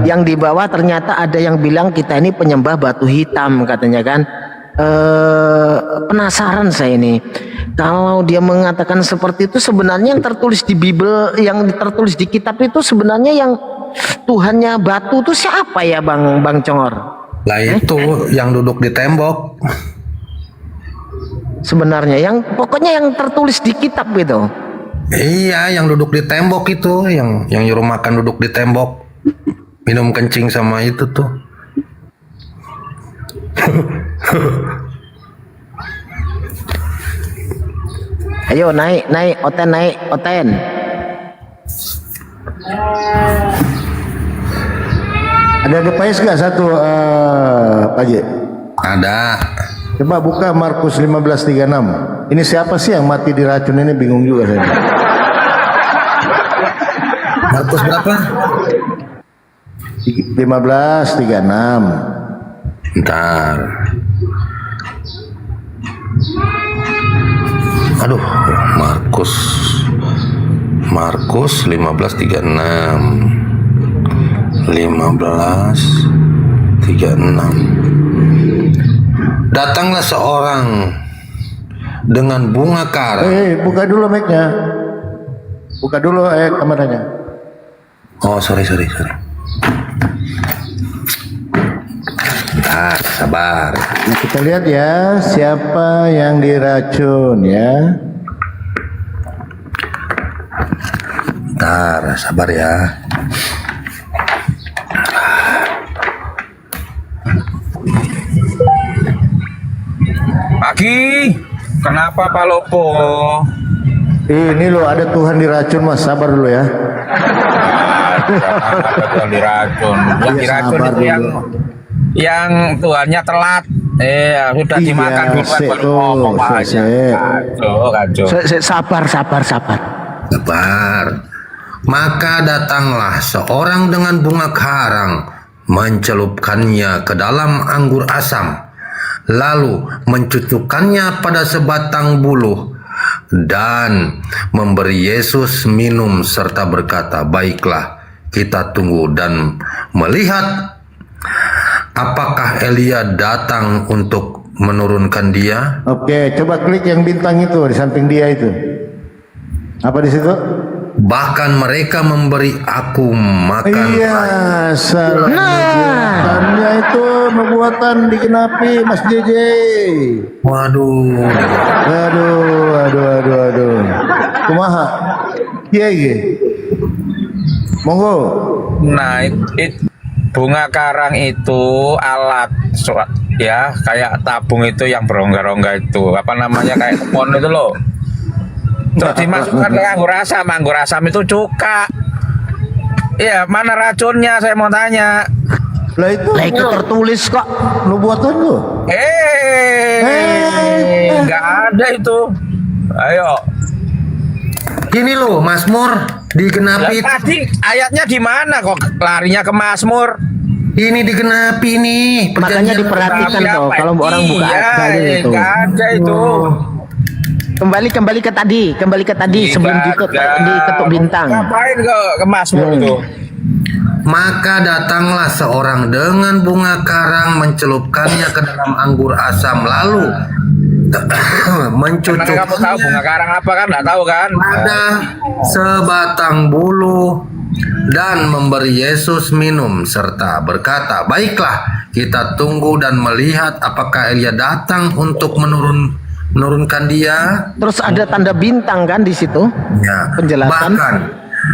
Yang di bawah ternyata ada yang bilang kita ini penyembah batu hitam katanya kan. Penasaran saya ini. Kalau dia mengatakan seperti itu, sebenarnya yang tertulis di Bible, yang tertulis di kitab itu sebenarnya yang Tuhannya batu itu siapa ya Bang Congor? Lah itu yang duduk di tembok. Sebenarnya pokoknya yang tertulis di kitab gitu. Iya, yang duduk di tembok itu, yang nyuruh makan duduk di tembok, minum kencing sama itu tuh. Ayo naik, Oten. Ada GPS nggak satu Pak Haji? Ada. Coba buka Markus 15:36. Ini siapa sih yang mati diracun ini, bingung juga saya. Markus berapa? 15:36. Bentar. Aduh, Markus 15:36. 15:36. Datanglah seorang dengan bunga karang. Buka dulu mic-nya. Buka dulu kameranya. Oh, sorry. Bentar, sabar. Nah, kita lihat ya siapa yang diracun ya. Bentar, sabar ya. Pagi, kenapa Pak Lopo? Ini loh ada Tuhan diracun Mas, sabar dulu ya. Yang diracun, yang diracun itu yang Tuhannya telat. Sudah dimakan duluan baru ngomong aja. Kacau. Sabar. Sabar. Maka datanglah seorang dengan bunga karang, mencelupkannya ke dalam anggur asam, lalu mencucukkannya pada sebatang buluh dan memberi Yesus minum serta berkata, "Baiklah, kita tunggu dan melihat apakah Elia datang untuk menurunkan dia." Oke, coba klik yang bintang itu di samping dia itu. Apa di situ? Bahkan mereka memberi aku makan. Iya, salah. Nubuatannya itu nubuatan dikenapi Mas JJ. Waduh. Aduh. Kumaha? Iya. Monggo. Nah, bunga karang itu alat ya, kayak tabung itu yang berongga-rongga itu. Apa namanya, kayak kepon itu loh. Terus dimasukkan ke anggur asam itu cuka. Iya, mana racunnya saya mau tanya. Lah itu tertulis kok. Nubuatan lu. Nggak ada itu. Ayo. Ini loh, Mazmur digenapi. Tadi ayatnya di mana kok larinya ke Mazmur? Ini digenapi nih. Makanya diperhatikan tuh kalau orang buka ayat itu. Nggak ada itu. Kembali ke tadi sebelum diketuk bintang. Ngapain ke Mazmur itu? Maka datanglah seorang dengan bunga karang, mencelupkannya ke dalam anggur asam, lalu mencucukkannya. Kamu tahu bunga karang apa kan? Nggak tahu kan? Pada sebatang bulu dan memberi Yesus minum serta berkata, "Baiklah, kita tunggu dan melihat apakah Elia datang untuk menurunkan dia." Terus ada tanda bintang kan di situ? Ya. Penjelasan. Bahkan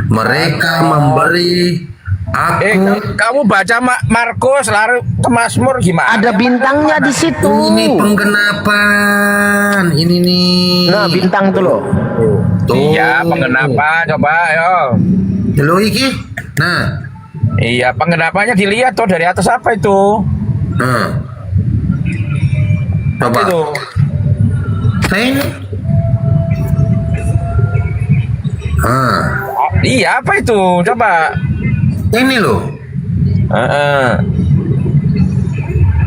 mereka memberi aku. Kamu baca Markus lari ke Mazmur gimana? Ada bintangnya di situ. Ini penggenapan. Ini nih. Nah, bintang tuh loh. Tuh. Iya, penggenapan, coba ayo. Lo iki. Nah. Iya, penggenapannya dilihat tuh dari atas apa itu? Nah. Coba. Apa itu? Nah, ini. Iya, apa itu? Coba. Ini loh.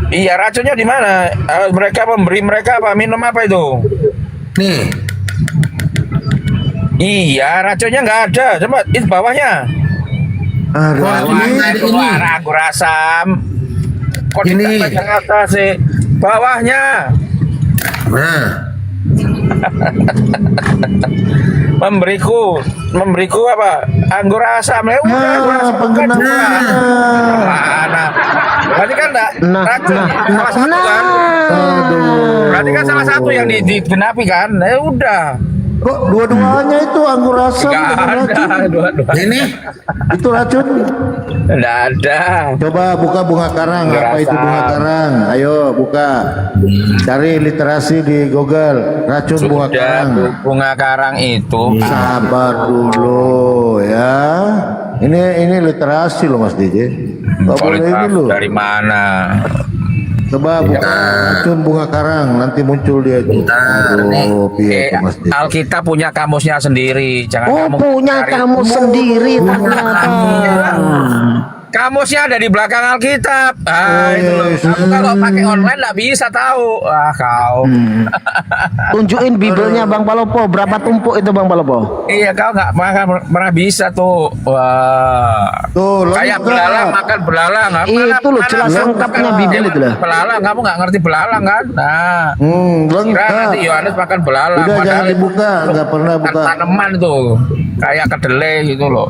Iya, racunnya di mana? Mereka memberi mereka apa? Minum apa itu? Nih, Iya, racunnya nggak ada. Coba itu bawahnya. Bawahnya itu ini. anggur asam. Kok Ini. ditambah yang atas sih? Bawahnya. nah, Memberiku apa? Anggur asam. Ya udah, anggur asam penggenaan. Mana? Berarti kan enggak racun. Salah satu kan? Berarti kan salah satu yang digenapi kan? Ya udah. Kok dua-duanya itu anggur asam Nggak dengan racun? ada dua-dua. ini Itu racun. Nggak ada. Coba buka bunga karang. Anggur Apa itu asam. bunga karang? Ayo buka. Cari literasi di Google. Racun bunga Sudah, karang. bunga karang itu Sabar dulu ya. Ini literasi loh Mas DJ. Gak boleh ini loh. dari mana? Coba buka racun bunga karang, nanti muncul dia itu. Aduh, piye itu Mas DJ. Alkitab punya kamusnya sendiri. Jangan Oh, kamu punya cari. kamu sendiri ternyata. Kamusnya ada di belakang Alkitab. Itu loh. Kamu kalau pakai online nggak bisa tahu. Kau. Tunjukin Bibelnya Bang Palopo, berapa tumpuk itu Bang Palopo? Iya, kau nggak pernah bisa tuh. Wah. Tuh, Kayak lengkap. belalang makan belalang. Itu loh, jelas lengkapnya Bibel itu lah. Belalang, kamu nggak ngerti belalang kan? Nah. Kira Lengkap. nanti Yohanes makan belalang. Udah padahal jangan itu dibuka, nggak pernah buka. tanaman tuh. Kayak kedelai gitu loh.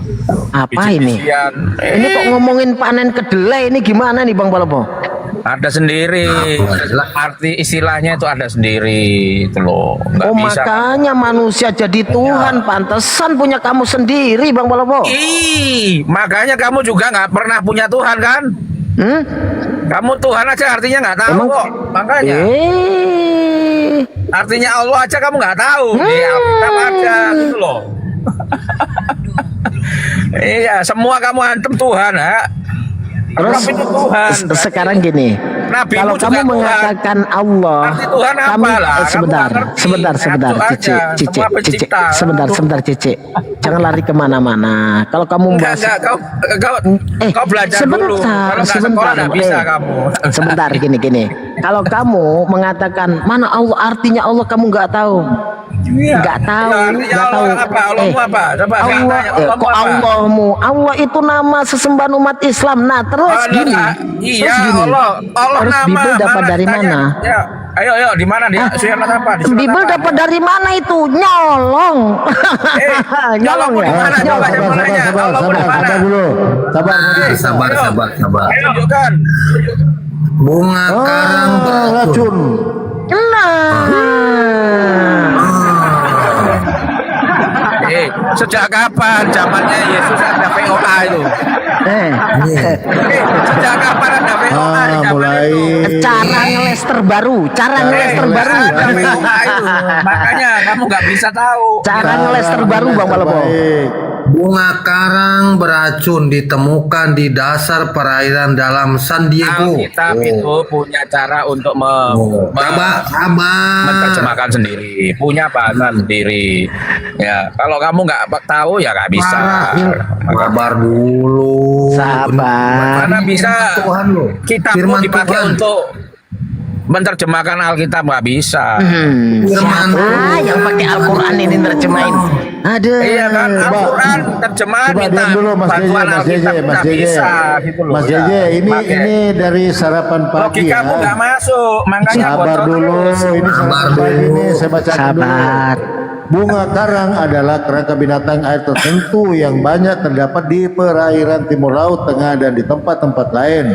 Apa ini? Biji-bijian. Ini kok ngomongin panen kedelai ini gimana nih Bang Palopo? Ada sendiri. Arti istilahnya itu ada sendiri itu loh. Nggak Oh bisa. makanya manusia jadi Tuhan, pantesan punya kamu sendiri Bang Palopo. Makanya kamu juga nggak pernah punya Tuhan kan? Hmm? Kamu Tuhan aja artinya nggak tahu Emang- kok. Makanya artinya Allah aja kamu nggak tahu. Di Alkitab aja gitu loh. Iya, semua kamu antem Tuhan, ha? Terus Tapi itu Tuhan. sekarang gini, Nabimu kalau juga kamu Tuhan. mengatakan Allah, Arti Tuhan apa kami lah? Kamu sebentar, nggak ngerti. sebentar, Satu Cici, aja. Cici, Semua Cici, pencipta. sebentar, Cici, jangan lari kemana-mana. Kalau kamu Enggak, membahas, kau belajar dulu. Kalau nggak sekolah nggak bisa kamu. Sebentar, gini. Kalau kamu mengatakan mana Allah, artinya Allah kamu nggak tahu. Nggak tahu, Ya, artinya nggak tahu. Allah apa? Allahmu apa? Coba Allah, tanya, Allahmu kok apa? Allahmu? Allah itu nama sesembahan umat Islam. Nah, terus gini. Iya, terus gini. Allah Terus nama. Bibel dapat Mana? dari Tanya. mana? Ya, ayo, di mana dia? Surat apa? Di surat Bibel apa? dapat dari mana itu? Nyolong. Nyolong nyolongmu di ya? mana? Coba yang Sabar, mananya? sabar, Allahmu di sabar, mana? sabar dulu. Sabar. sabar. Ayo, tunjukkan. Bunga karang beracun. Racun. Sejak kapan zamannya Yesus ada VOA itu? Sejak kapan ada VOA? Zamannya Mulai Cara ngeles terbaru. Cara ngeles terbaru. Ada VOA itu. Makanya kamu nggak bisa tahu. Cara ngeles terbaru Bang Palopo. baik. Bunga karang beracun ditemukan di dasar perairan dalam San Diego. Alkitab itu punya cara untuk Sabar. menerjemahkan sendiri, punya bahasa sendiri. Ya, kalau kamu nggak tahu ya nggak bisa. Sabar dulu. Sabar. Mana bisa Tuhan lo. kitabmu Firman dipakai Tuhan. untuk menerjemahkan Alkitab nggak bisa. Firman Siapa yang pakai Al-Quran ini nerjemahin? Ada. Iya kan, Al-Quran terjemahan Coba minta diam dulu Mas JJ, bantuan Mas JJ, Alkitab Mas nggak JJ. bisa gitu loh. Mas Ya, JJ, pakai. ini dari sarapan pagi Logikamu nggak ya. masuk, makanya Sabar bocor dulu, terus. ini sarapan pagi ini saya bacakan dulu. Sabar. Bunga karang adalah kerangka binatang air tertentu yang banyak terdapat di perairan timur laut, tengah dan di tempat-tempat lain.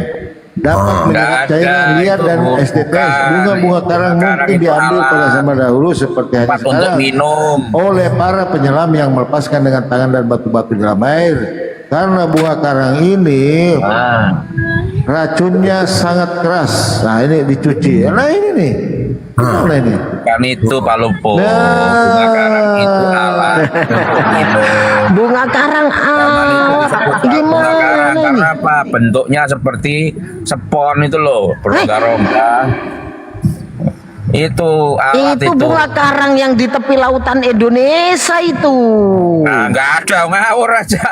Dapat nggak menyerap ada, cairan liar itu dan bukan. estetis. Bunga-bunga karang Karang mungkin itu diambil alat. pada zaman dahulu seperti hari Tempat untuk sekarang minum. oleh para penyelam yang melepaskan dengan tangan dan batu-batu dalam air. Karena bunga karang ini racunnya sangat keras. Nah ini dicuci. Nah ini nih. Gimana ini? Kan itu Pak Lupo. Nah. Bunga karang itu alat untuk minum. Bunga karang Bunga gimana karang ini? karena apa? Bentuknya seperti spon itu loh, berongga-rongga. Itu alat Itu bunga karang yang di tepi lautan Indonesia itu. Nah, nggak ada, ngawur aja.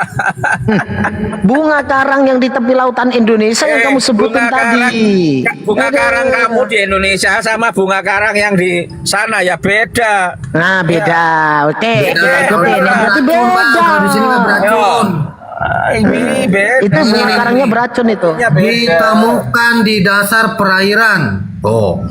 Bunga karang yang di tepi lautan Indonesia yang kamu sebutin tadi. Bunga karang kamu di Indonesia sama bunga karang yang di sana ya beda. Nah, beda. Oke, kita ikutin. Yang berarti Beracun, Bang. beda. Kalau di sini nggak beracun. Ini beda. Itu bunga karangnya beracun itu. Ya, beda. Ditemukan di dasar perairan. Oh,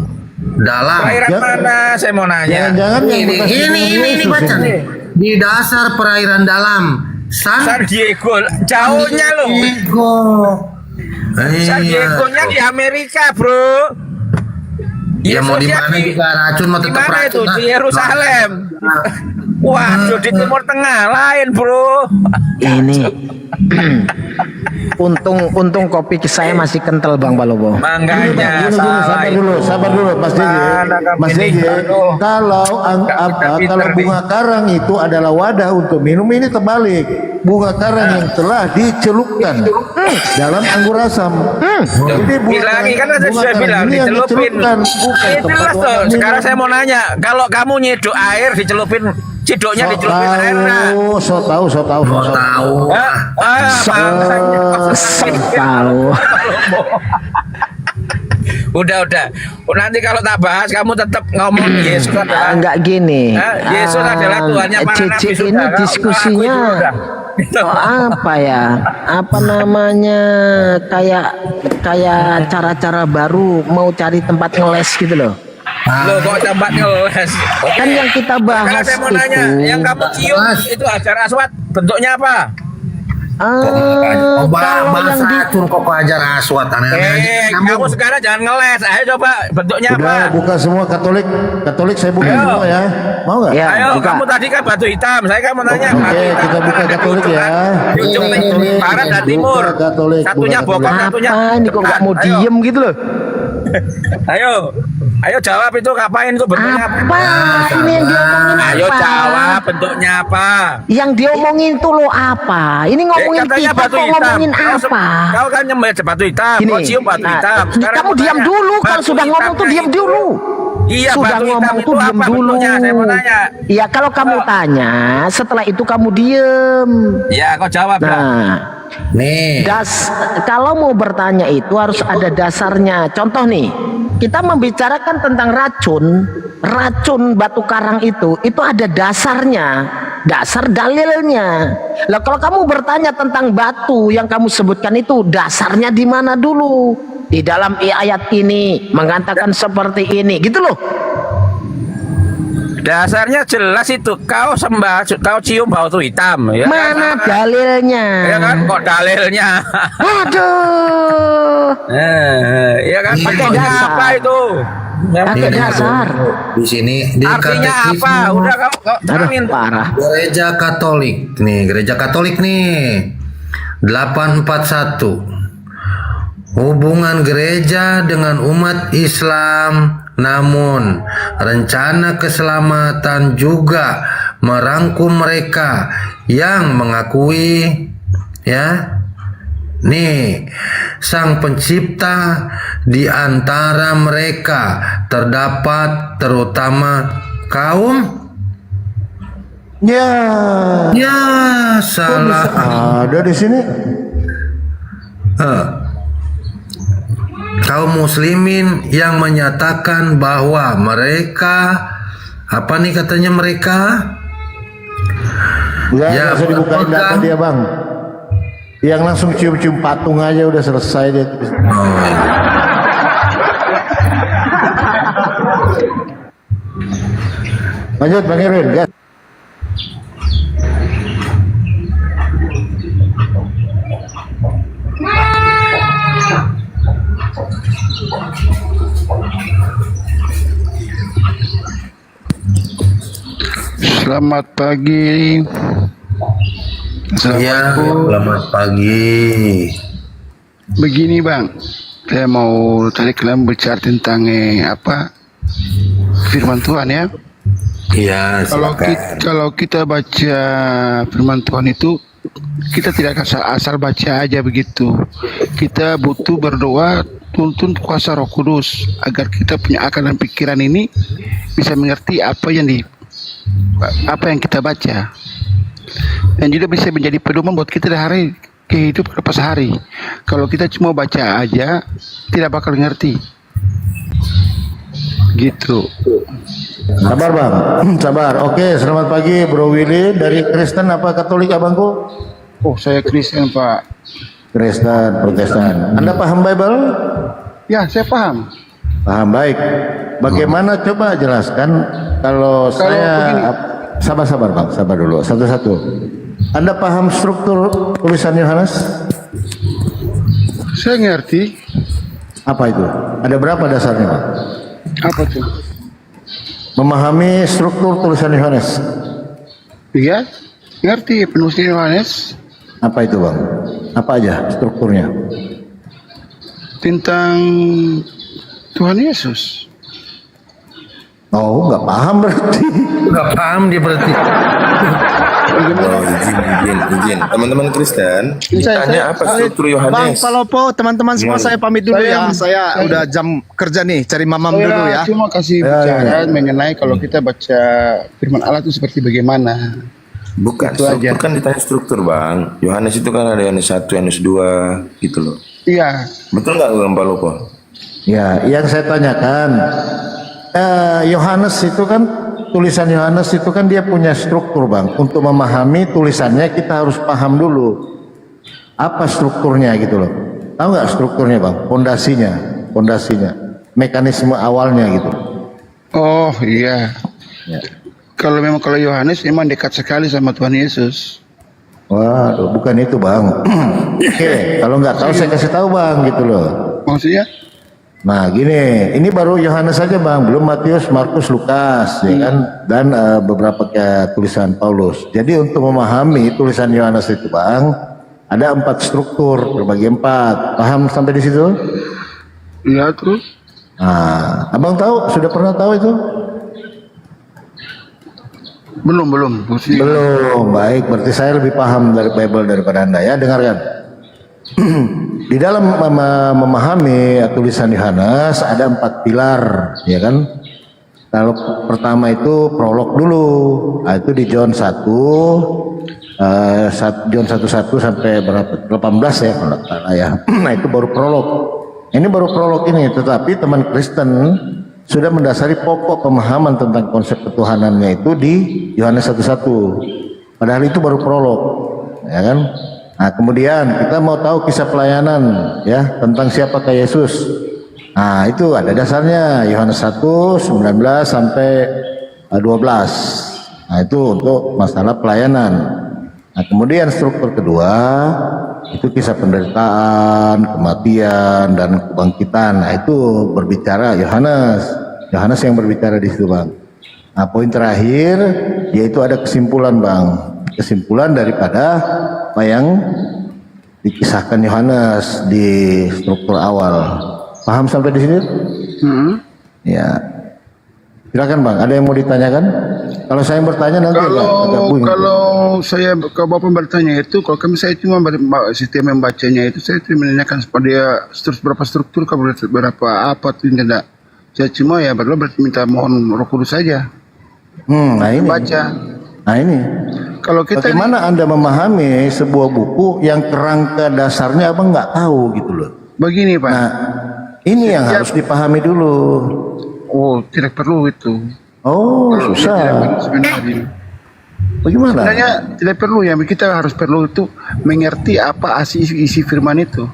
dalam. Perairan mana? Saya mau nanya. Jangan-jangan yang bekas Ini Yesus baca ini. nih. Di dasar perairan dalam. San Diego, jauhnya loh. Diego. San Diego-nya di Amerika, bro. Ya mau di Yesusnya mana juga racun mau di tetap mana itu? racun. Di Yerusalem. Waduh, di Timur Tengah lain, bro. Ini untung kopi saya masih kental Bang Balobo. Mangganya Gini, salah sabar dulu, Mas DJ. Mana kamu Mas ini? DJ, Aduh. kalau Pinter nih. bunga karang itu adalah wadah untuk minum, ini terbalik. Bunga karang yang telah dicelupkan dalam anggur asam. Jadi Lagi kan saya bunga sudah karang bilang ini yang dicelupin. dicelupkan, bukan Itu tempat jelas tuh. wadah Sekarang minum. saya mau nanya, kalau kamu nyedok air dicelupin, cidoknya dicelupin air nah. So tahu. Tahu. Tahu. Udah. Nanti kalau tak bahas kamu tetap ngomong Yesus adalah Enggak gini. Yesus adalah Tuhannya para nabi Cici sudah. ini Kamu diskusinya ngaku itu udah. apa ya? Apa namanya? Kayak cara-cara baru mau cari tempat ngeles gitu loh. Loh kok tempat ngeles? Kan yang kita Sekarang bahas saya mau nanya, itu yang kamu cium itu Hajar Aswad bentuknya apa? Coba kalau yang bahasa di racun kok ajar aswat aneh-aneh. Kamu sekarang jangan ngeles. Ayo coba bentuknya apa? Udah buka semua Katolik saya buka Ayo. semua ya. Mau nggak? Ya, Ayo, buka. kamu tadi kan batu hitam. Saya kan mau nanya. Oke, batu hitam kita buka ada di Katolik ujung ya. kan? Di ujung Buka nih, Katolik, barat dan buka timur. Katolik, Satunya buka bokong, Katolik. satunya apa ini kok nggak mau depan. diem gitu loh? Ayo jawab itu kapain itu bentuknya Apa ini yang diomongin apa? Ayo jawab bentuknya apa? Yang diomongin tuh lo apa? Ini ngomongin Katanya kita batu kok hitam. ngomongin apa? Kau kan nyembah batu hitam. Gini, Kau cium batu nah, hitam. Sekarang kamu aku diam tanya, dulu. Kalau batu sudah ngomong tuh hitamnya diam itu- dulu. Iya, Sudah batu hitam ngomong itu tuh diam apa dulu. bentuknya? Saya mau nanya. Iya, kalau kamu tanya, setelah itu kamu diem. Ya, kau jawab lah. Nah, Nih. kalau mau bertanya itu harus ada dasarnya. Contoh nih, kita membicarakan tentang racun batu karang itu ada dasarnya, dasar dalilnya. Lah kalau kamu bertanya tentang batu yang kamu sebutkan itu dasarnya di mana dulu? Di dalam ayat ini mengatakan seperti ini, gitu loh. Dasarnya jelas itu. Kau kau cium batu hitam. Ya, Mana kan? dalilnya? Ya kan, kok dalilnya? Aduh, Ya kan, Pakai bentuknya dasar. apa itu? Yang pakai penting dasar. Di sini di Artinya katekisme apa? Udah kau Aduh, terangin. parah. Gereja Katolik. Nih, Gereja Katolik nih. 841. Hubungan gereja dengan umat Islam, namun rencana keselamatan juga merangkum mereka yang mengakui ya. Nih, Sang Pencipta di antara mereka terdapat terutama kaum Ya, salah. ada di sini. Kaum muslimin yang menyatakan bahwa mereka apa nih katanya mereka Udah, Ya, nggak usah dibukain data pegang. dia bang. Yang langsung cium-cium patung aja udah selesai dia. Lanjut Bang Erwin, gas. Selamat pagi. Ya, selamat pagi. Begini bang, saya mau tadi kalian bicara tentang firman Tuhan ya. Iya, Kalau kita baca firman Tuhan itu, kita tidak asal baca aja begitu. Kita butuh berdoa tuntun kuasa Roh Kudus agar kita punya akal dan pikiran ini bisa mengerti apa yang kita baca, dan juga bisa menjadi pedoman buat kita dari kehidupan lepas hari. Kalau kita cuma baca aja tidak bakal ngerti gitu. Sabar bang, sabar. Oke, selamat pagi Bro Willy. Dari Kristen apa Katolik abangku? Oh, saya Kristen Pak. Kristen, Protestan. Anda paham Bible? Ya, saya paham. Paham, baik. Bagaimana coba jelaskan kalau saya begini. sabar bang, sabar dulu satu-satu. Anda paham struktur tulisan Yohanes? Saya ngerti. Apa itu? Ada berapa dasarnya Pak? Apa tuh? Memahami struktur tulisan Yohanes. Iya, ngerti penulis Yohanes Apa itu bang? Apa aja strukturnya? tentang Tuhan Yesus. Oh, nggak paham berarti. Nggak paham dia berarti. Oh, izin. Teman-teman Kristen, ditanya apa struktur Bang Yohanes? Palopo, teman-teman semua saya pamit dulu ya. Saya udah jam kerja nih, cari mamam dulu ya. Cuma kasih bicara mengenai kalau kita baca firman Allah itu seperti bagaimana. Bukan, Itu struktur aja. kan ditanya struktur bang. Yohanes itu kan ada Yohanes 1, Yohanes 2 gitu loh. Iya, Betul nggak Bang Palopo? Ya, yang saya tanyakan, Yohanes itu kan, tulisan Yohanes itu kan dia punya struktur bang. Untuk memahami tulisannya kita harus paham dulu apa strukturnya gitu loh. Tahu nggak strukturnya bang? Pondasinya, mekanisme awalnya gitu. oh iya. Ya. Kalau Yohanes memang dekat sekali sama Tuhan Yesus. Wah, bukan itu bang. Oke, kalau nggak tahu saya kasih tahu bang gitu loh. Maksudnya? Nah gini, ini baru Yohanes saja bang, belum Matius, Markus, Lukas, ya kan, dan beberapa tulisan Paulus. Jadi untuk memahami tulisan Yohanes itu bang, ada 4 struktur, berbagi 4. Paham sampai di situ? Iya terus. Nah, abang tahu, sudah pernah tahu itu? Belum. Maksudnya. Belum, baik. Berarti saya lebih paham dari Bible daripada anda ya. Dengarkan. Di dalam memahami tulisan Yohanes ada 4 pilar, ya kan? Kalau pertama itu prolog dulu, nah, itu di John 1, John 1:1 sampai berapa? 18 ya kalau tak salah ya. Nah itu baru prolog. Ini baru prolog ini, tetapi teman Kristen sudah mendasari pokok pemahaman tentang konsep ketuhanannya itu di Yohanes 1:1. Padahal itu baru prolog, ya kan? Nah, kemudian kita mau tahu kisah pelayanan ya tentang siapakah Yesus. Nah, itu ada dasarnya Yohanes 1:19 sampai 12. Nah, itu untuk masalah pelayanan. Nah, kemudian struktur kedua itu kisah penderitaan, kematian dan kebangkitan. Nah, itu berbicara Yohanes. Yohanes yang berbicara di situ, Bang. Nah, poin terakhir yaitu ada kesimpulan, Bang. Kesimpulan daripada apa yang dikisahkan Yohanes di struktur awal. Paham sampai di sini? Ya. Silakan Bang, ada yang mau ditanyakan? Kalau saya bertanya nanti Kalau saya ke Bapak bertanya itu, kalau kami saya cuma sistem membacanya itu saya menanyakan pada berapa struktur, berapa apa tuh tidak. Saya cuma ya berarti minta mohon Roh Kudus saja. Nah ini. Baca. Nah ini. Kalau kita bagaimana Anda memahami sebuah buku yang kerangka dasarnya Abang nggak tahu gitu loh. Begini Pak. Nah, ini yang harus dipahami dulu. Oh, tidak perlu itu. Oh, susah. Sebenarnya. Bagaimana? Sebenarnya tidak perlu ya. Kita harus perlu itu mengerti apa isi firman itu.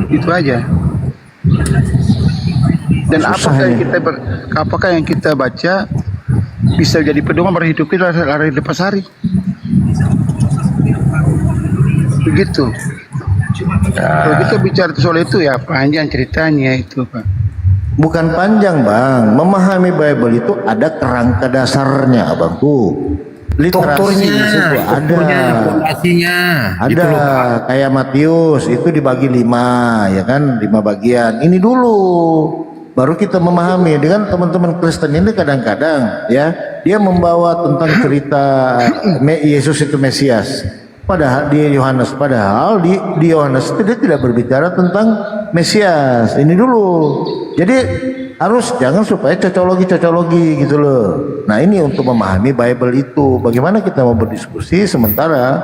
Itu aja. Dan apakah yang kita baca bisa jadi pedoman berhidup kita hari lepas hari. Begitu. Kalau kita bicara soal itu ya panjang ceritanya itu Pak. Bukan panjang Bang, memahami Bible itu ada kerangka dasarnya Abangku. Literasi itu ada, fondasinya. ada Gitu loh, kayak Matius itu dibagi 5 ya kan, 5 bagian. Ini dulu baru kita memahami. Dengan teman-teman Kristen ini kadang-kadang ya dia membawa tentang cerita Yesus itu Mesias. Padahal di Yohanes itu dia tidak berbicara tentang Mesias. Ini dulu. Jadi harus jangan supaya cocologi gitu loh. Nah ini untuk memahami Bible itu. Bagaimana kita mau berdiskusi sementara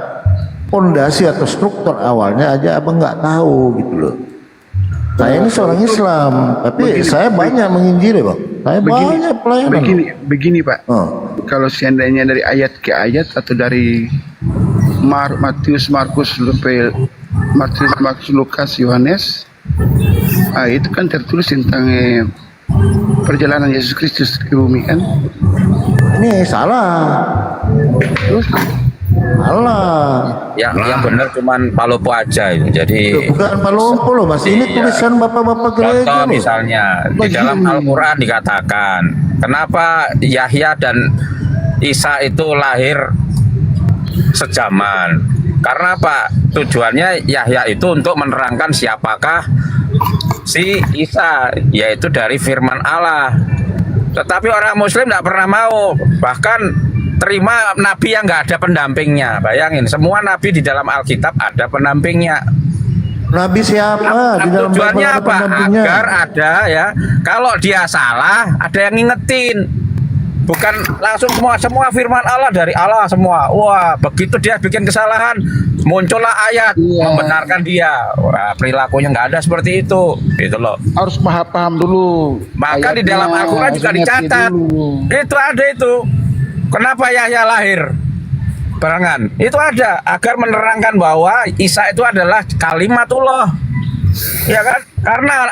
pondasi atau struktur awalnya aja abang nggak tahu gitu loh. Saya ini seorang Islam, tapi saya banyak menginjili bang. Saya banyak pelayanan. Begini Pak. Kalau seandainya dari ayat ke ayat atau dari Matius, Markus, Lukas, Yohanes, itu kan tertulis tentang perjalanan Yesus Kristus ke bumi kan? Ini salah. Terus? Salah. Yang benar cuman Palopo aja itu. Jadi Bukan Palopo loh mas. Ini tulisan bapak-bapak gereja contoh loh. misalnya di dalam Al-Quran dikatakan kenapa Yahya dan Isa itu lahir sejaman. Karena apa? Tujuannya Yahya itu untuk menerangkan siapakah si Isa, yaitu dari firman Allah. Tetapi orang Muslim tidak pernah mau, bahkan terima nabi yang nggak ada pendampingnya. Bayangin, semua nabi di dalam Alkitab ada pendampingnya. Nabi siapa? Di dalam Tujuannya Bible ada apa? pendampingnya. Agar ada ya, kalau dia salah ada yang ngingetin. Bukan langsung semua firman Allah dari Allah semua. Wah, begitu dia bikin kesalahan, muncullah ayat membenarkan dia. Wah, perilakunya nggak ada seperti itu, gitu loh. Harus paham dulu. Maka di dalam Al-Quran juga dicatat. Itu ada itu. Kenapa Yahya lahir barengan? Itu ada agar menerangkan bahwa Isa itu adalah kalimatullah. Ya kan? Karena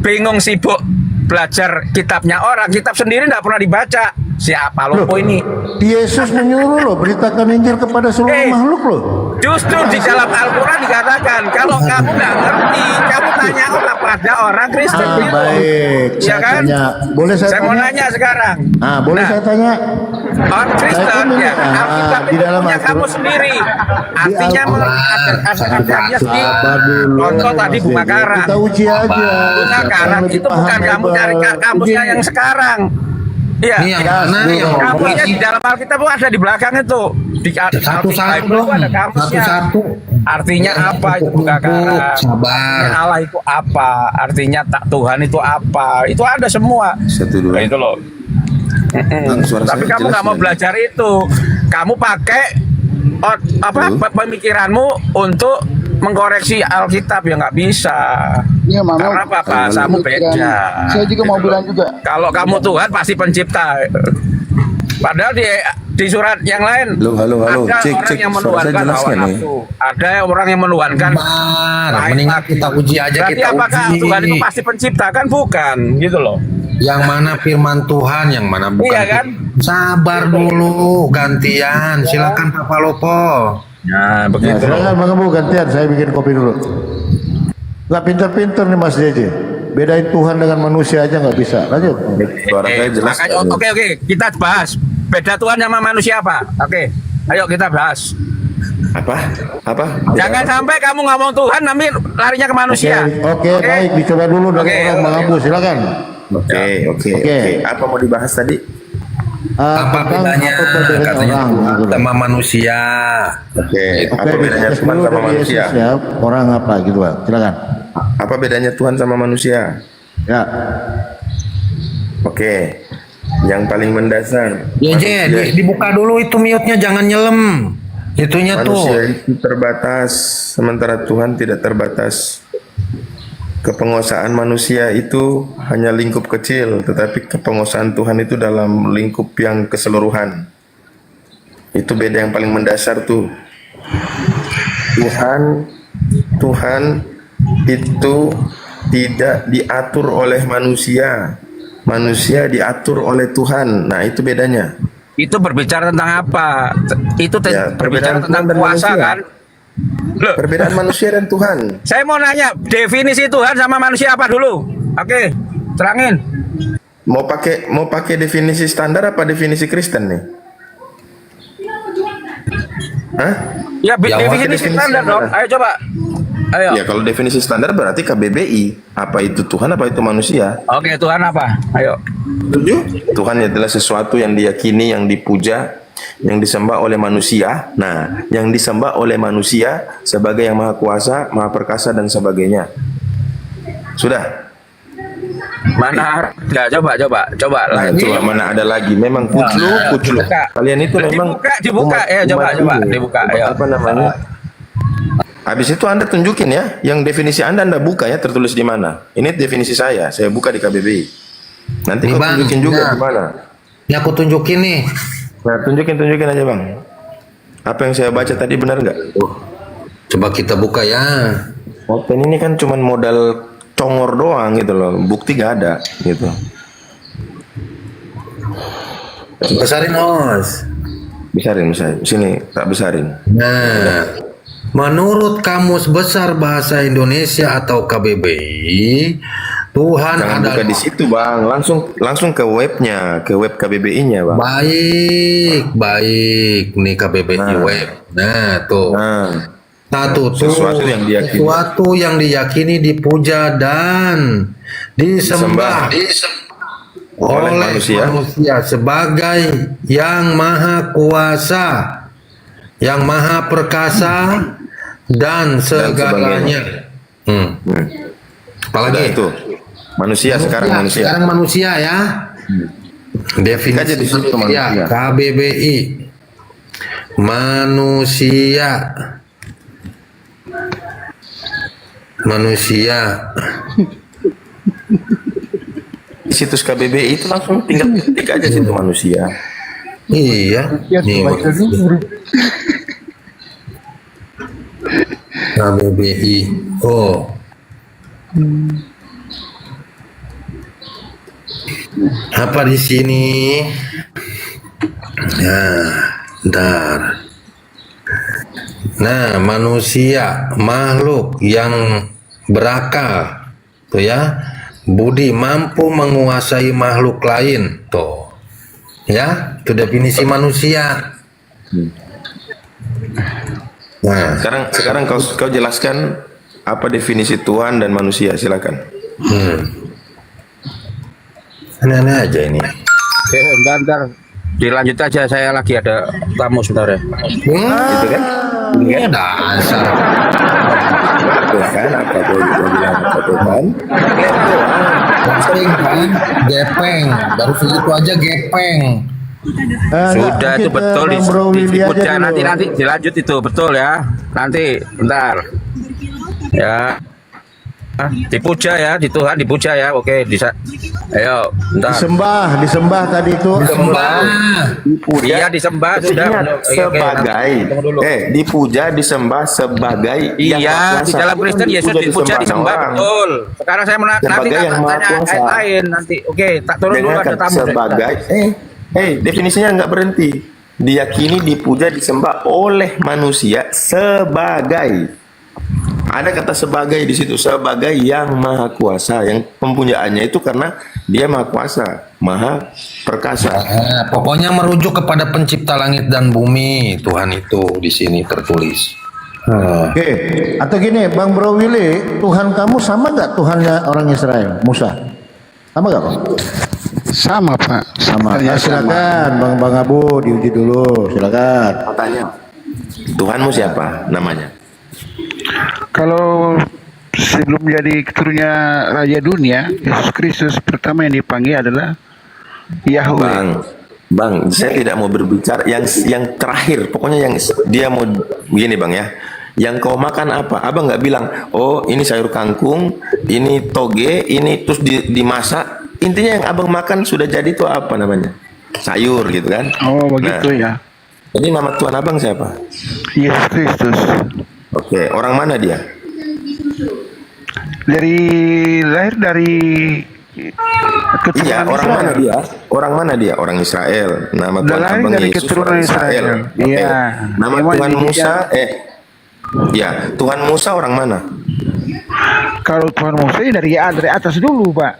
bingung sibuk belajar kitabnya orang, kitab sendiri tidak pernah dibaca. Siapa Lopo ini? Yesus menyuruh loh beritakan Injil kepada seluruh makhluk loh. Justru di dalam Al-Quran dikatakan kalau kamu nggak ngerti, kamu tanya pada orang Kristen. Baik, Ya kan? Boleh saya mau tanya? nanya sekarang. Boleh saya tanya? Orang Kristen ya, Alkitab di dalam punya kamu sendiri. Artinya ada contoh tadi bunga karang. Kita uji aja. Bunga karang itu bukan kamu cari kamusnya yang sekarang. Iya, kamusnya di dalam Alkitab itu ada di belakang itu. Di satu-satu ada kamusnya. Artinya apa itu bunga karang? Artinya Allah itu apa? Artinya tak Tuhan itu apa? Itu ada semua. Nah, itu loh. Tapi kamu nggak mau belajar itu. Kamu pakai pemikiranmu untuk mengkoreksi Alkitab, ya nggak bisa. Ya, karena apa? Bahasamu beda. Saya juga mau bilang juga. Kalau kamu Tuhan pasti pencipta. Padahal di surat yang lain halo. ada Cek, orang yang suara saya menuhankan jelas hawa nggak nih? nafsu. Ada orang yang menuhankan. Mendingan kita uji aja. Berarti Kita apakah uji. Tuhan itu pasti pencipta? Kan bukan, gitu loh. Yang mana firman Tuhan, yang mana bukan. Iya kan? Sabar dulu, gantian. Silakan Pak Palopo. Nah, begitu. Silakan Bang Abu gantian, saya bikin kopi dulu. Nggak pinter-pinter nih Mas JJ. Bedain Tuhan dengan manusia aja nggak bisa. Lanjut. Suara saya jelas. Makanya, oke, kita bahas. Beda Tuhan sama manusia apa? Oke, ayo kita bahas. Apa? Jangan sampai kamu ngomong Tuhan, nanti larinya ke manusia. Oke, baik. Dicoba dulu dari orang Bang Abu. Silakan. Oke. Apa mau dibahas tadi? Apa bedanya katanya orang sama manusia? Oke. Apa Oke, bedanya diskus Tuhan dulu sama dari manusia? Yesus ya. Orang apa gitu Bang. Silakan. Apa bedanya Tuhan sama manusia? Ya. Oke. Yang paling mendasar. Dibuka dulu itu mute-nya, jangan nyelem. Itunya Manusia tuh. itu terbatas, sementara Tuhan tidak terbatas. Kepenguasaan manusia itu hanya lingkup kecil, tetapi kepenguasaan Tuhan itu dalam lingkup yang keseluruhan. Itu beda yang paling mendasar tuh. Tuhan itu tidak diatur oleh manusia. Manusia diatur oleh Tuhan. Nah, itu bedanya. Itu berbicara tentang apa? Itu Ya, berbicara perbedaan tentang Tuhan dan kuasa manusia. kan? Loh, Perbedaan manusia dan Tuhan. saya mau nanya definisi Tuhan sama manusia apa dulu? Oke, terangin. Mau pakai definisi standar apa definisi Kristen nih? Hah? Ya, definisi definisi standar dong. standar. Ayo coba. Ayo. Ya kalau definisi standar berarti KBBI. Apa itu Tuhan, apa itu manusia? Oke, Tuhan apa? Ayo. Setuju? Tuhan adalah sesuatu yang diyakini, yang dipuja, yang disembah oleh manusia. Nah, yang disembah oleh manusia sebagai yang maha kuasa, maha perkasa dan sebagainya. Sudah. Mana? Enggak, coba Nah, lagi. coba mana ada lagi? Memang kuclu. Kalian itu memang dibuka ya, coba ini. dibuka. Ayo. Apa namanya? Habis itu Anda tunjukin ya, yang definisi Anda buka ya, tertulis di mana. Ini definisi saya buka di KBBI. Nanti Nih, kau Bang. tunjukin juga Nah. di mana. Ini aku tunjukin nih. Nah, tunjukin aja Bang. Apa yang saya baca tadi benar nggak? Coba kita buka ya. Open ini kan cuman modal congor doang gitu loh, bukti nggak ada gitu. Besarin Os. Besarin, sini tak besarin. Nah, menurut Kamus Besar Bahasa Indonesia atau KBBI, Tuhan Jangan adalah buka di situ Bang, langsung ke webnya, ke web KBBI-nya Bang. baik. Nih KBBI web. Nah, tuh. Satu tuh, Sesuatu yang diyakini. sesuatu yang diyakini, dipuja dan disembah oleh manusia sebagai yang maha kuasa, yang maha perkasa dan segalanya. Apalagi itu manusia sekarang manusia. Sekarang manusia ya. Definisi Aja di situ manusia. KBBI manusia. Di situs KBBI itu langsung tinggal ketik aja situ manusia. Iya. Nih, KBBI. Oh. Apa di sini? Bentar. Nah, manusia, makhluk yang berakal, tuh ya, budi, mampu menguasai makhluk lain, tuh, ya, itu definisi manusia. Nah, Sekarang kau jelaskan apa definisi Tuhan dan manusia, silakan. aneh-aneh aja ini. Bentar. Dilanjut aja, saya lagi ada tamu sebentar ya. Gitu kan? Ya dasar. Tuh kan, apa tuh bilang apa tuh kan? Gepeng kan, gepeng. Baru segitu aja gepeng. Sudah itu betul dipuja, nanti dilanjut itu betul ya. Nanti bentar. Ya. Dipuja ya, di Tuhan dipuja ya. Oke, bisa. Ayo, bentar. Disembah tadi itu. Iya, disembah sudah. Sebagai dipuja disembah sebagai yang Iya, maha di kuasa. dalam Kristen Yesus dipuja disembah orang. betul. Sekarang saya nanti Sebagai yang maha tanya kuasa. ayat lain nanti. Oke, tak turun dulu ada Dengarkan, tamu. sebagai definisinya nggak berhenti, diyakini, dipuja, disembah oleh manusia sebagai, ada kata sebagai di situ, sebagai yang maha kuasa, yang pempujaannya itu karena dia maha kuasa, maha perkasa. Pokoknya merujuk kepada pencipta langit dan bumi, Tuhan itu di sini tertulis. Oke, atau gini, Bang Bro Willy, Tuhan kamu sama nggak Tuhannya orang Israel, Musa? Sama nggak, Bang? Sama Pak. Sama. Sebenarnya Nah, silakan, Bang Abu diuji dulu, silakan. Tanya, Tuhanmu siapa namanya? Kalau sebelum jadi keturunannya Raja Dunia, Yesus Kristus pertama yang dipanggil adalah Yahweh. Bang, saya tidak mau berbicara yang terakhir. Pokoknya yang dia mau begini Bang ya. Yang kau makan apa? Abang nggak bilang, oh ini sayur kangkung, ini toge, ini terus dimasak. Intinya yang abang makan sudah jadi itu apa namanya? Sayur gitu kan? Oh begitu ya. Jadi nama Tuhan abang siapa? Yesus Kristus. Oke, orang mana dia? Lahir dari Iya, keturunan orang Israel. mana dia? Orang mana dia? Orang Israel. Nama Tuhan Lahir abang dari Yesus keturunan orang Israel. Oke. Iya. Nama Memang Tuhan dia- Musa ya, Tuhan Musa orang mana? Kalau Tuhan Musa dari atas dulu Pak.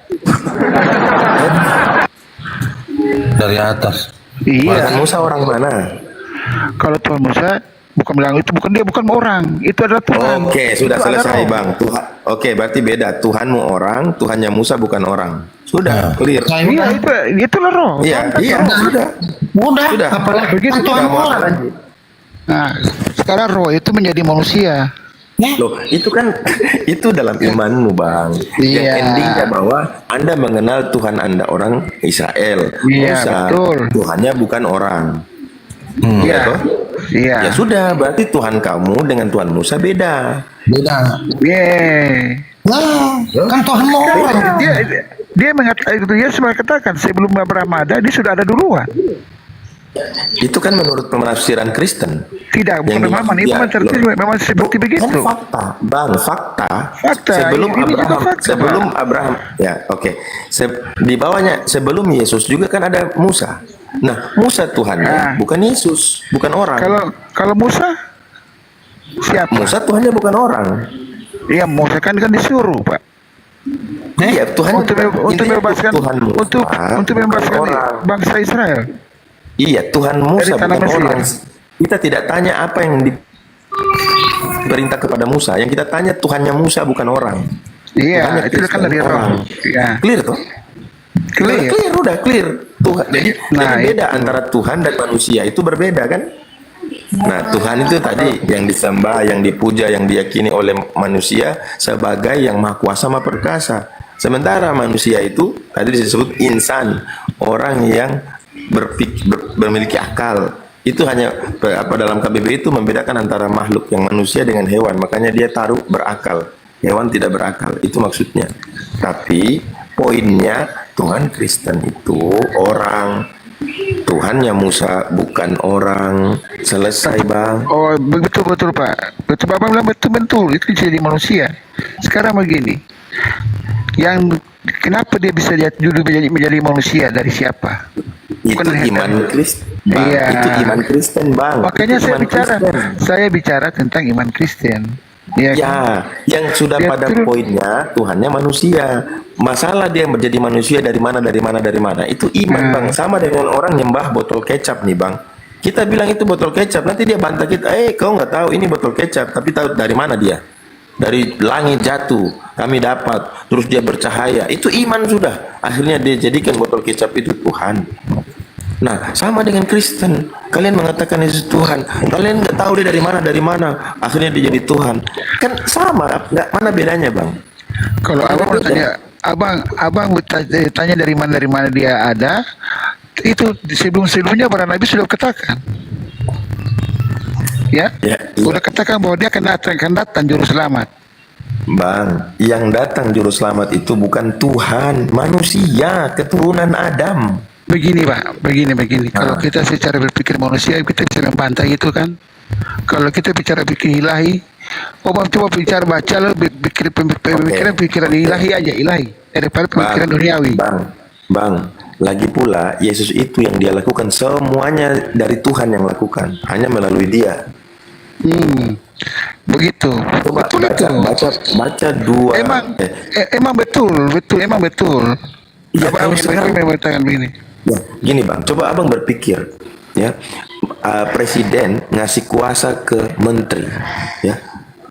Dari atas. Tuhan Iya. Musa orang mana? Kalau Tuhan Musa Bukan bilang itu bukan dia, bukan orang. Itu adalah Tuhan. Oke, sudah Itu adalah selesai roh. Bang. Tuhan. Oke, berarti beda. Tuhanmu orang, Tuhannya Musa bukan orang. Sudah, clear. Iya, itulah roh. Iya, sudah. Mudah. Apalagi begitu. Tuhan Tidak mau orang. lagi. Nah, sekarang roh itu menjadi manusia. Loh, itu kan itu dalam imanmu, Bang. Yang Iya. endingnya bahwa Anda mengenal Tuhan Anda orang Israel. Iya, Musa, betul. Tuhannya bukan orang. Iya. toh? Iya. Ya sudah, berarti Tuhan kamu dengan Tuhan Musa beda. Beda. Yeay. Nah, kan Tuhan mau orang. Dia mengatakan itu, dia semua katakan sebelum Abraham ada, dia sudah ada duluan. Itu kan menurut penafsiran Kristen. Tidak, bukan Yang memang dimaksud- itu ya, mengerti loh. memang seperti Kan begitu. fakta, Bang, fakta. Fakta, Sebelum ini juga Abraham, fakta, sebelum Bang. Abraham, ya oke. Di bawahnya sebelum Yesus juga kan ada Musa. Nah, Musa Tuhannya bukan Yesus, bukan orang. Kalau Musa siapa? Musa Tuhannya bukan orang. Iya, Musa kan disuruh, Pak. Iya, Tuhan Untuk intinya membebaskan Tuhan Musa, untuk bukan membebaskan orang. bangsa Israel. Iya, Tuhan Musa Dari tanah bukan Mesir. orang. Kita tidak tanya apa yang diperintah kepada Musa. Yang kita tanya Tuhannya Musa bukan orang. Iya, Tuhannya itu kan Kristen, dari roh. orang. Iya. Clear tuh? Clear. Udah clear. Tuhan. Jadi, Nah, jadi beda itu. antara Tuhan dan manusia itu berbeda kan? Nah, Tuhan itu tadi yang disembah, yang dipuja, yang diyakini oleh manusia sebagai yang maha kuasa, maha perkasa. Sementara manusia itu tadi disebut insan, orang yang memiliki akal. Itu hanya apa dalam KBB itu membedakan antara makhluk yang manusia dengan hewan. Makanya dia taruh berakal. Hewan tidak berakal. Itu maksudnya. Tapi poinnya Tuhan Kristen itu orang. Tuhannya Musa bukan orang. Selesai, Bang. Oh, betul Pak. Betul Bapak bilang betul itu jadi manusia. Sekarang begini. Yang kenapa dia bisa dulu menjadi manusia dari siapa? Itu dari iman Kristen, Bang. Iya. Itu iman Kristen, Bang. Makanya Itu iman Kristen. saya bicara tentang iman Kristen. Ya, Ya, yang sudah Dia pada turun. poinnya Tuhannya manusia. Masalah dia menjadi manusia dari mana. Itu iman, Bang. Sama dengan orang nyembah botol kecap nih, Bang. Kita bilang itu botol kecap, nanti dia bantah kita, kau nggak tahu ini botol kecap, tapi tahu dari mana dia? Dari langit jatuh, kami dapat, terus dia bercahaya. Itu iman sudah. Akhirnya dia jadikan botol kecap itu Tuhan. Nah, sama dengan Kristen. Kalian mengatakan Yesus Tuhan. Kalian nggak tahu dia dari mana. Akhirnya dia jadi Tuhan. Kan sama, nggak mana bedanya, Bang? kalau abang bertanya, abang tanya dari mana dia ada, itu sebelumnya para nabi sudah katakan. Ya, sudah katakan bahwa dia akan datang juru selamat. Bang, yang datang juru selamat itu bukan Tuhan, manusia, keturunan Adam. Begini Pak, begini. Kalau kita secara berpikir manusia, kita bisa membantah itu kan. Kalau kita bicara pikir ilahi, Bang coba baca lo pikiran ilahi aja, ilahi daripada pemikiran duniawi. Bang, lagi pula Yesus itu yang dia lakukan semuanya dari Tuhan yang lakukan, hanya melalui dia. Begitu. Coba Betul itu. baca dua. Emang betul. Iya, Abang kalau sekarang mengatakan begini. ya, gini Bang, coba Abang berpikir, ya, presiden ngasih kuasa ke menteri, ya,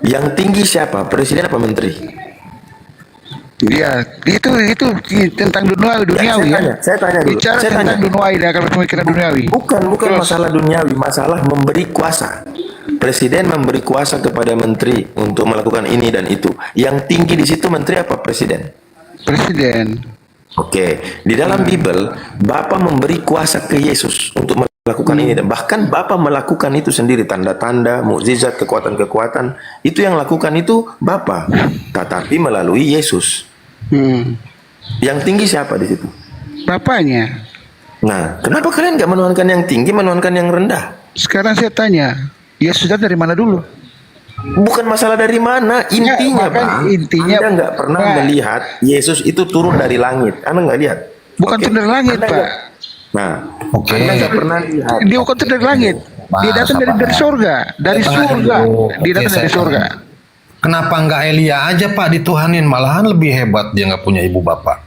yang tinggi siapa? Presiden apa menteri? Ya, itu tentang duniawi ya. Saya tanya dulu. Bicara Saya tentang tanya. duniawi dan akan pemikiran duniawi. Bukan Terus. masalah duniawi, masalah memberi kuasa. Presiden memberi kuasa kepada menteri untuk melakukan ini dan itu. Yang tinggi di situ menteri apa presiden? Presiden. Oke, di dalam Bible Bapa memberi kuasa ke Yesus untuk melakukan ini dan bahkan Bapa melakukan itu sendiri, tanda-tanda, mukjizat, kekuatan-kekuatan itu yang lakukan itu Bapa, tetapi melalui Yesus. Yang tinggi siapa di situ? Bapaknya. Nah, kenapa kalian nggak menuhankan yang tinggi, menuhankan yang rendah? Sekarang saya tanya, Yesus dari mana dulu? Bukan masalah dari mana, intinya bahkan Bang. intinya- Anda nggak pernah Nah. melihat Yesus itu turun dari langit. Anda nggak lihat? Bukan Oke? turun dari langit, Anda Pak. nggak- Nah, Oke. Anda nggak pernah lihat. Dia bukan turun dari langit. Dia datang dari surga. Dari surga. Dia datang dari surga. Kenapa nggak Elia aja Pak dituhanin? Malahan lebih hebat, dia nggak punya ibu bapak.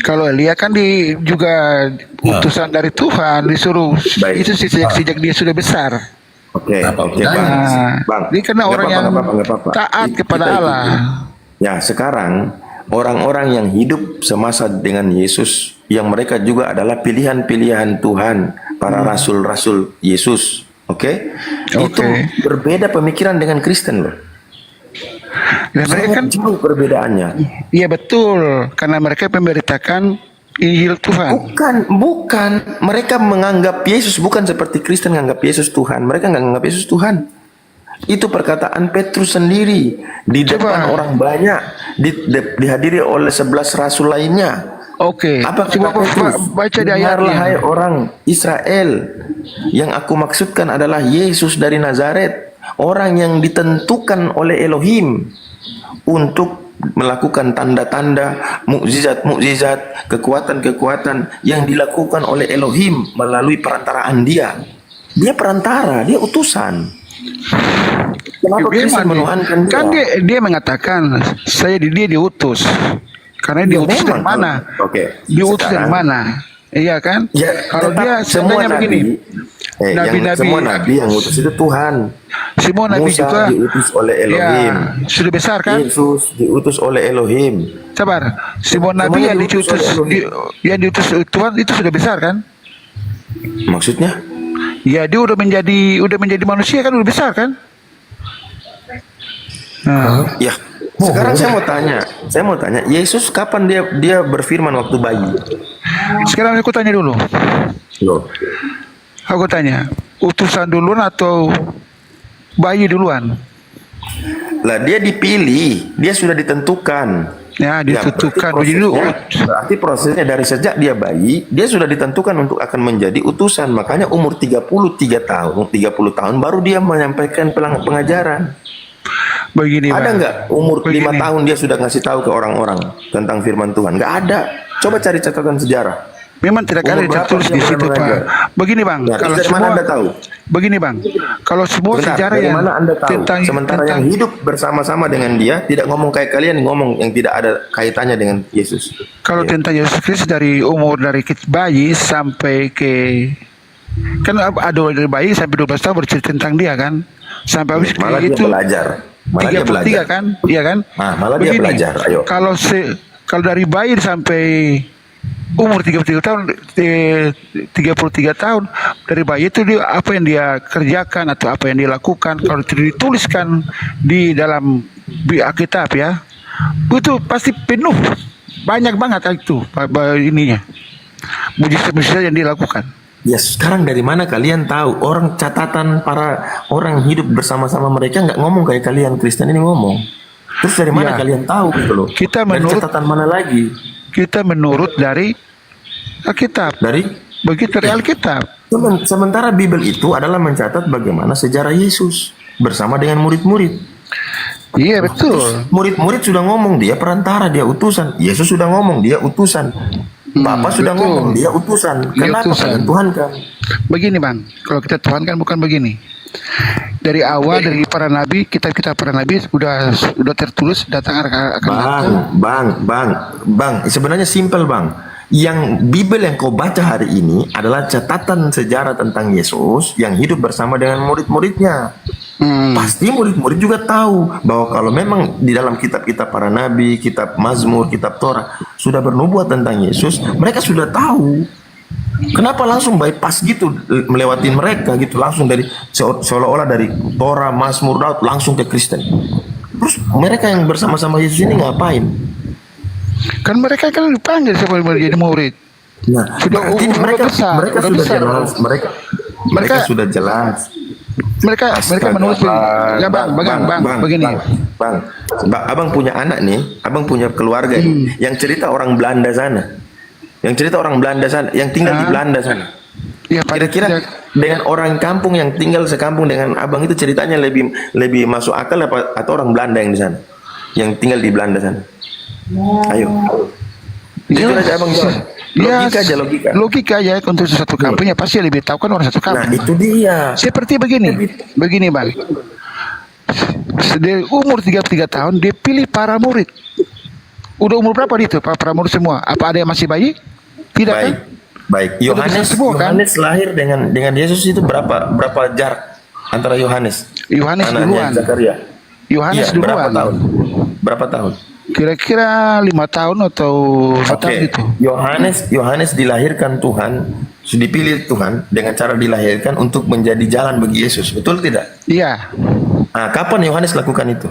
Kalau Elia kan juga utusan dari Tuhan, disuruh Baik. itu sejak dia sudah besar. Oke, Apa oke, bedanya? Bang. Bang, Dia karena nggak orang apa-apa, yang nggak apa-apa, nggak apa-apa. taat kepada Kita Allah. Ya, sekarang orang-orang yang hidup semasa dengan Yesus, yang mereka juga adalah pilihan-pilihan Tuhan, para rasul-rasul Yesus. Oke? Itu berbeda pemikiran dengan Kristen loh. Dan mereka kan, Jauh perbedaannya. iya betul, karena mereka memberitakan Injil Tuhan. Bukan. Mereka menganggap Yesus bukan seperti Kristen menganggap Yesus Tuhan. Mereka nggak menganggap Yesus Tuhan. Itu perkataan Petrus sendiri di depan orang banyak, dihadiri oleh 11 rasul lainnya. Oke. Apa Coba kata Petrus? baca di Dengarlah, hai ayatnya. orang Israel, yang aku maksudkan adalah Yesus dari Nazaret, orang yang ditentukan oleh Elohim untuk melakukan tanda-tanda, mukjizat-mukjizat, kekuatan-kekuatan yang dilakukan oleh Elohim melalui perantaraan dia. Dia perantara, dia utusan. Kenapa Kristen menuhankan dia? Kan dia mengatakan dia diutus. Karena Ya, diutus dari memang. mana? Oke. Diutus dari Sekarang- mana? Iya kan? Ya, Kalau tetap dia semua sebenarnya begini. semua nabi yang utus itu Tuhan. Semua nabi Musa juga diutus oleh Elohim. ya, sudah besar kan? Yesus diutus oleh Elohim. Sabar. Semua nabi Semuanya yang diutus diutus oleh Elohim. yang diutus Tuhan itu sudah besar kan? Maksudnya? Ya dia udah menjadi manusia kan, udah besar kan? Nah, Ya. Sekarang saya mau tanya, Yesus kapan dia berfirman waktu bayi? sekarang aku tanya dulu. Loh. Aku tanya, utusan duluan atau bayi duluan? Lah dia dipilih, dia sudah ditentukan. Ya, ditentukan. Berarti prosesnya dari sejak dia bayi, dia sudah ditentukan untuk akan menjadi utusan. Makanya umur 30 tahun baru dia menyampaikan pengajaran. Begini, Ada Bang. nggak umur 5 Begini. tahun dia sudah ngasih tahu ke orang-orang tentang firman Tuhan? Nggak ada. Coba cari catatan sejarah. Memang tidak ada Umur berapa tertulis dia di situ, mulai Pak. mengajar? Begini, Bang. Nah, Kalau dari mana semua Anda tahu? Begini, Bang. Kalau semua Bentar, sejarah dari yang mana Anda tahu? tentang Sementara yang hidup bersama-sama dengan dia tidak ngomong kayak kalian, ngomong yang tidak ada kaitannya dengan Yesus. kalau Ya. tentang Yesus Kristus dari bayi sampai ke kan ada dari bayi sampai 12 tahun bercerita tentang dia kan, sampai habis Malah dia itu belajar. Malah dia 33 belajar. kan, iya kan? Nah, malah dia belajar. Ayo. Kalau dari bayi sampai umur 33 tahun 33 tahun, dari bayi itu dia, apa yang dia kerjakan atau apa yang dia lakukan, kalau itu dituliskan di dalam Alkitab ya, itu pasti penuh, banyak banget itu ininya, mujizat-mujizat yang dilakukan. Ya sekarang dari mana kalian tahu? Orang catatan para orang hidup bersama-sama mereka nggak ngomong kayak kalian Kristen ini ngomong. Terus dari mana Ya. kalian tahu gitu loh? Kita Dari menurut- catatan mana lagi? Kita menurut dari Alkitab, Dari begitu dari Alkitab. sementara Bible itu adalah mencatat bagaimana sejarah Yesus bersama dengan murid-murid. Iya betul. Murid-murid sudah ngomong dia perantara, dia utusan. Yesus sudah ngomong dia utusan. Bapak sudah betul. ngomong dia utusan. Dia Kenapa utusan. kalian Tuhan kan? Begini Bang, kalau kita Tuhan kan bukan begini. Dari awal dari para nabi, kitab-kitab para nabi sudah tertulis datang akan datang. Bang, sebenarnya simpel bang. Yang Bible yang kau baca hari ini adalah catatan sejarah tentang Yesus yang hidup bersama dengan murid-muridnya. Pasti murid-murid juga tahu bahwa kalau memang di dalam kitab-kitab para nabi, kitab Mazmur, kitab Torah sudah bernubuat tentang Yesus, mereka sudah tahu. Kenapa langsung bypass gitu, melewatin mereka gitu, langsung dari seolah-olah dari Torah, Mazmur, Daud langsung ke Kristen. Terus mereka yang bersama-sama Yesus ini ngapain? Kan mereka kan dipanggil sebagai menjadi murid. Nah, Sudah berarti umur mereka besar, mereka udah sudah besar. jelas, mereka Mereka- sudah jelas. Mereka menulis ya bang, begini. Bang, abang punya anak nih, abang punya keluarga nih, yang cerita orang Belanda sana, yang tinggal di Belanda sana. Ya, Pak, Kira-kira dengan orang kampung yang tinggal sekampung dengan abang itu ceritanya lebih masuk akal apa atau orang Belanda yang di sana, yang tinggal di Belanda sana? Ayo. Jujur aja abang jawab. Logika aja, Logika aja untuk satu kampung ya pasti lebih tahu kan orang satu Nah kampung. itu dia. Seperti begini bang. Dari umur 33 tahun dia pilih para murid. Udah umur berapa itu para murid semua? Apa ada yang masih bayi? Tidak kan? Baik. Udah besar semua, kan? Yohanes lahir dengan Yesus itu berapa jarak? Antara Yohanes Yohanes anaknya duluan. Zakaria. Yohanes Iya, berapa duluan. tahun? Berapa tahun? Kira-kira 5 tahun atau 4 tahun Oke, gitu. Yohanes dilahirkan Tuhan, dipilih Tuhan dengan cara dilahirkan untuk menjadi jalan bagi Yesus. Betul tidak? Iya. Nah, kapan Yohanes lakukan itu?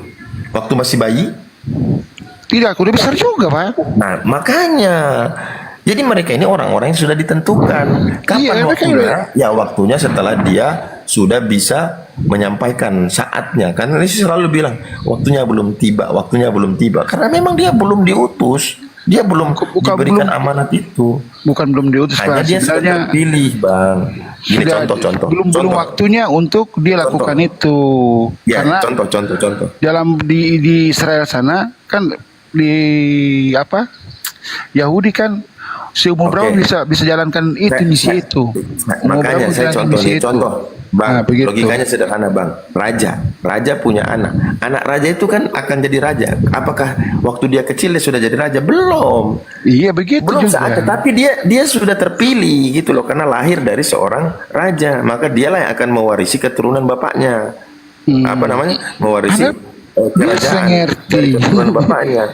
Waktu masih bayi? Tidak, udah besar juga, Pak. Nah, makanya jadi mereka ini orang-orang yang sudah ditentukan. Kapan Iya, mereka waktunya? Ya waktunya setelah dia sudah bisa menyampaikan saatnya. Kan Yesus selalu bilang, waktunya belum tiba, waktunya belum tiba. Karena memang dia belum diutus. Dia belum diberikan amanat itu. Bukan belum diutus, Hanya Pak. dia sudah Sebenarnya terpilih, Bang. Ini sudah contoh-contoh. belum waktunya untuk dia lakukan itu. Ya, Karena contoh. dalam di Israel sana kan di apa? Yahudi kan seumur berapa bisa jalankan itu misi itu. Umur Makanya berapa saya jalankan contoh misi nih, itu. contoh. Bang, Nah, begitu. logikanya sederhana, Bang. Raja punya anak. Anak raja itu kan akan jadi raja. Apakah waktu dia kecil dia sudah jadi raja? Belum. Iya, begitu Belum juga. saatnya, tapi dia sudah terpilih gitu loh, karena lahir dari seorang raja. Maka dialah yang akan mewarisi keturunan bapaknya. Apa namanya? Mewarisi Anda bisa kerajaan ngerti. dari keturunan bapaknya.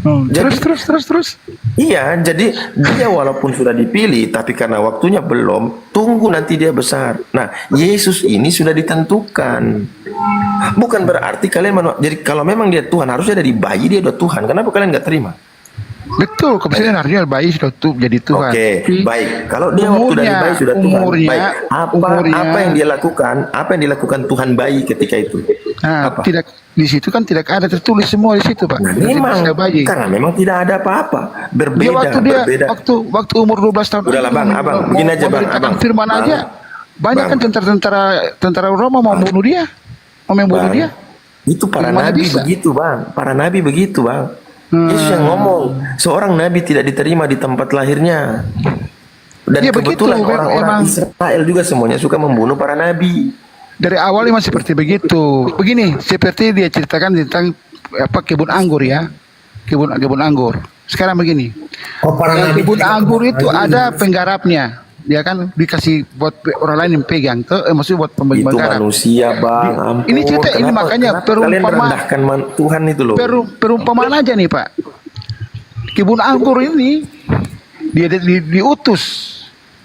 Terus. Iya, jadi dia walaupun sudah dipilih, tapi karena waktunya belum, tunggu nanti dia besar. Nah, Yesus ini sudah ditentukan. Bukan berarti kalian jadi kalau memang dia Tuhan, harusnya dari bayi dia udah Tuhan. Kenapa kalian nggak terima? Betul, kebetulan harusnya bayi sudah jadi Tuhan. Oke, Tapi baik. Kalau dia waktu dari bayi sudah Tuhan, baik. umurnya- Apa yang dia lakukan? Apa yang dilakukan Tuhan bayi ketika itu? Nah, Apa? tidak di situ kan tidak ada tertulis semua di situ, Pak. Nah, Tidak memang ada bayi. karena memang tidak ada apa-apa. Berbeda, Dia berbeda. waktu umur 12 tahun. Udahlah, Bang, Abang, begini aja, Bang, memberitakan Abang. firman Bang. aja. Banyak Bang. kan tentara Roma mau bunuh dia. Mau membunuh Bang, dia. itu para Gimana nabi bisa? begitu, Bang. Para nabi begitu, Bang. Yesus yang ngomong, seorang nabi tidak diterima di tempat lahirnya. Dan Iya, begitu, kebetulan orang-orang emang. Israel juga semuanya suka membunuh para nabi. Dari awal memang seperti begitu. Begini, seperti dia ceritakan tentang kebun anggur ya. Kebun anggur. Sekarang begini. Para nabi Kebun juga anggur itu kemarin. ada penggarapnya. Dia kan dikasih buat orang lain yang pegang maksudnya buat Itu penggarap. manusia, Bang. Ampun. Ini cerita ini makanya kenapa kalian perumpamaan merendahkan Tuhan itu loh. perumpamaan aja nih, Pak. Kebun anggur ini dia diutus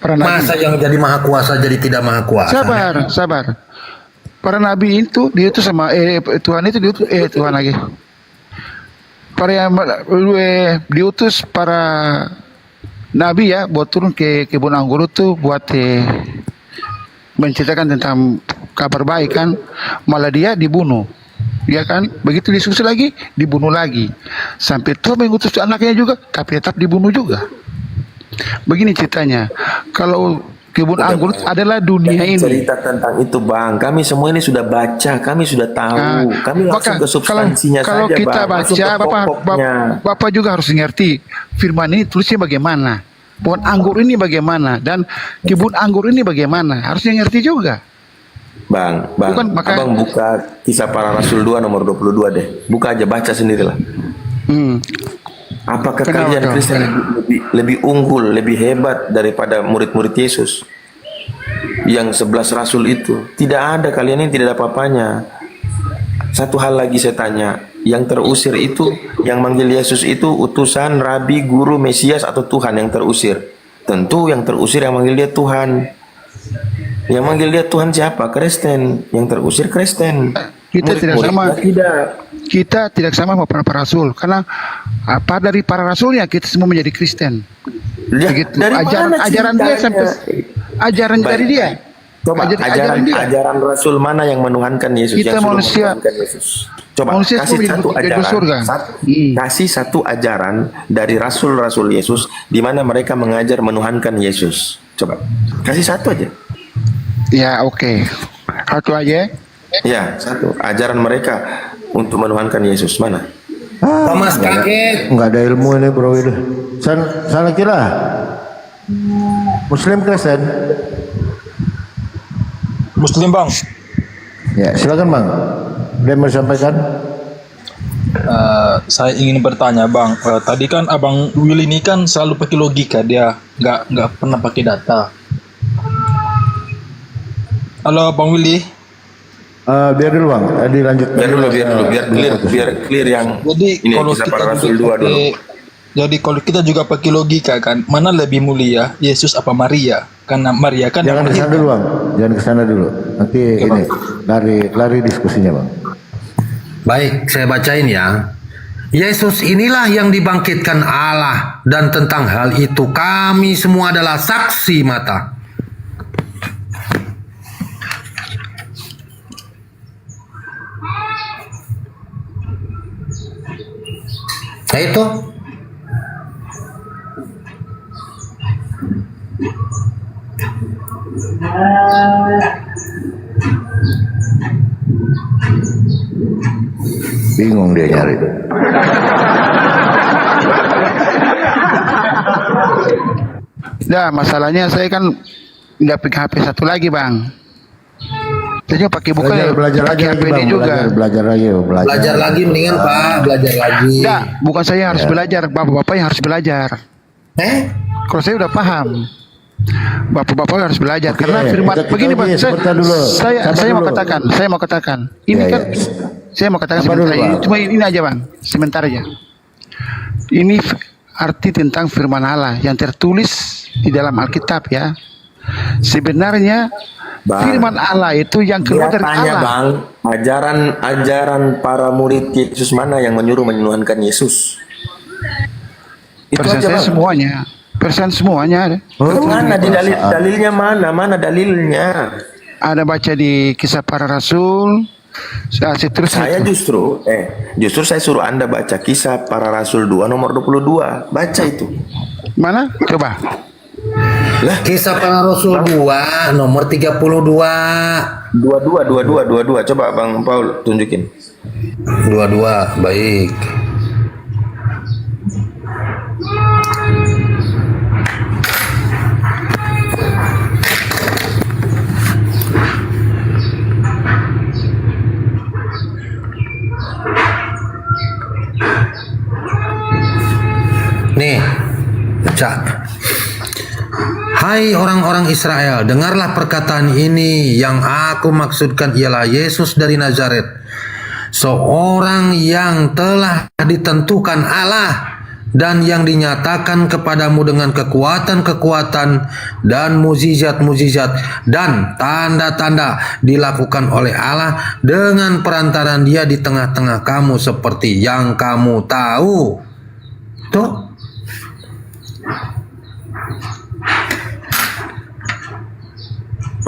para nabi. Masa yang jadi maha kuasa jadi tidak maha kuasa? Sabar. Para nabi itu diutus sama Tuhan itu diutus Tuhan lagi. Para yang diutus para nabi ya buat turun ke kebun anggur itu buat menceritakan tentang kabar baik kan, malah dia dibunuh. Ya kan, begitu disusul lagi dibunuh lagi. Sampai Tuhan mengutus anaknya juga, tapi tetap dibunuh juga. Begini ceritanya. Kalau kebun anggur adalah dunia ini. Cerita tentang itu, Bang. Kami semua ini sudah baca, kami sudah tahu. Kami langsung ke substansinya kalau saja, kita Bang. Langsung baca, ke pokoknya. Bapak juga harus ngerti firman ini tulisnya bagaimana, pohon anggur ini bagaimana, dan kebun anggur ini bagaimana, harusnya ngerti juga. Bang, Bukan, Abang buka Kisah Para Rasul 2 nomor 22 deh. Buka aja, baca sendirilah. Apakah Kenapa kalian dong? Kristen lebih unggul, lebih hebat daripada murid-murid Yesus? Yang 11 rasul itu. Tidak ada, kalian ini tidak ada apa-apanya. Satu hal lagi saya tanya, yang terusir itu, yang manggil Yesus itu utusan, rabi, guru, Mesias atau Tuhan yang terusir? Tentu yang terusir yang manggil dia Tuhan. Yang manggil dia Tuhan siapa? Kristen. Yang terusir Kristen. Kita tidak sama. Tidak. Kita tidak sama sama para rasul, karena apa dari para rasulnya kita semua menjadi Kristen. Begitu. Dari mana Ajaran dia ceritanya? sampai ajaran Baik. dari dia. Coba ajaran Rasul mana yang menuhankan Yesus? Kita yang sudah manusia. menuhankan Yesus. Coba Manusia kasih semua satu hidup di ajaran. surga. Kasih satu ajaran dari Rasul-Rasul Yesus di mana mereka mengajar menuhankan Yesus. Coba kasih satu aja. Ya oke. Satu aja. Ya, satu ajaran mereka untuk menuhankan Yesus mana? Thomas kaget. Nggak ada ilmu ini bro itu. Sana kira Muslim Kristen. Muslim, Bang. Ya silakan bang. Dia mau sampaikan. Saya ingin bertanya, Bang. Tadi kan Abang Will ini kan selalu pakai logika, dia nggak pernah pakai data. Halo, Bang Willy. Biar dulu bang, dilanjut. Biar clear yang Jadi ini kalau kisah kita para rasul juga 2 dulu. jadi kalau kita juga pakai logika kan, mana lebih mulia, Yesus apa Maria? Karena Maria kan Jangan ke sana dulu bang, jangan ke sana dulu. Nanti ini lari diskusinya bang. Baik, saya bacain ya. Yesus inilah yang dibangkitkan Allah, dan tentang hal itu kami semua adalah saksi mata. Nah itu. Bingung dia nyari. Nah, masalahnya saya kan nggak pegang HP satu lagi bang. Saya pakai buku Belajar lagi HP bang, ini juga. belajar lagi. Belajar lagi mendingan Pak, belajar lagi. Enggak, bukan saya harus belajar, bapak-bapak yang harus belajar. Kalau saya udah paham, bapak-bapak harus belajar. Karena firman begini bang, saya mau katakan, ini kan, saya mau katakan sebentar, cuma ini aja bang, sebentar aja. Ini arti tentang firman Allah yang tertulis di dalam Alkitab ya. Sebenarnya firman Allah itu yang keluar dari Allah. Bang, ajaran para murid Yesus mana yang menyuruh menuhankan Yesus? Itu Persen aja saya bang. semuanya. Persen semuanya ada. Mana di dalilnya mana dalilnya? Ada baca di Kisah Para Rasul. Saya justru saya suruh Anda baca Kisah Para Rasul 2 nomor 22. Baca itu. Mana? Coba. Lah, Kisah Para Rasul 2 nomor 32. 22. Coba Bang Paul tunjukin. 22, baik. Nih, baca. Hai orang-orang Israel, dengarlah perkataan ini. Yang aku maksudkan ialah Yesus dari Nazaret, seorang yang telah ditentukan Allah dan yang dinyatakan kepadamu dengan kekuatan-kekuatan dan mukjizat-mukjizat dan tanda-tanda dilakukan oleh Allah dengan perantaraan Dia di tengah-tengah kamu seperti yang kamu tahu. Tuh.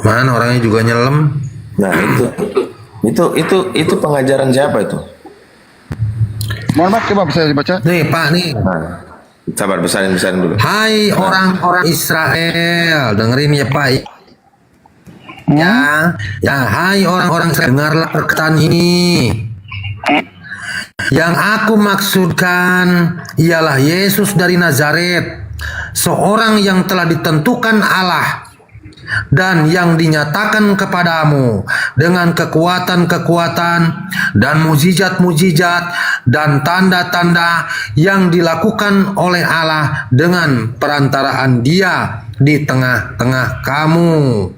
Mana orangnya juga nyelem. Nah, itu pengajaran siapa itu? Mohon maaf, coba bisa dibaca. Nih Pak, nih. Nah, sabar, besarin dulu. Hai orang-orang Israel, dengerin ya Pak. Ya, hai orang-orang Israel, dengarlah perkataan ini. Yang aku maksudkan ialah Yesus dari Nazaret, seorang yang telah ditentukan Allah dan yang dinyatakan kepadamu dengan kekuatan-kekuatan dan mukjizat-mukjizat dan tanda-tanda yang dilakukan oleh Allah dengan perantaraan Dia di tengah-tengah kamu.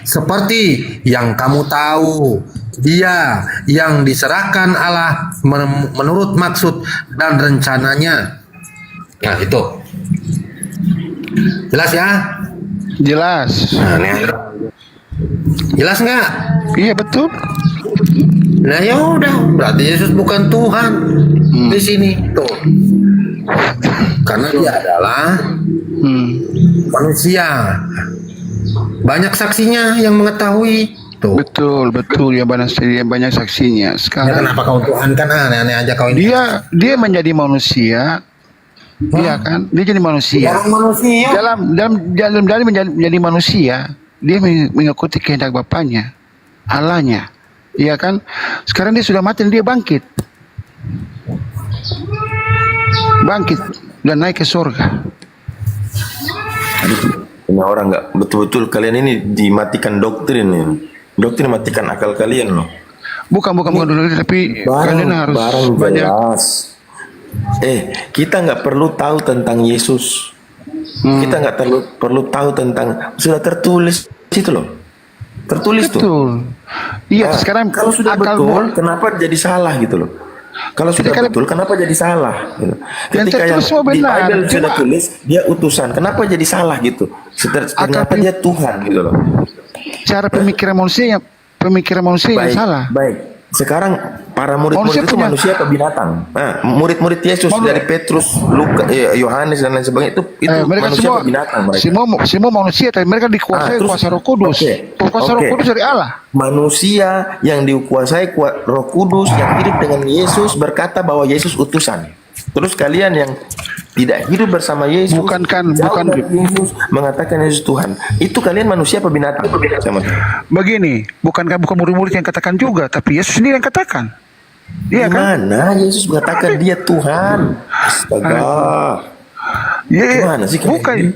Seperti yang kamu tahu, Dia yang diserahkan Allah menurut maksud dan rencananya. Nah, itu. Jelas ya? Jelas. Nah, jelas nggak? Iya betul. Nah ya udah, berarti Yesus bukan Tuhan di sini tuh, karena Dia adalah manusia. Banyak saksinya yang mengetahui tuh. Betul ya, banyak saksinya. Ya, Sekarang kenapa kau Tuhan kan aneh-aneh aja kau ini. dia menjadi manusia. Iya kan, dia jadi manusia. Dalam menjadi manusia, dia mengikuti kehendak Bapaknya, Allahnya. Iya kan? Sekarang dia sudah mati dan dia bangkit dan naik ke surga. Ini orang nggak betul-betul, kalian ini dimatikan doktrin ini. Doktrin matikan akal kalian loh. Bukan dulu, tapi kalian harus banyak. Jelas. Kita nggak perlu tahu tentang Yesus. Kita nggak perlu tahu tentang, sudah tertulis itu loh. Tertulis tuh. Betul. Iya, Nah, sekarang kalau sudah betul, kenapa jadi salah gitu loh? Kalau sudah betul, kenapa jadi salah? Gitu. Ketika yang tertulis semua di benar. Bible sudah Cuma- tulis dia utusan, kenapa jadi salah gitu? Ternyata dia Tuhan gitu loh. cara pemikiran manusia yang salah. Baik. Sekarang para murid-murid Manusia itu punya- manusia apa binatang? Nah, murid-murid Yesus dari Petrus, Lukas, Yohanes dan lain sebagainya itu Mereka manusia semua apa binatang mereka? semua manusia, tapi mereka dikuasai Terus- kuasa Roh Kudus. Kuasa Roh Oke. Kudus dari Allah. Manusia yang dikuasai Roh Kudus yang hidup dengan Yesus berkata bahwa Yesus utusan. Terus kalian yang tidak hidup bersama Yesus, jauh dari Yesus, mengatakan Yesus Tuhan. Itu kalian manusia apa binatang? Sama. Begini, bukan murid-murid yang katakan juga, tapi Yesus sendiri yang katakan. Iya kan? Mana Yesus mengatakan dia Tuhan? Astaga. Gimana sih kalian Bukan. ini?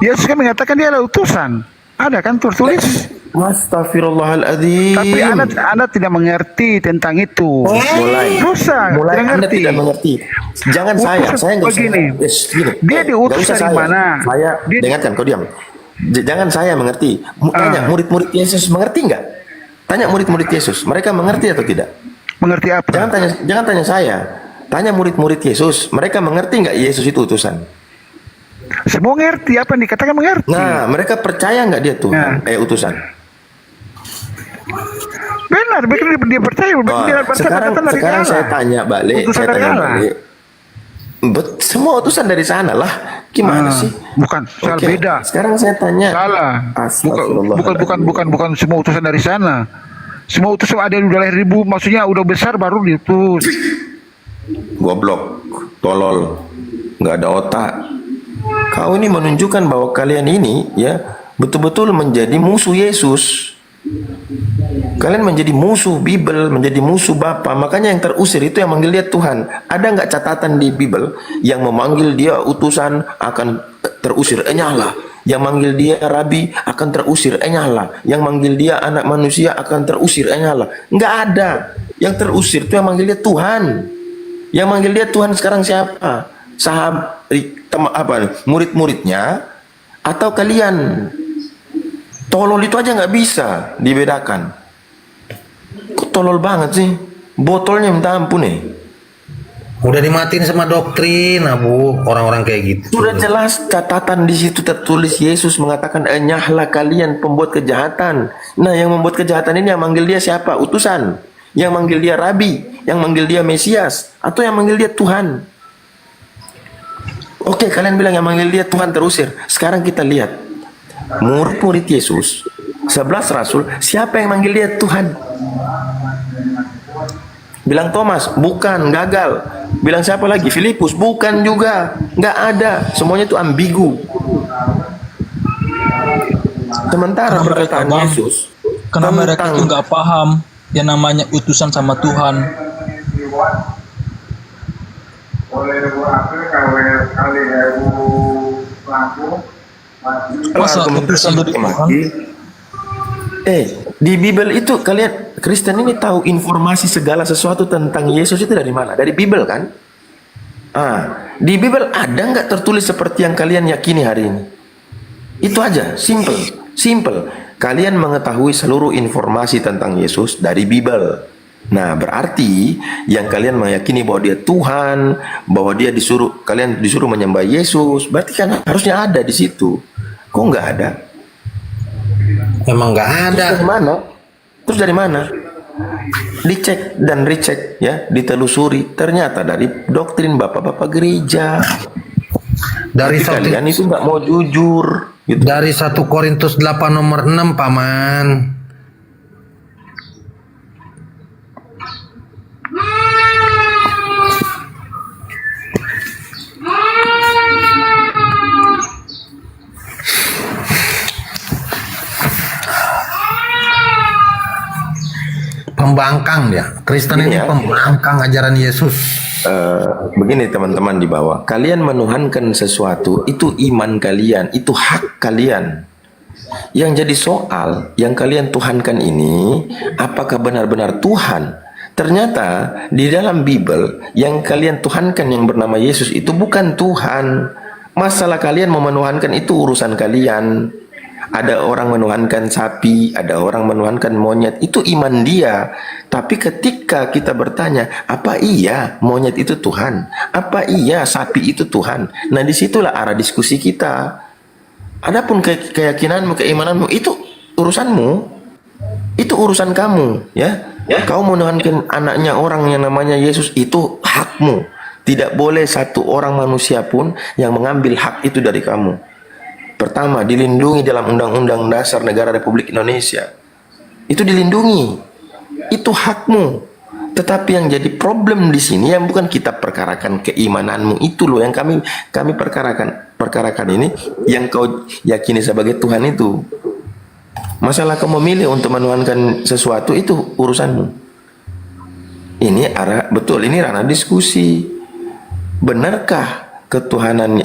Yesus kan mengatakan dia adalah utusan. Ada kan tertulis? Astagfirullahaladzim. Tapi Anda tidak mengerti tentang itu. Mulai Tidak Anda ngerti. tidak mengerti. Jangan Utusan saya nggak usah. begini. Gini. Dia diutus Nggak usah dari saya. mana? Saya Dia- dengarkan, kau diam. Jangan saya mengerti. Tanya murid-murid Yesus mengerti nggak? Tanya murid-murid Yesus, mereka mengerti atau tidak? Mengerti apa? Jangan tanya saya. Tanya murid-murid Yesus, mereka mengerti nggak Yesus itu utusan? Semua mengerti apa yang dikatakan mengerti. Nah, mereka percaya nggak dia Tuhan, utusan? Benar, dia percaya. Dia Sekarang dari Allah. saya tanya balik, Utusan saya dari tanya Allah. balik. Semua utusan dari sana lah. Gimana sih? Bukan, soal Oke, beda. Sekarang saya tanya. Salah. Bukan semua utusan dari sana. Semua utusan ada yang udah lahir ribu, maksudnya udah besar baru diutus. Goblok, tolol, nggak ada otak. Kau ini menunjukkan bahwa kalian ini ya betul-betul menjadi musuh Yesus. Kalian menjadi musuh Bible, menjadi musuh Bapa. Makanya yang terusir itu yang manggil dia Tuhan. Ada nggak catatan di Bible yang memanggil dia utusan akan terusir? Enyahlah. Yang manggil dia Rabi akan terusir. Enyahlah. Yang manggil dia anak manusia akan terusir. Enyahlah. Nggak ada. Yang terusir itu yang manggil dia Tuhan. Yang manggil dia Tuhan sekarang siapa? Murid-muridnya atau kalian? Tolol itu aja nggak bisa dibedakan. Kok tolol banget sih? Botolnya minta ampun nih. Udah dimatiin sama doktrin, Abu, orang-orang kayak gitu. Sudah jelas catatan di situ tertulis Yesus mengatakan enyahlah kalian pembuat kejahatan. Nah, yang membuat kejahatan ini yang manggil dia siapa? Utusan. Yang manggil dia Rabi, yang manggil dia Mesias, atau yang manggil dia Tuhan. Oke, kalian bilang yang manggil dia Tuhan terusir. Sekarang kita lihat murid-murid Yesus 11 rasul, siapa yang manggil dia Tuhan? Bilang Thomas, bukan, gagal. Bilang siapa lagi? Filipus, bukan juga, nggak ada. Semuanya itu ambigu. Sementara perkataan Yesus Karena mereka itu nggak paham yang namanya utusan sama Tuhan. Masa utusan dari Tuhan? Di Bible itu kalian Kristen ini tahu informasi segala sesuatu tentang Yesus itu dari mana? Dari Bible kan? Di Bible ada nggak tertulis seperti yang kalian yakini hari ini? Itu aja, simple. Kalian mengetahui seluruh informasi tentang Yesus dari Bible. Nah, berarti yang kalian meyakini bahwa dia Tuhan, bahwa dia kalian disuruh menyembah Yesus, berarti kan harusnya ada di situ. Kok nggak ada? Emang nggak ada. Terus dari mana? Dicek dan recheck ya, ditelusuri. Ternyata dari doktrin bapak-bapak gereja. Dari kalian itu nggak mau jujur. Gitu. Dari 1 Korintus 8 nomor 6, Paman. Pembangkang dia. Kristen ini pembangkang ajaran Yesus. Begini teman-teman di bawah, kalian menuhankan sesuatu, itu iman kalian, itu hak kalian. Yang jadi soal, yang kalian tuhankan ini, apakah benar-benar Tuhan? Ternyata di dalam Bible, yang kalian tuhankan yang bernama Yesus itu bukan Tuhan. Masalah kalian mau menuhankan itu urusan kalian. Ada orang menuhankan sapi, ada orang menuhankan monyet. Itu iman dia. Tapi ketika kita bertanya, apa iya monyet itu Tuhan? Apa iya sapi itu Tuhan? Nah, disitulah arah diskusi kita. Adapun keyakinanmu, keimananmu, itu urusanmu. Itu urusan kamu, ya. Kau menuhankan anaknya orang yang namanya Yesus, itu hakmu. Tidak boleh satu orang manusia pun yang mengambil hak itu dari kamu. Pertama, dilindungi dalam Undang-Undang Dasar Negara Republik Indonesia. Itu dilindungi. Itu hakmu. Tetapi yang jadi problem di sini yang bukan kita perkarakan keimananmu itu loh yang kami perkarakan ini yang kau yakini sebagai Tuhan itu. Masalah kau memilih untuk menuhankan sesuatu itu urusanmu. Ini ini ranah diskusi. Benarkah ketuhanan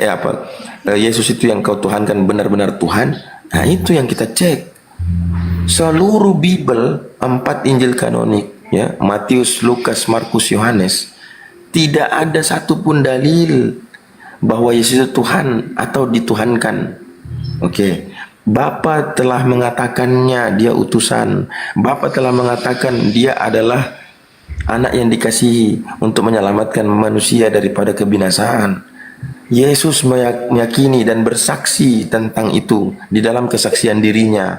Yesus itu yang kau tuhankan benar-benar Tuhan? Nah, itu yang kita cek. Seluruh Bible, 4 Injil kanonik, ya, Matius, Lukas, Markus, Yohanes, tidak ada satupun dalil bahwa Yesus itu Tuhan atau dituhankan. Oke. Bapa telah mengatakannya dia utusan. Bapa telah mengatakan dia adalah anak yang dikasihi untuk menyelamatkan manusia daripada kebinasaan. Yesus meyakini dan bersaksi tentang itu di dalam kesaksian dirinya.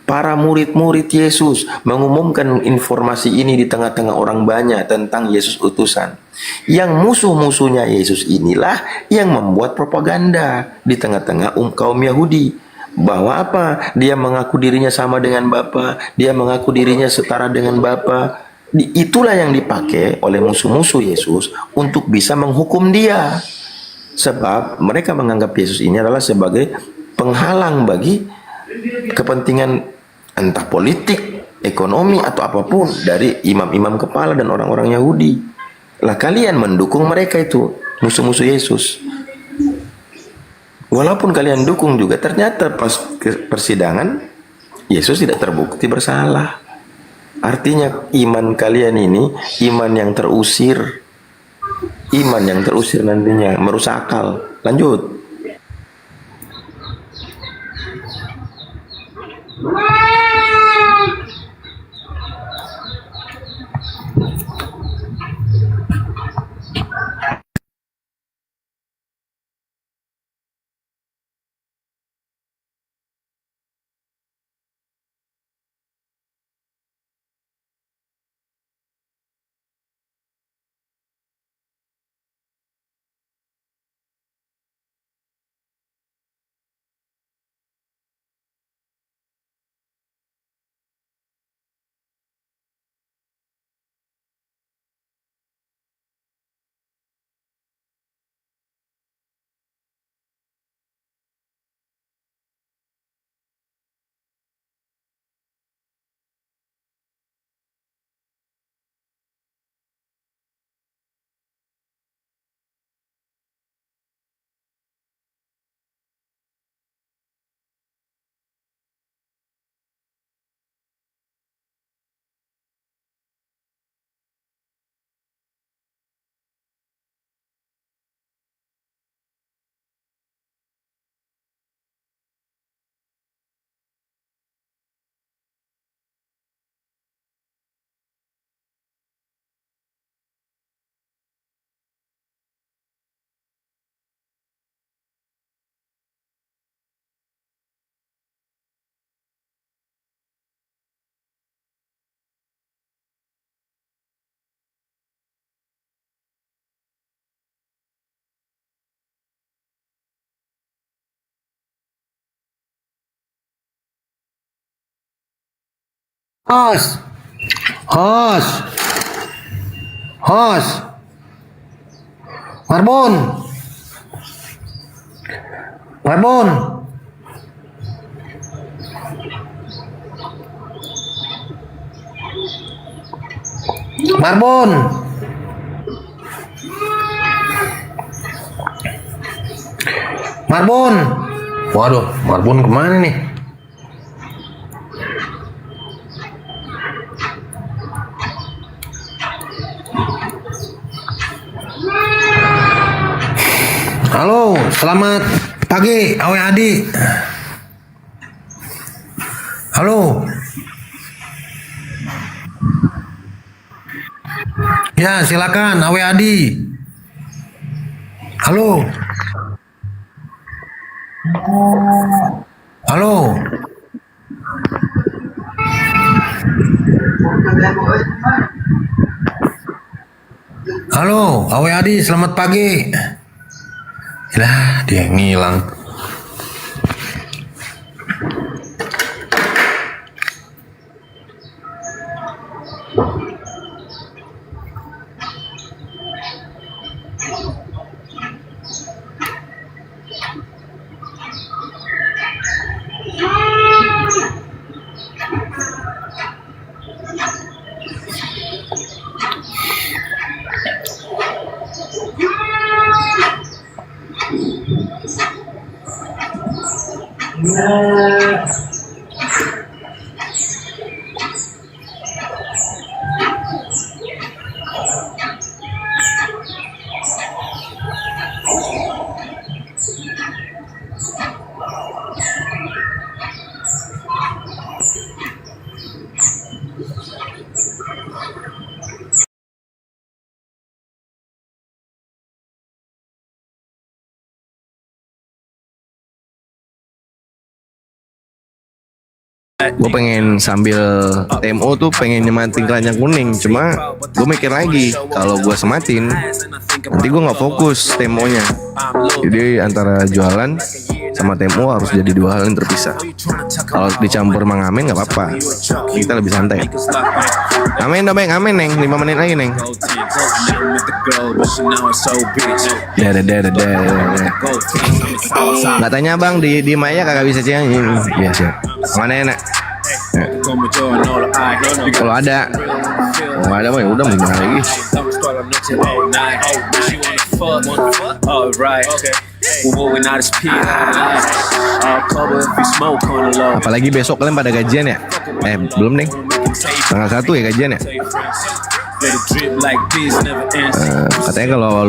Para murid-murid Yesus mengumumkan informasi ini di tengah-tengah orang banyak tentang Yesus utusan. Yang musuh-musuhnya Yesus inilah yang membuat propaganda di tengah-tengah kaum Yahudi. Bahwa apa? Dia mengaku dirinya sama dengan Bapa, dia mengaku dirinya setara dengan Bapa. Itulah yang dipakai oleh musuh-musuh Yesus untuk bisa menghukum dia. Sebab mereka menganggap Yesus ini adalah sebagai penghalang bagi kepentingan entah politik, ekonomi atau apapun dari imam-imam kepala dan orang-orang Yahudi. Lah kalian mendukung mereka itu, musuh-musuh Yesus. Walaupun kalian dukung juga, ternyata pas persidangan Yesus tidak terbukti bersalah. Artinya iman kalian ini iman yang terusir. Iman yang terusir nantinya merusak akal. Lanjut. Hos, hos, hos, Marbun, Marbun, Marbun, Marbun. Waduh, Marbun kemana nih? Halo, selamat pagi, Awe Adi. Halo. Ya, silakan Awe Adi. Halo. Halo. Halo, Awe Adi, selamat pagi. Lah, dia ngilang. Gue pengen sambil TMO tuh pengen nyematin keranjang kuning, cuma gue mikir lagi kalau gue sematin nanti gue nggak fokus TMO-nya. Jadi antara jualan sama TMO harus jadi dua hal yang terpisah. Kalau dicampur mengamen nggak apa-apa, kita lebih santai. Amin dong Bang, amin Neng, 5 menit lagi Neng. Nggak tanya Bang, di Maya kagak bisa sih. Biasa. Mana enak? Kalau ada, nggak ada mah ya udah gimana lagi. Apalagi besok kalian pada gajian ya? Belum Neng. Tanggal 1 ya gajian ya? Katanya kalau